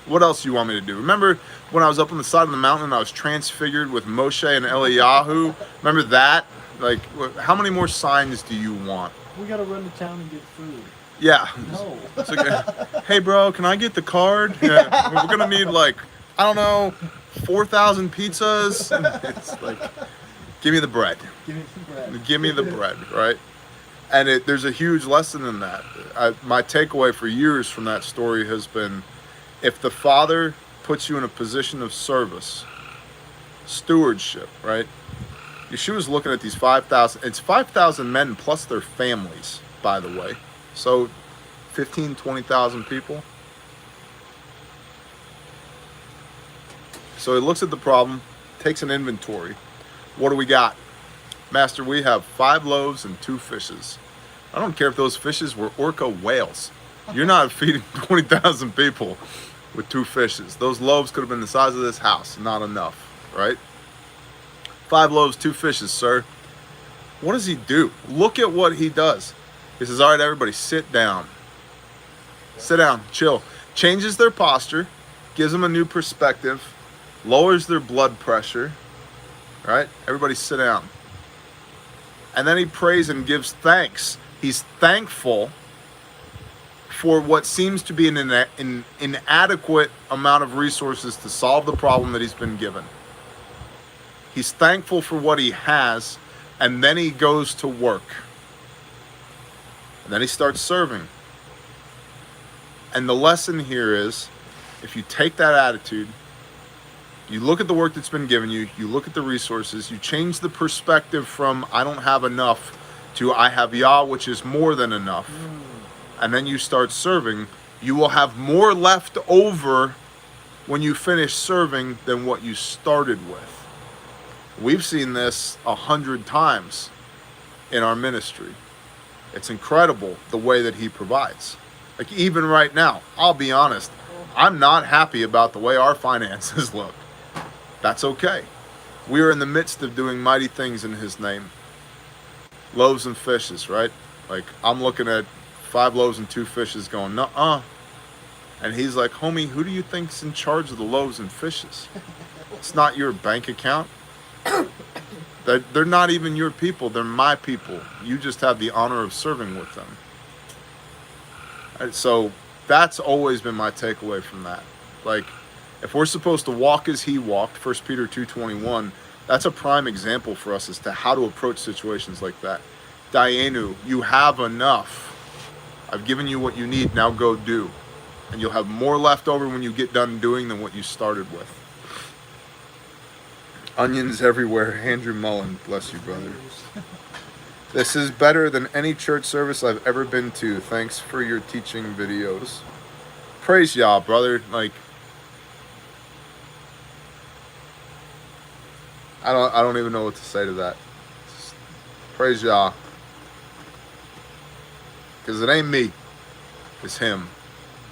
What else do you want me to do? Remember when I was up on the side of the mountain and I was transfigured with Moshe and Eliyahu? Remember that? Like, how many more signs do you want? We gotta run to town and get food. Yeah. No. It's like, hey, bro, can I get the card? Yeah. We're gonna need, like, I don't know, 4,000 pizzas. And it's like, give me the bread. Give me some bread. Give me the bread, right? And there's a huge lesson in that. My takeaway for years from that story has been, if the Father puts you in a position of service, stewardship, right? Yeshua's looking at these 5,000. It's 5,000 men plus their families, by the way. So 15, 20,000 people. So he looks at the problem, takes an inventory. What do we got? Master, we have 5 loaves and 2 fishes. I don't care if those fishes were orca whales. You're not feeding 20,000 people with 2 fishes. Those loaves could have been the size of this house. Not enough, right? 5 loaves, 2 fishes, sir. What does he do? Look at what he does. He says, all right, everybody, sit down. Sit down, chill. Changes their posture, gives them a new perspective, lowers their blood pressure, right? Everybody sit down. And then he prays and gives thanks. He's thankful for what seems to be an inadequate amount of resources to solve the problem that he's been given. He's thankful for what he has, and then he goes to work. And then he starts serving. And the lesson here is, if you take that attitude, you look at the work that's been given you, you look at the resources, you change the perspective from I don't have enough to I have Yah, which is more than enough. And then you start serving, you will have more left over when you finish serving than what you started with. We've seen this 100 times in our ministry. It's incredible the way that he provides. Like, even right now, I'll be honest, I'm not happy about the way our finances look. That's okay. We are in the midst of doing mighty things in his name. Loaves and fishes, right? Like, I'm looking at 5 loaves and 2 fishes going, nuh-uh. And he's like, homie, who do you think's in charge of the loaves and fishes? It's not your bank account. They're not even your people. They're my people. You just have the honor of serving with them. And so that's always been my takeaway from that. Like, if we're supposed to walk as he walked, 1 Peter 2:21, that's a prime example for us as to how to approach situations like that. Dayenu, you have enough. I've given you what you need, now go do. And you'll have more left over when you get done doing than what you started with. Onions everywhere. Andrew Mullen, bless you, brother. This is better than any church service I've ever been to. Thanks for your teaching videos. Praise Yah, brother. Like, I don't even know what to say to that. Just praise Yah. Because it ain't me. It's him.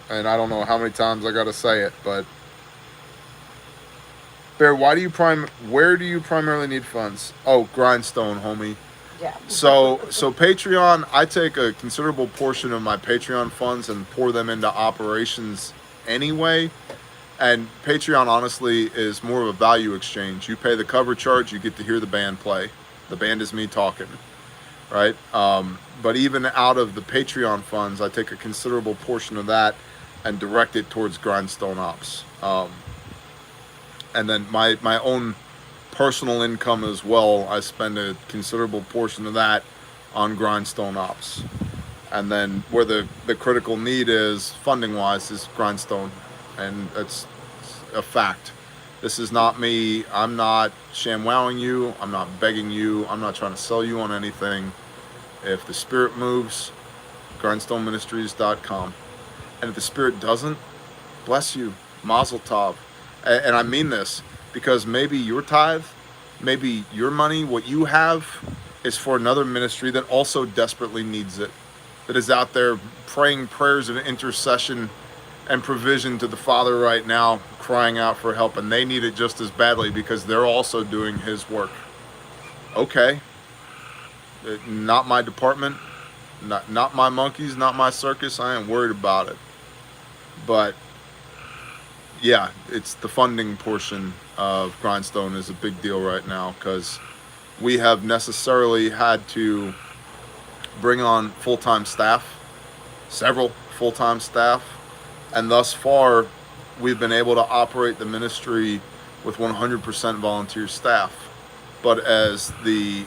And I don't know how many times I gotta say it, but Bear, where do you primarily need funds? Oh, Grindstone, homie. Yeah. So Patreon, I take a considerable portion of my Patreon funds and pour them into operations anyway. And Patreon, honestly, is more of a value exchange. You pay the cover charge, you get to hear the band play. The band is me talking, right? But even out of the Patreon funds, I take a considerable portion of that and direct it towards Grindstone Ops. And then my own personal income as well, I spend a considerable portion of that on Grindstone Ops. And then where the critical need is, funding-wise, is Grindstone. And that's a fact. This is not me. I'm not ShamWowing you. I'm not begging you. I'm not trying to sell you on anything. If the Spirit moves, grindstoneministries.com. And if the Spirit doesn't, bless you. Mazel tov. And I mean this because maybe your tithe, maybe your money, what you have, is for another ministry that also desperately needs it, that is out there praying prayers of intercession and provision to the Father right now, crying out for help, and they need it just as badly because they're also doing His work. Okay. Not my department, not my monkeys, not my circus. I ain't worried about it. But yeah, it's the funding portion of Grindstone is a big deal right now because we have necessarily had to bring on full-time staff, several full-time staff, and thus far we've been able to operate the ministry with 100% volunteer staff. But as the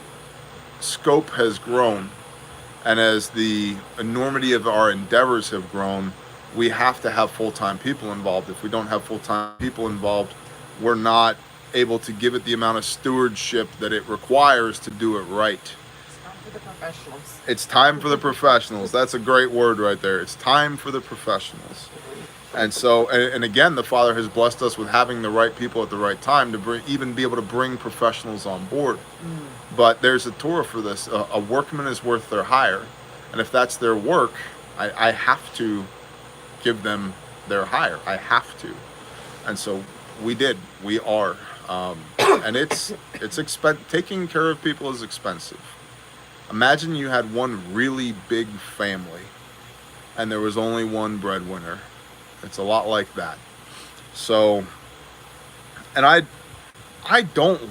scope has grown and as the enormity of our endeavors have grown, we have to have full-time people involved. If we don't have full-time people involved, we're not able to give it the amount of stewardship that it requires to do it right. It's time for the professionals. It's time for the professionals. That's a great word right there. It's time for the professionals. And so, and again, the Father has blessed us with having the right people at the right time to even be able to bring professionals on board. But there's a Torah for this. A workman is worth their hire. And if that's their work, I have to give them their hire. I have to. And so we did. We are. And it's taking care of people is expensive. Imagine you had one really big family and there was only one breadwinner. It's a lot like that. So, and I don't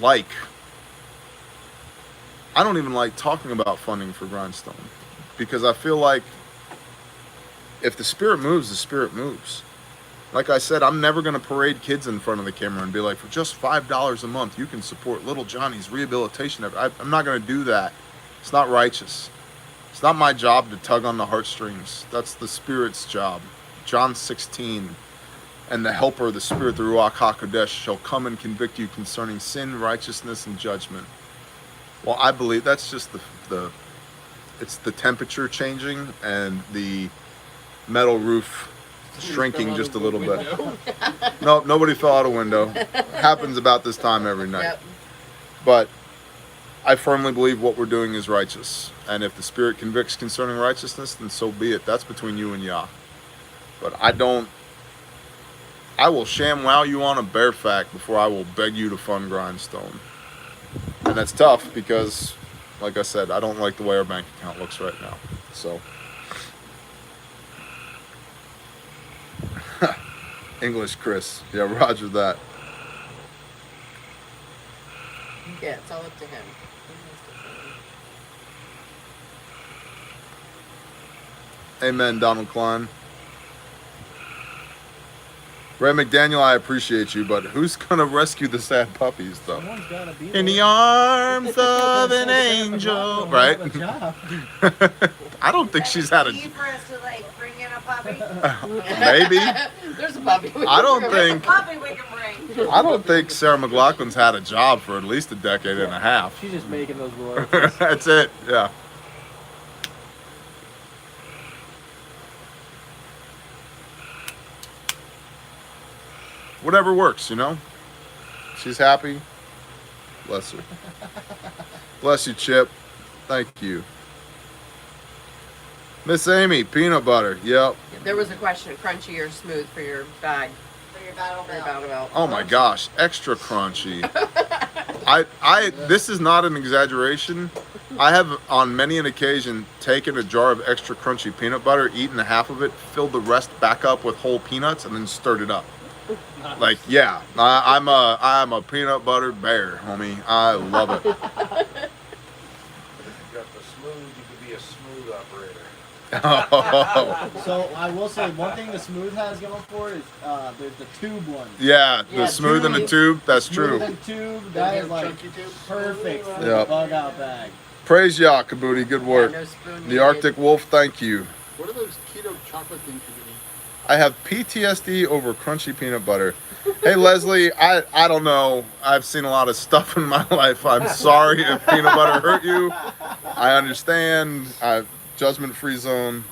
even like talking about funding for Grindstone because I feel like if the Spirit moves, the Spirit moves. Like I said, I'm never going to parade kids in front of the camera and be like, for just $5 a month, you can support little Johnny's rehabilitation. I'm not going to do that. It's not righteous. It's not my job to tug on the heartstrings. That's the Spirit's job. John 16, and the Helper, the Spirit, the Ruach HaKodesh, shall come and convict you concerning sin, righteousness, and judgment. Well, I believe that's just it's the temperature changing and the metal roof shrinking just a little bit. No, nobody fell out a window. Happens about this time every night. Yep. But I firmly believe what we're doing is righteous. And if the Spirit convicts concerning righteousness, then so be it. That's between you and Yah. But I will ShamWow you on a bare fact before I will beg you to fund Grindstone. And that's tough because, like I said, I don't like the way our bank account looks right now. So, English Chris. Yeah, roger that. Yeah, it's all up to him. Amen, Donald Klein. Ray McDaniel, I appreciate you, but who's gonna rescue the sad puppies, though? Someone's gotta be In there. the arms of an angel, right? I don't think she's had a. For us to like bring in a puppy. Maybe. There's a puppy. I don't think. Puppy we can bring. I don't think Sarah McLachlan's had a job for at least a decade and a half. She's just making those royalties. That's it. Yeah. Whatever works, you know? She's happy. Bless her. Bless you, Chip. Thank you. Miss Amy, peanut butter. Yep. There was a question, crunchy or smooth for your bag? For your battle For your belt. battle belt. Oh my gosh, extra crunchy. This is not an exaggeration. I have on many an occasion taken a jar of extra crunchy peanut butter, eaten half of it, filled the rest back up with whole peanuts, and then stirred it up. Like, yeah, I'm a peanut butter bear, homie. I love it. If you got the smooth, you could be a smooth operator. So I will say one thing the smooth has going for it is there's the tube one. Yeah, the Yeah, smooth in the tube. tube. That's Smooth true. and tube, that is like Chunky tube. perfect for Yep. the bug out bag. Praise Yah, Kabuti. Good work. Yeah, no spoon The needed. Arctic Wolf, thank you. What are those keto chocolate things you're doing? I have PTSD over crunchy peanut butter. Hey, Leslie, I don't know. I've seen a lot of stuff in my life. I'm sorry if peanut butter hurt you. I understand. Judgment-free zone.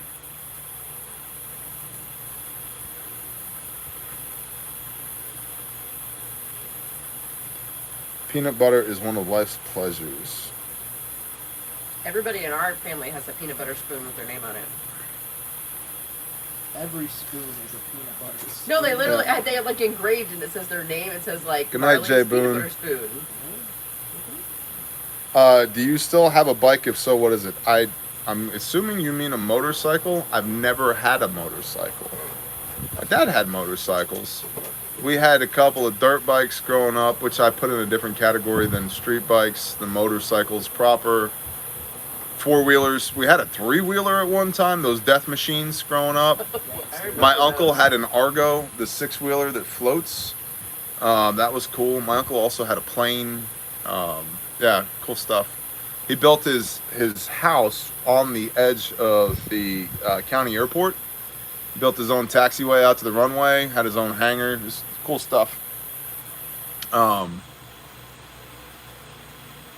Peanut butter is one of life's pleasures. Everybody in our family has a peanut butter spoon with their name on it. Every spoon is a peanut butter spoon. No, they literally they have like engraved and it says their name. It says like Good night, Marley's Jay peanut Boone. butter spoon. Do you still have a bike? If so, what is it? I'm assuming you mean a motorcycle. I've never had a motorcycle. My dad had motorcycles. We had a couple of dirt bikes growing up, which I put in a different category than street bikes, the motorcycles proper. Four-wheelers. We had a three-wheeler at one time, those death machines growing up. My uncle had an Argo, the six-wheeler that floats. That was cool. My uncle also had a plane. Yeah, cool stuff. He built his house on the edge of the county airport. Built his own taxiway out to the runway. Had his own hangar. It was cool stuff.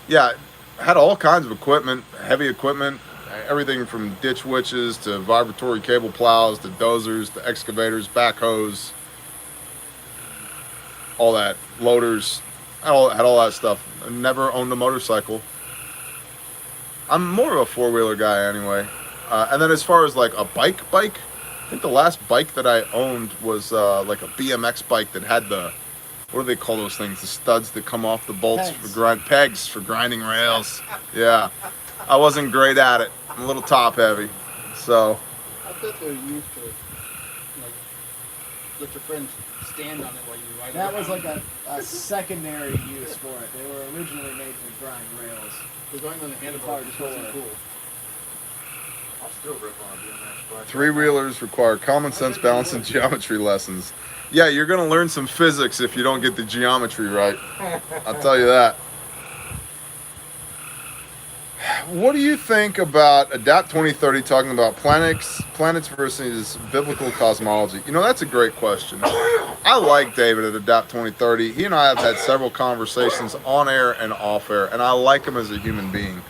Yeah, had all kinds of equipment, heavy equipment, everything from ditch witches to vibratory cable plows to dozers to excavators, backhoes, all that, loaders. Had all that stuff. I never owned a motorcycle. I'm more of a four-wheeler guy anyway. And then as far as like a bike, I think the last bike that I owned was like a BMX bike that had the, what do they call those things? The studs that come off the bolts pegs for grinding rails. Yeah, I wasn't great at it. I'm a little top heavy, so. I thought they were used to like let your friends stand on it while you ride. That was around. like a secondary use for it. They were originally made to grind rails. The going on the handlebar just wasn't cool. I'll still rip on a BMX bike. Three-wheelers require common sense, balance, and geometry lessons. Yeah, you're gonna learn some physics if you don't get the geometry right. I'll tell you that. What do you think about Adapt 2030 talking about planets versus biblical cosmology? You know, that's a great question. I like David at Adapt 2030. He and I have had several conversations on air and off air, and I like him as a human being.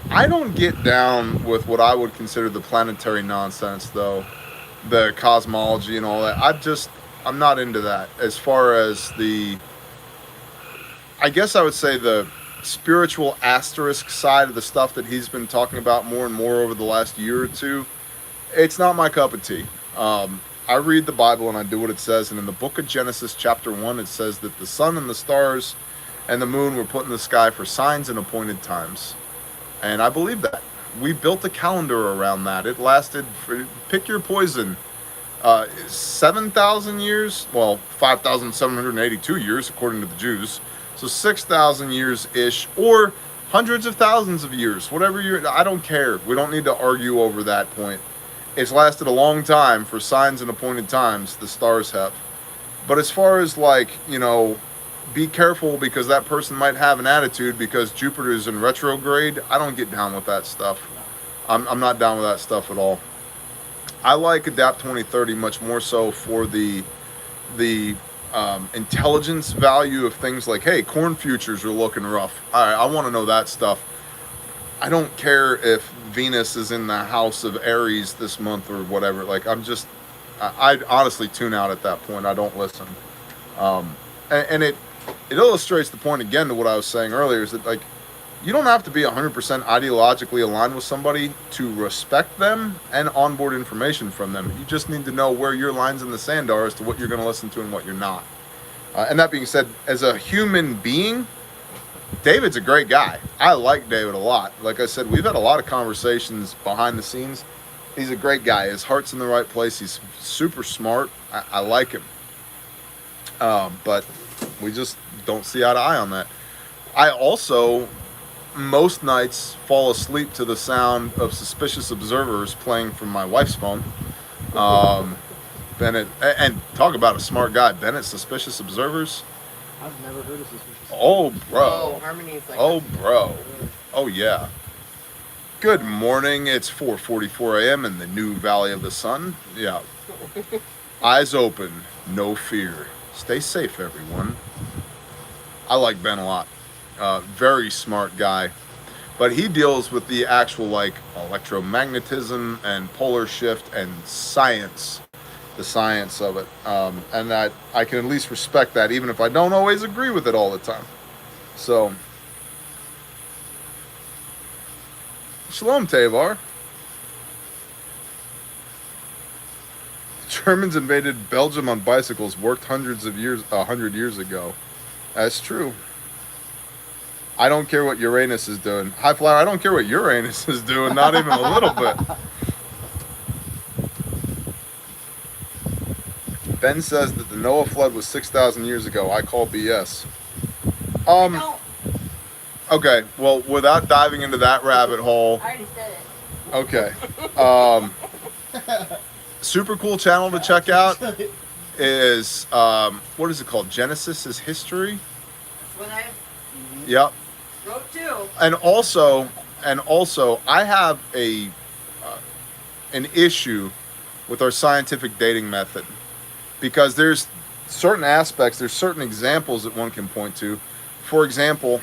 I don't get down with what I would consider the planetary nonsense, though, the cosmology and all that. I'm not into that. As far as I guess I would say the spiritual asterisk side of the stuff that he's been talking about more and more over the last year or two, it's not my cup of tea. I read the Bible and I do what it says, and in the book of Genesis chapter 1 it says that the sun and the stars and the moon were put in the sky for signs and appointed times, and I believe that. We built a calendar around that. It lasted, pick your poison, 7,000 years, well, 5,782 years according to the Jews, So 6,000 years-ish, or hundreds of thousands of years, whatever I don't care. We don't need to argue over that point. It's lasted a long time for signs and appointed times, the stars have. But as far as like, you know, be careful because that person might have an attitude because Jupiter's in retrograde, I don't get down with that stuff. I'm not down with that stuff at all. I like Adapt 2030 much more so for the intelligence value of things like, hey, corn futures are looking rough. I want to know that stuff. I don't care if Venus is in the house of Aries this month or whatever. Like, I honestly tune out at that point. I don't listen. And it illustrates the point again to what I was saying earlier, is that, like, you don't have to be 100% ideologically aligned with somebody to respect them and onboard information from them. You just need to know where your lines in the sand are as to what you're going to listen to and what you're not. And that being said, as a human being, David's a great guy. I like David a lot. Like I said, we've had a lot of conversations behind the scenes. He's a great guy. His heart's in the right place. He's super smart. I like him. But we just don't see eye to eye on that. I also, most nights, fall asleep to the sound of Suspicious Observers playing from my wife's phone. Bennett, and talk about a smart guy. Bennett, Suspicious Observers. I've never heard of Suspicious. Oh, bro. Oh, Harmony's like. Oh, bro. Oh, yeah. Good morning. It's 4:44 a.m. in the new Valley of the Sun. Yeah. Eyes open. No fear. Stay safe, everyone. I like Ben a lot. Very smart guy. But he deals with the actual, like, electromagnetism and polar shift and science. The science of it. And that I can at least respect that, even if I don't always agree with it all the time. So, Shalom, Tavar. The Germans invaded Belgium on bicycles, worked 100 years ago. That's true. I don't care what Uranus is doing. High Flyer, I don't care what Uranus is doing, not even a little bit. Ben says that the Noah flood was 6,000 years ago. I call BS. Okay, well, without diving into that rabbit hole. I already said it. Okay. Super cool channel to check out is, what is it called? Genesis is History? That's what I Yep. wrote too. And also, I have an issue with our scientific dating method. Because there's certain aspects, there's certain examples that one can point to. For example,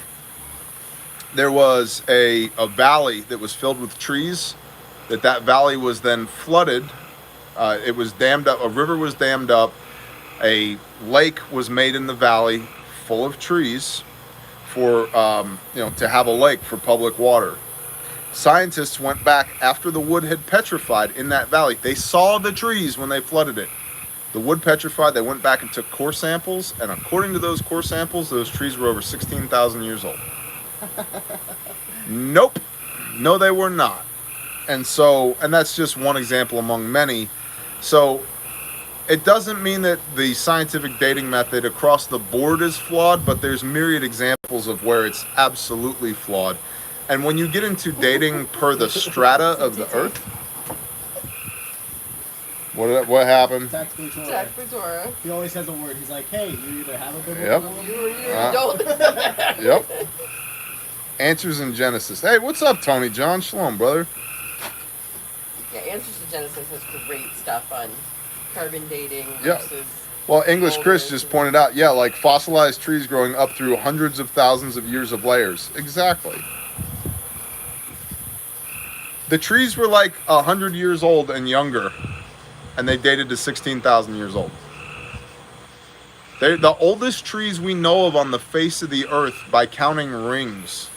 there was a valley that was filled with trees, that valley was then flooded. It was dammed up, a river was dammed up, a lake was made in the valley full of trees for, to have a lake for public water. Scientists went back after the wood had petrified in that valley. They saw the trees when they flooded it. The wood petrified, they went back and took core samples, and according to those core samples, those trees were over 16,000 years old. Nope. No, they were not. And that's just one example among many. So, it doesn't mean that the scientific dating method across the board is flawed, but there's myriad examples of where it's absolutely flawed. And when you get into dating per the strata of the Earth, what happened? Tax Ventura. He always has a word. He's like, hey, you either have a good Yep. one You don't. Yep. Answers in Genesis. Hey, what's up, Tony John? Shalom, brother. Yeah, Answers to Genesis has great stuff on carbon dating Yeah. versus. Well, English Chris just pointed out, yeah, like fossilized trees growing up through hundreds of thousands of years of layers. Exactly. The trees were like 100 years old and younger, and they dated to 16,000 years old. They're the oldest trees we know of on the face of the earth by counting rings.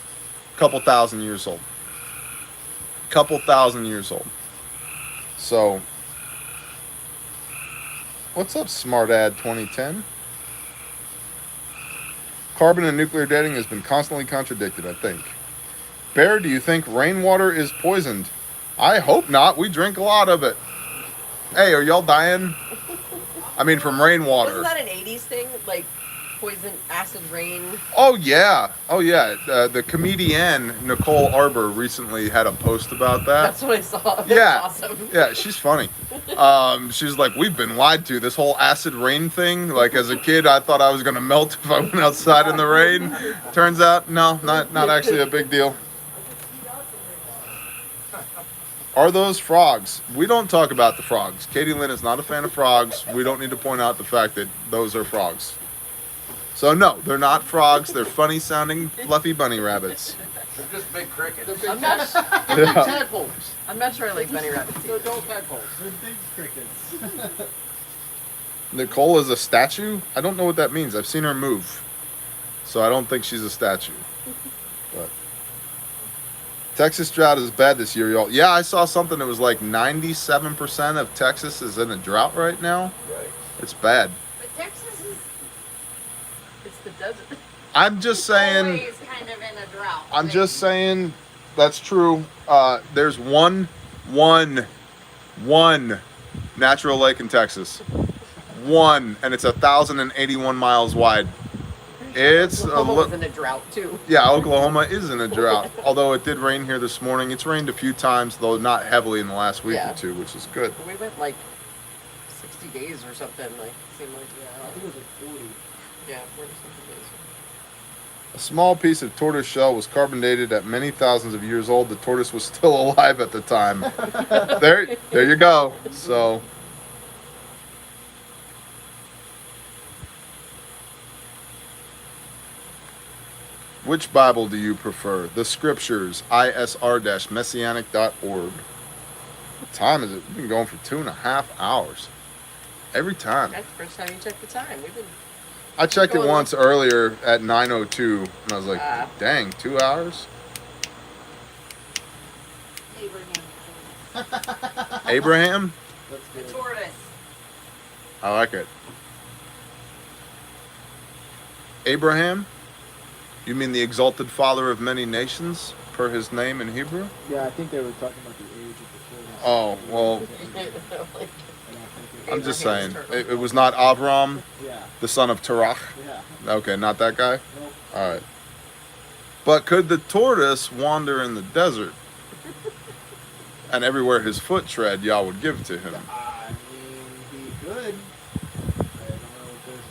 Couple thousand years old. Couple thousand years old. So, what's up, SmartAd 2010? Carbon and nuclear dating has been constantly contradicted, I think. Bear, do you think rainwater is poisoned? I hope not. We drink a lot of it. Hey, are y'all dying? I mean, from rainwater. Wasn't that an 80s thing? Like, poison acid rain. Oh yeah. The comedian Nicole Arbor recently had a post about that. That's what I saw. That's Yeah. awesome. Yeah, she's funny. She's like, we've been lied to. This whole acid rain thing. Like as a kid, I thought I was gonna melt if I went outside in the rain. Turns out, no, not actually a big deal. Are those frogs? We don't talk about the frogs. Katie Lynn is not a fan of frogs. We don't need to point out the fact that those are frogs. So no, they're not frogs. They're funny sounding fluffy bunny rabbits. They're just big crickets. They're big tadpoles. I'm not sure I like bunny rabbits. They're adult tadpoles. They're big crickets. Nicole is a statue? I don't know what that means. I've seen her move. So I don't think she's a statue. But Texas drought is bad this year, y'all. Yeah, I saw something that was like 97% of Texas is in a drought right now. Right. It's bad. But Texas is It's the desert. I'm just saying, always kind of in a drought. I'm just saying that's true. There's one natural lake in Texas. One, and it's 1,081 miles wide. It's Oklahoma was in a drought too. Yeah, Oklahoma is in a drought. Although it did rain here this morning. It's rained a few times, though not heavily in the last week Yeah. or two, which is good. We went like 60 days or something. Like seemed like I think it was like 40. 40 something days. A small piece of tortoise shell was carbon dated at many thousands of years old. The tortoise was still alive at the time. There you go. So. Which Bible do you prefer? The Scriptures, isr-messianic.org. What time is it? We've been going for 2.5 hours. Every time. That's the first time you checked the time. We've been. I checked it Going once earlier at 9:02, and I was like, Ah. dang, 2 hours? Abraham. Abraham? That's The good. tortoise. I like it. Abraham? You mean the exalted father of many nations, per his name in Hebrew? Yeah, I think they were talking about the age of the tortoise. Oh, well, Like, And I think I'm just Abraham's saying. turtle. It was not Avram, yeah, the son of Terach. yeah. Okay, not that guy? Nope. All right. But could the tortoise wander in the desert? And everywhere his foot tread, Yah would give to him. I mean, he could. I don't know if there's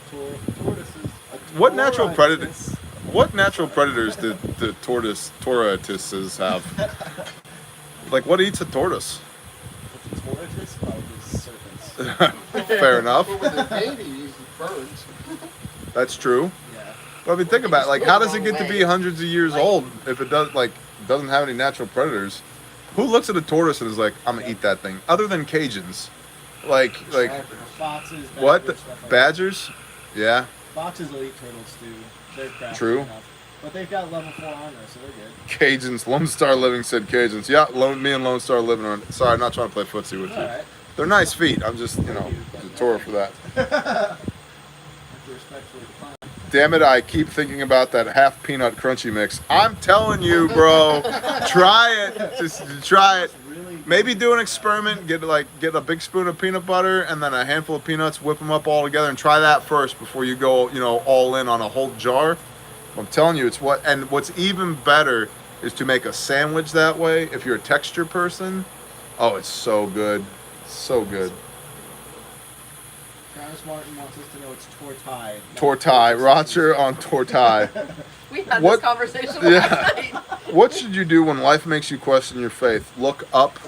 tortoises. What natural predator? exists. What natural predators did the tortoises have? Like, what eats a tortoise? What's a tortoise? Probably serpents. Fair enough. But with the babies, birds. That's true. Yeah. But I mean, think about it. Like, how does it Wrong get to way. be hundreds of years old if it doesn't have any natural predators? Who looks at a tortoise and is like, I'm gonna eat that thing? Other than Cajuns, like Foxes, what? badgers, stuff like Badgers? Yeah. that. Foxes will eat turtles too. They're crafty True. enough. But they've got level 4 armor, so they're good. Cajuns. Lone Star Living said Cajuns. Yeah, me and Lone Star Living on. Sorry, I'm not trying to play footsie with you. Alright. They're nice feet. I'm just, the Torah for that. Have to respectfully decline. Damn it, I keep thinking about that half peanut crunchy mix. I'm telling you, bro. Try it. Just try it. Really Maybe do an experiment. Get a big spoon of peanut butter and then a handful of peanuts. Whip them up all together and try that first before you go, all in on a whole jar. I'm telling you, what's even better is to make a sandwich that way. If you're a texture person, oh, it's so good, so good. Travis Martin wants us to know it's tortai. Tortai, Roger on tortai. We had What- this conversation Yeah. last night. What should you do when life makes you question your faith? Look up,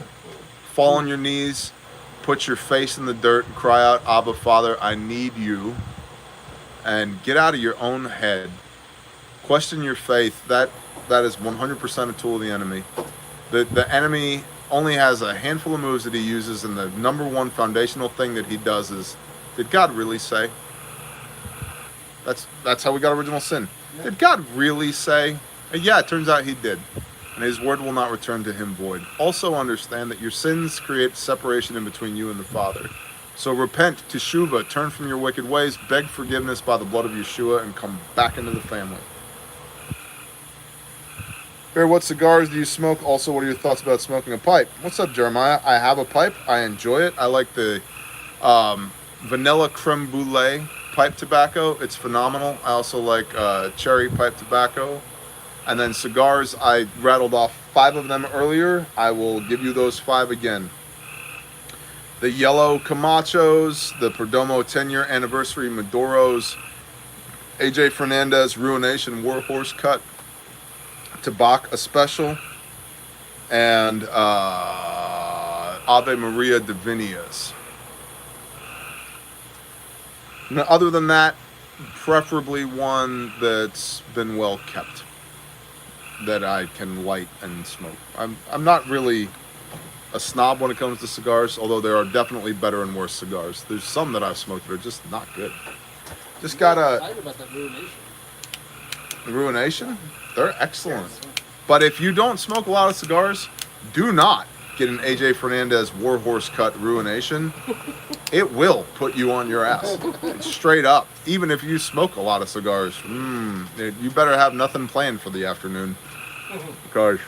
fall on your knees, put your face in the dirt, and cry out, Abba, Father, I need you. And get out of your own head. Question your faith. That is 100% a tool of the enemy. The enemy only has a handful of moves that he uses, and the number one foundational thing that he does is, did God really say? That's how we got original sin. Did God really say? And yeah, it turns out he did. And his word will not return to him void. Also understand that your sins create separation in between you and the Father. So repent, teshuvah, turn from your wicked ways, beg forgiveness by the blood of Yeshua, and come back into the family. Here, what cigars do you smoke? Also, what are your thoughts about smoking a pipe? What's up, Jeremiah? I have a pipe. I enjoy it. I like the vanilla creme brulee pipe tobacco. It's phenomenal. I also like cherry pipe tobacco. And then cigars, I rattled off 5 of them earlier. I will give you those 5 again. The yellow Camachos, the Perdomo 10-year anniversary Maduros, AJ Fernandez Ruination Warhorse Cut, Tabac a Special, and Ave Maria Divinias. Now, other than that, preferably one that's been well kept, that I can light and smoke. I'm not really a snob when it comes to cigars, although there are definitely better and worse cigars. There's some that I've smoked that are just not good. Just gotta... I'm excited about that Ruination. Ruination? They're excellent. But if you don't smoke a lot of cigars, do not get an AJ Fernandez Warhorse Cut Ruination. It will put you on your ass. Straight up. Even if you smoke a lot of cigars, you better have nothing planned for the afternoon. Because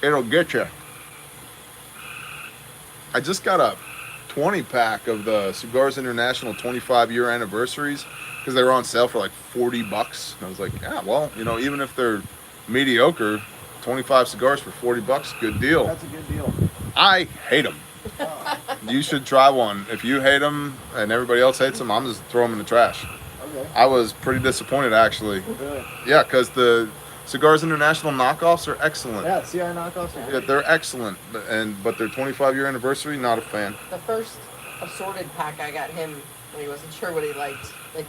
it'll get you. I just got a 20-pack of the Cigars International 25-year anniversaries because they were on sale for like $40. And I was like, yeah, well, you know, even if they're mediocre, 25 cigars for $40, good deal. That's a good deal. I hate them. You should try one. If you hate them and everybody else hates them, I'm just throw them in the trash. Okay. I was pretty disappointed, actually. Really? Yeah, because the Cigars International knockoffs are excellent. Yeah, CI knockoffs are Yeah, great. they're excellent, but their 25-year anniversary, not a fan. The first assorted pack I got him when he wasn't sure what he liked, like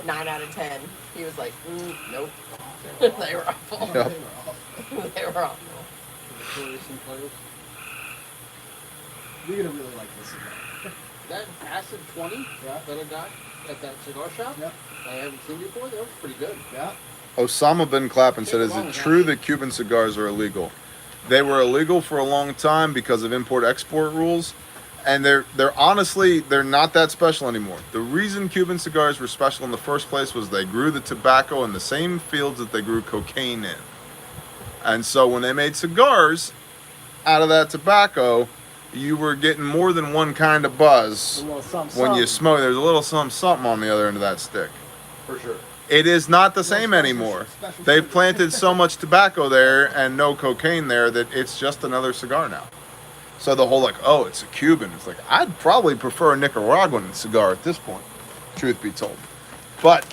9 out of 10. He was like, nope. They were awful. Yeah. They were awful. You're gonna really like this cigar. That Acid 20 Yeah. that I got at that cigar shop, Yep. I haven't seen before, that was pretty good. Yeah. Osama bin Clappin said, is it true that Cuban cigars are illegal? They were illegal for a long time because of import-export rules, and they're honestly, they're not that special anymore. The reason Cuban cigars were special in the first place was they grew the tobacco in the same fields that they grew cocaine in. And so when they made cigars out of that tobacco, you were getting more than one kind of buzz A little something. when you smoke. There's a little something on the other end of that stick. For sure. It is not the same anymore. They've planted so much tobacco there and no cocaine there that it's just another cigar now. So the whole like, oh, it's a Cuban. It's like, I'd probably prefer a Nicaraguan cigar at this point, truth be told. But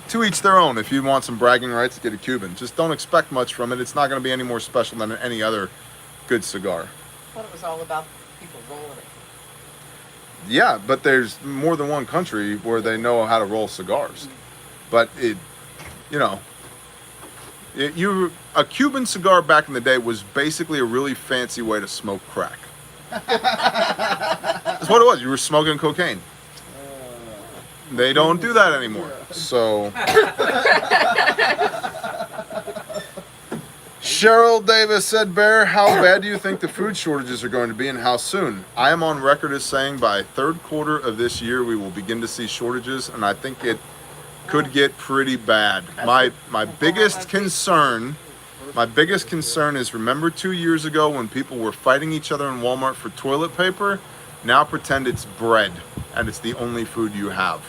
to each their own. If you want some bragging rights, get a Cuban. Just don't expect much from it. It's not going to be any more special than any other good cigar. I thought it was all about people rolling it. Yeah, but there's more than one country where they know how to roll cigars. But a Cuban cigar back in the day was basically a really fancy way to smoke crack. That's what it was. You were smoking cocaine. They don't do that anymore. So Cheryl Davis said, Bear, how bad do you think the food shortages are going to be and how soon? I am on record as saying by third quarter of this year we will begin to see shortages, and I think it could get pretty bad. My biggest concern is, remember 2 years ago when people were fighting each other in Walmart for toilet paper? Now pretend it's bread and it's the only food you have.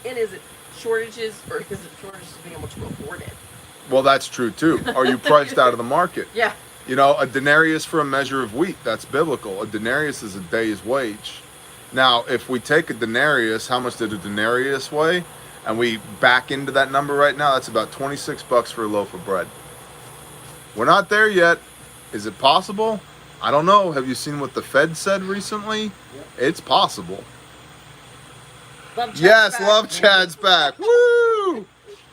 And is it shortages or is it shortages of being able to afford it? Well, that's true too. Are you priced out of the market? Yeah. You know, a denarius for a measure of wheat, that's biblical. A denarius is a day's wage. Now, if we take a denarius, how much did a denarius weigh? And we back into that number right now, that's about $26 for a loaf of bread. We're not there yet. Is it possible? I don't know. Have you seen what the Fed said recently? Yep. It's possible. Love Yes, back. Love Chat's back. Woo!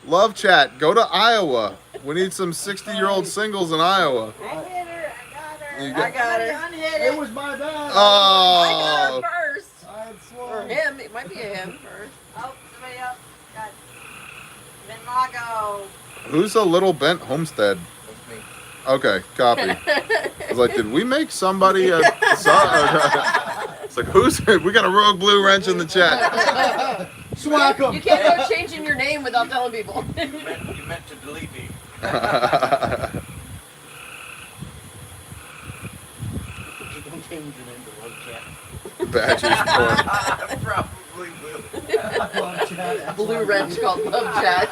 Love Chat, go to Iowa. We need some 60-year-old singles in Iowa. I hit her. I got her. You I got her. Unhit It it. was my bad. I got Oh, her first. I had Or swung. him. It might be a him first. Oh, somebody else. Got Vinlago. who's a little bent Homestead? That's me. Okay, copy. I was like, did we make somebody a It's like, we got a rogue blue wrench in the chat. Swack him. You can't go changing your name without telling people. You meant to delete me. change your name to Love Cat. Badger's porn. Probably will. Love chat. Blue wrench called Love Chat.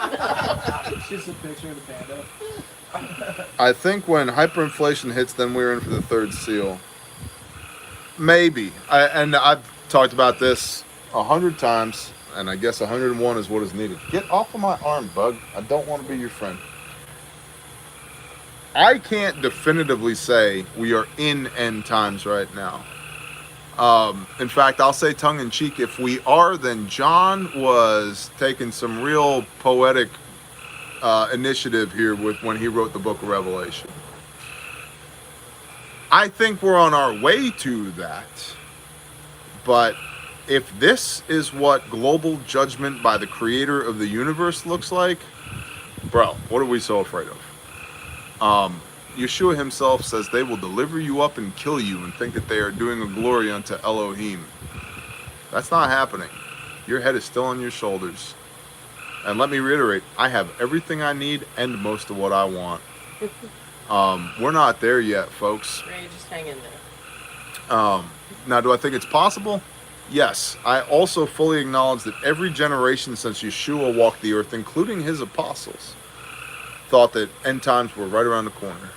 It's just a picture of the panda. I think when hyperinflation hits, then we're in for the third seal. Maybe. And I've talked about this 100 times, and I guess 101 is what is needed. Get off of my arm, bug. I don't want to be your friend. I can't definitively say we are in end times right now. In fact, I'll say tongue-in-cheek, if we are, then John was taking some real poetic initiative here with when he wrote the book of Revelation. I think we're on our way to that, but if this is what global judgment by the creator of the universe looks like, bro, what are we so afraid of? Yeshua himself says they will deliver you up and kill you and think that they are doing a glory unto Elohim. That's not happening. Your head is still on your shoulders. And let me reiterate, I have everything I need and most of what I want. We're not there yet, folks. Ray, just hang in there. Now, do I think it's possible? Yes. I also fully acknowledge that every generation since Yeshua walked the earth, including his apostles, thought that end times were right around the corner.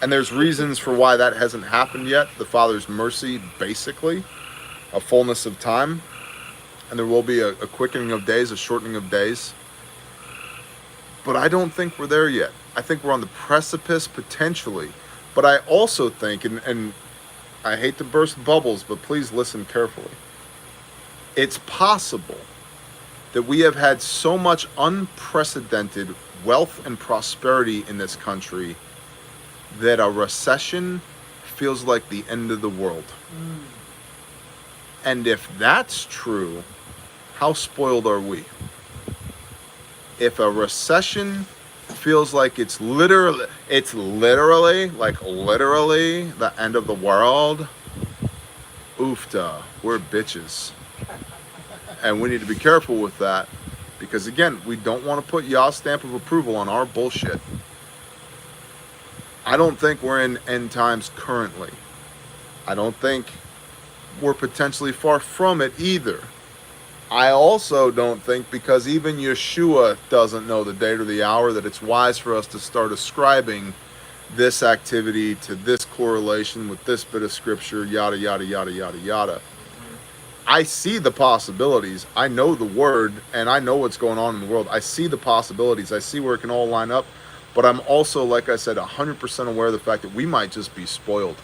And there's reasons for why that hasn't happened yet. The Father's mercy, basically, a fullness of time. And there will be a quickening of days, a shortening of days. But I don't think we're there yet. I think we're on the precipice, potentially. But I also think, and I hate to burst bubbles, but please listen carefully. It's possible that we have had so much unprecedented wealth and prosperity in this country that a recession feels like the end of the world. And if that's true, how spoiled are we? If a recession feels like it's literally the end of the world, oofta, we're bitches. And we need to be careful with that, because again, we don't want to put Yah's stamp of approval on our bullshit. I don't think we're in end times currently. I don't think we're potentially far from it either. I also don't think, because even Yeshua doesn't know the date or the hour, that it's wise for us to start ascribing this activity to this correlation with this bit of scripture, yada, yada, yada, yada, yada. I see the possibilities. I know the word, and I know what's going on in the world. I see the possibilities. I see where it can all line up. But I'm also, like I said, 100% aware of the fact that we might just be spoiled.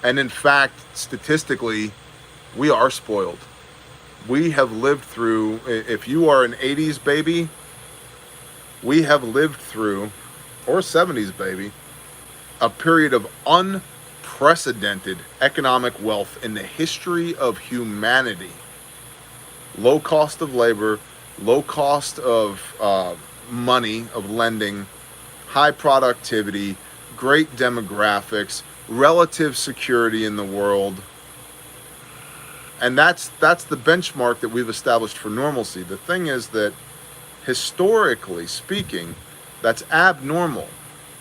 And in fact, statistically, we are spoiled. We have lived through, if you are an 80s baby, we have lived through, or 70s baby, a period of unprecedented economic wealth in the history of humanity. Low cost of labor, low cost of money, of lending, high productivity, great demographics, relative security in the world. And that's the benchmark that we've established for normalcy. The thing is that, historically speaking, that's abnormal.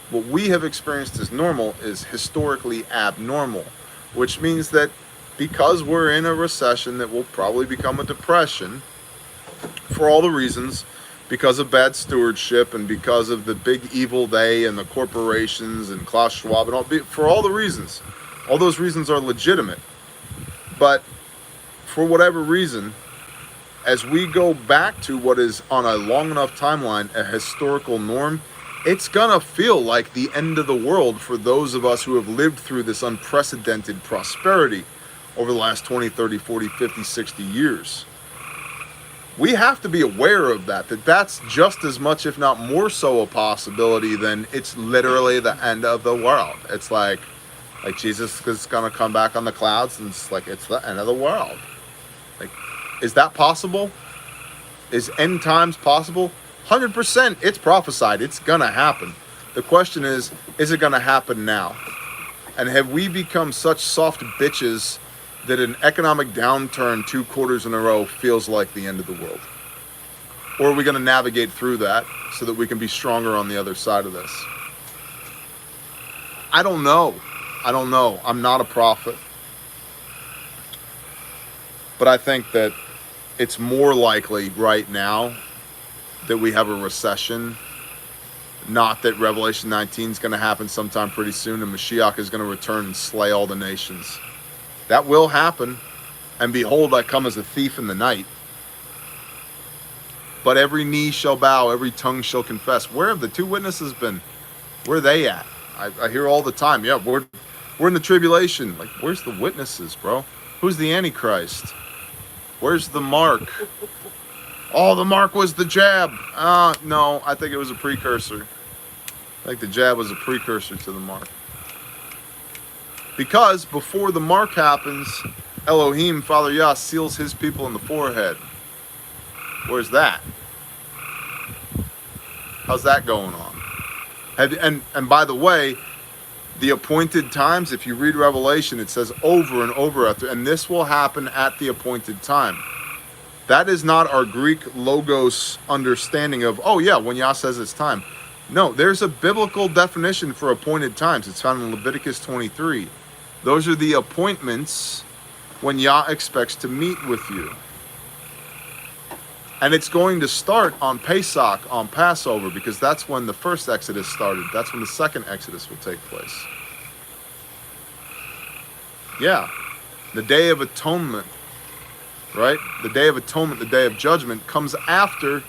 What we have experienced as normal is historically abnormal, which means that because we're in a recession that will probably become a depression, for all the reasons, because of bad stewardship and because of the big evil they and the corporations and Klaus Schwab and all, for all the reasons, all those reasons are legitimate. But for whatever reason, as we go back to what is on a long enough timeline, a historical norm, it's gonna feel like the end of the world for those of us who have lived through this unprecedented prosperity over the last 20, 30, 40, 50, 60 years. We have to be aware of that that's just as much, if not more so, a possibility than it's literally the end of the world. It's like Jesus is gonna come back on the clouds, and it's like it's the end of the world. Like, is that possible? Is end times possible? 100%. It's prophesied. It's gonna happen. The question is it gonna happen now? And have we become such soft bitches that an economic downturn 2 quarters in a row feels like the end of the world? Or are we going to navigate through that so that we can be stronger on the other side of this? I don't know. I don't know. I'm not a prophet. But I think that it's more likely right now that we have a recession. Not that Revelation 19 is going to happen sometime pretty soon and Mashiach is going to return and slay all the nations. That will happen. And behold, I come as a thief in the night. But every knee shall bow, every tongue shall confess. Where have the two witnesses been? Where are they at? I hear all the time, yeah, we're in the tribulation. Like, where's the witnesses, bro? Who's the Antichrist? Where's the mark? Oh, the mark was the jab. No, I think it was a precursor. I think the jab was a precursor to the mark. Because before the mark happens, Elohim, Father Yah, seals his people in the forehead. Where's that? How's that going on? And by the way, the appointed times, if you read Revelation, it says over and over after, and this will happen at the appointed time. That is not our Greek logos understanding of, oh yeah, when Yah says it's time. No, there's a biblical definition for appointed times. It's found in Leviticus 23. Those are the appointments when Yah expects to meet with you. And it's going to start on Pesach, on Passover, because that's when the first Exodus started. That's when the second Exodus will take place. Yeah, the Day of Atonement, right? The Day of Atonement, the Day of Judgment, comes after,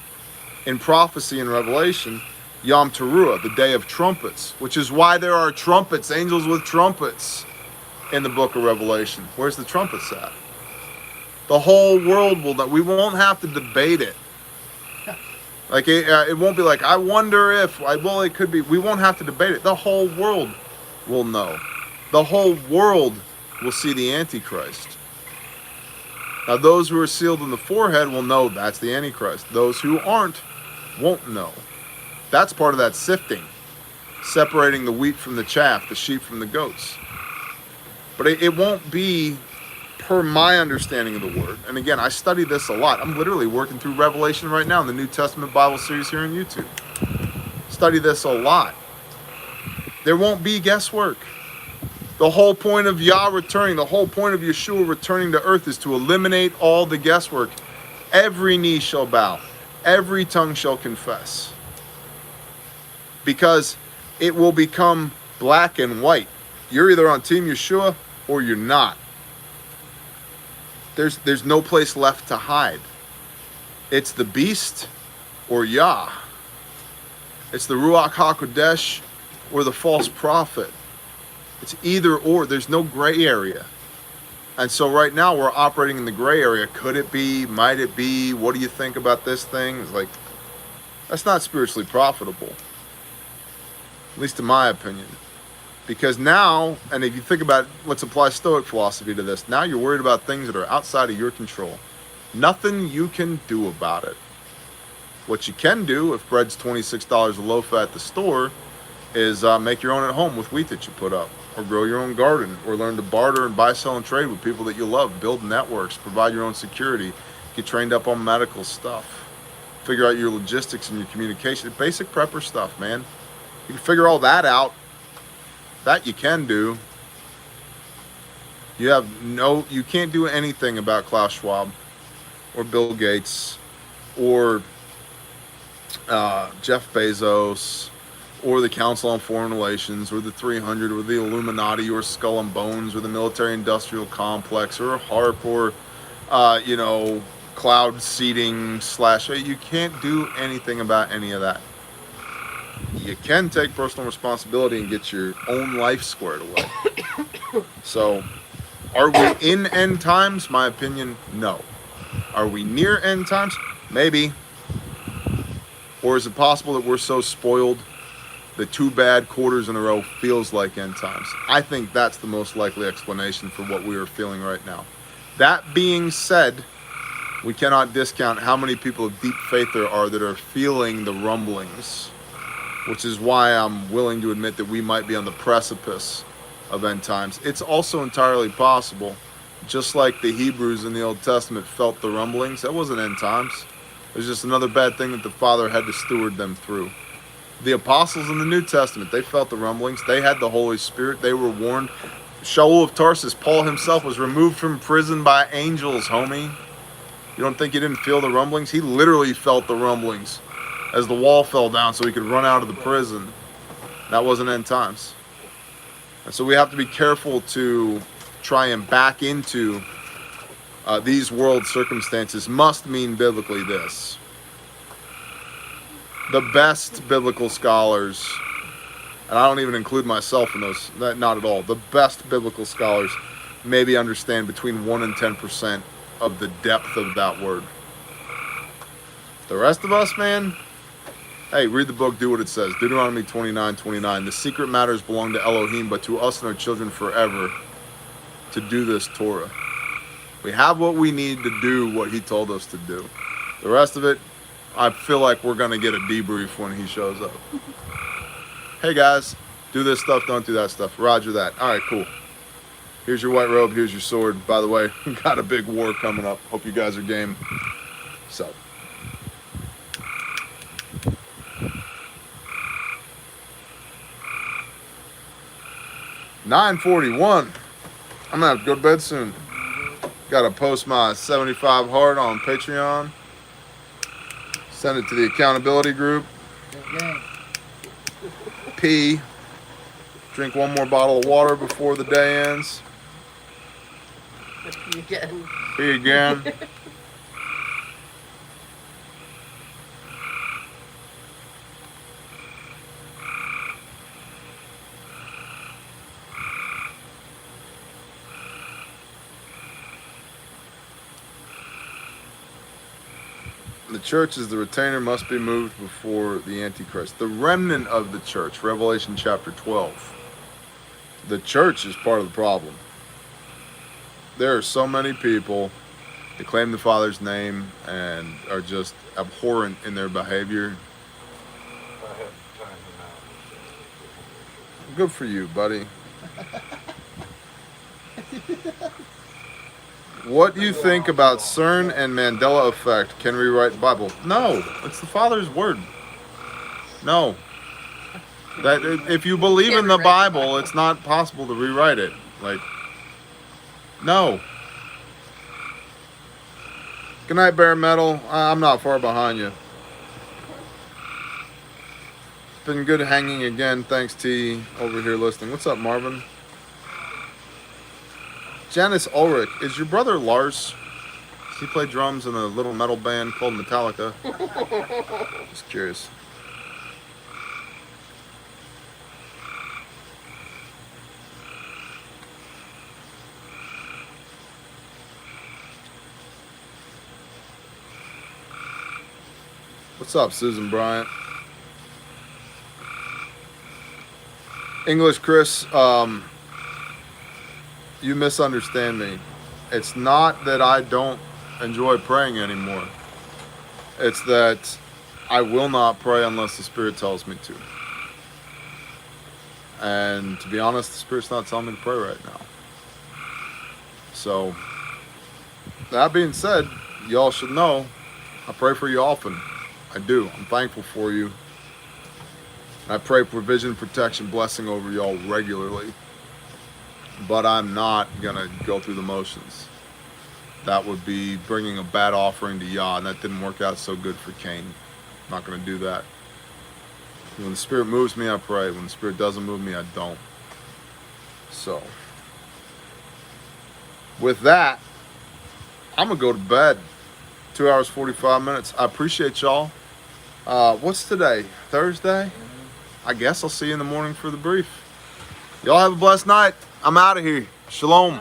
in prophecy and Revelation, Yom Teruah, the Day of Trumpets, which is why there are trumpets, angels with trumpets, in the book of Revelation. Where's the trumpets at? The whole world will know. We won't have to debate it. Like, it won't be like, I wonder if, well, it could be. We won't have to debate it. The whole world will know. The whole world will see the Antichrist. Now, those who are sealed in the forehead will know that's the Antichrist. Those who aren't won't know. That's part of that sifting, separating the wheat from the chaff, the sheep from the goats. But it won't be per my understanding of the word. And again, I study this a lot. I'm literally working through Revelation right now in the New Testament Bible series here on YouTube. Study this a lot. There won't be guesswork. The whole point of Yah returning, the whole point of Yeshua returning to earth is to eliminate all the guesswork. Every knee shall bow. Every tongue shall confess. Because it will become black and white. You're either on Team Yeshua or you're not. There's no place left to hide. It's the beast or Yah. It's the Ruach HaKodesh or the false prophet. It's either or. There's no gray area. And so right now we're operating in the gray area. Could it be? Might it be? What do you think about this thing? It's like, that's not spiritually profitable. At least in my opinion. Because now, and if you think about it, let's apply Stoic philosophy to this. Now you're worried about things that are outside of your control. Nothing you can do about it. What you can do, if bread's $26 a loaf at the store, is make your own at home with wheat that you put up. Or grow your own garden. Or learn to barter and buy, sell, and trade with people that you love. Build networks. Provide your own security. Get trained up on medical stuff. Figure out your logistics and your communication. Basic prepper stuff, man. You can figure all that out. That you can do. You can't do anything about Klaus Schwab or Bill Gates or Jeff Bezos or the Council on Foreign Relations or the 300 or the Illuminati or Skull and Bones or the military industrial complex or HARP or cloud seeding / you can't do anything about any of that. You can take personal responsibility and get your own life squared away. So, are we in end times? My opinion, no. Are we near end times? Maybe. Or is it possible that we're so spoiled that 2 bad quarters in a row feels like end times? I think that's the most likely explanation for what we are feeling right now. That being said, we cannot discount how many people of deep faith there are that are feeling the rumblings, which is why I'm willing to admit that we might be on the precipice of end times. It's also entirely possible, just like the Hebrews in the Old Testament felt the rumblings, that wasn't end times. It was just another bad thing that the Father had to steward them through. The apostles in the New Testament, they felt the rumblings. They had the Holy Spirit. They were warned. Shaul of Tarsus, Paul himself, was removed from prison by angels, homie. You don't think he didn't feel the rumblings? He literally felt the rumblings as the wall fell down so he could run out of the prison. That wasn't end times. And so we have to be careful to try and back into these world circumstances. Must mean biblically this. The best biblical scholars, and I don't even include myself in those, not at all. The best biblical scholars maybe understand between 1 and 10% of the depth of that word. The rest of us, man, hey, read the book, do what it says. Deuteronomy 29:29. The secret matters belong to Elohim, but to us and our children forever to do this Torah. We have what we need to do what he told us to do. The rest of it, I feel like we're going to get a debrief when he shows up. Hey guys, do this stuff, don't do that stuff. Roger that. All right, cool. Here's your white robe, here's your sword. By the way, got a big war coming up. Hope you guys are game. So. $9:41. I'm gonna have to go to bed soon. Gotta post my 75 hard on Patreon. Send it to the accountability group. Pee. Drink one more bottle of water before the day ends. Again. Pee again. The church is the retainer, must be moved before the Antichrist. The remnant of the church, Revelation chapter 12. The church is part of the problem. There are so many people that claim the Father's name and are just abhorrent in their behavior. I had time now. Good for you, buddy. What do you think about CERN and Mandela effect can rewrite the Bible? No, it's the Father's word. No. That if you believe in the Bible, it's not possible to rewrite it. Like, no. Good night, Bare Metal. I'm not far behind you. It's been good hanging again. Thanks, T, over here listening. What's up, Marvin? Janice Ulrich, is your brother Lars? Does he play drums in a little metal band called Metallica? Just curious. What's up, Susan Bryant? English Chris, you misunderstand me. It's not that I don't enjoy praying anymore. It's that I will not pray unless the Spirit tells me to. And to be honest, the Spirit's not telling me to pray right now. So, that being said, y'all should know, I pray for you often. I do. I'm thankful for you. And I pray provision, protection, blessing over y'all regularly. But I'm not going to go through the motions. That would be bringing a bad offering to Yah, and that didn't work out so good for Cain. I'm not going to do that. When the Spirit moves me, I pray. When the Spirit doesn't move me, I don't. So, with that, I'm going to go to bed. 2 hours, 45 minutes. I appreciate y'all. What's today? Thursday? I guess I'll see you in the morning for the brief. Y'all have a blessed night. I'm out of here. Shalom.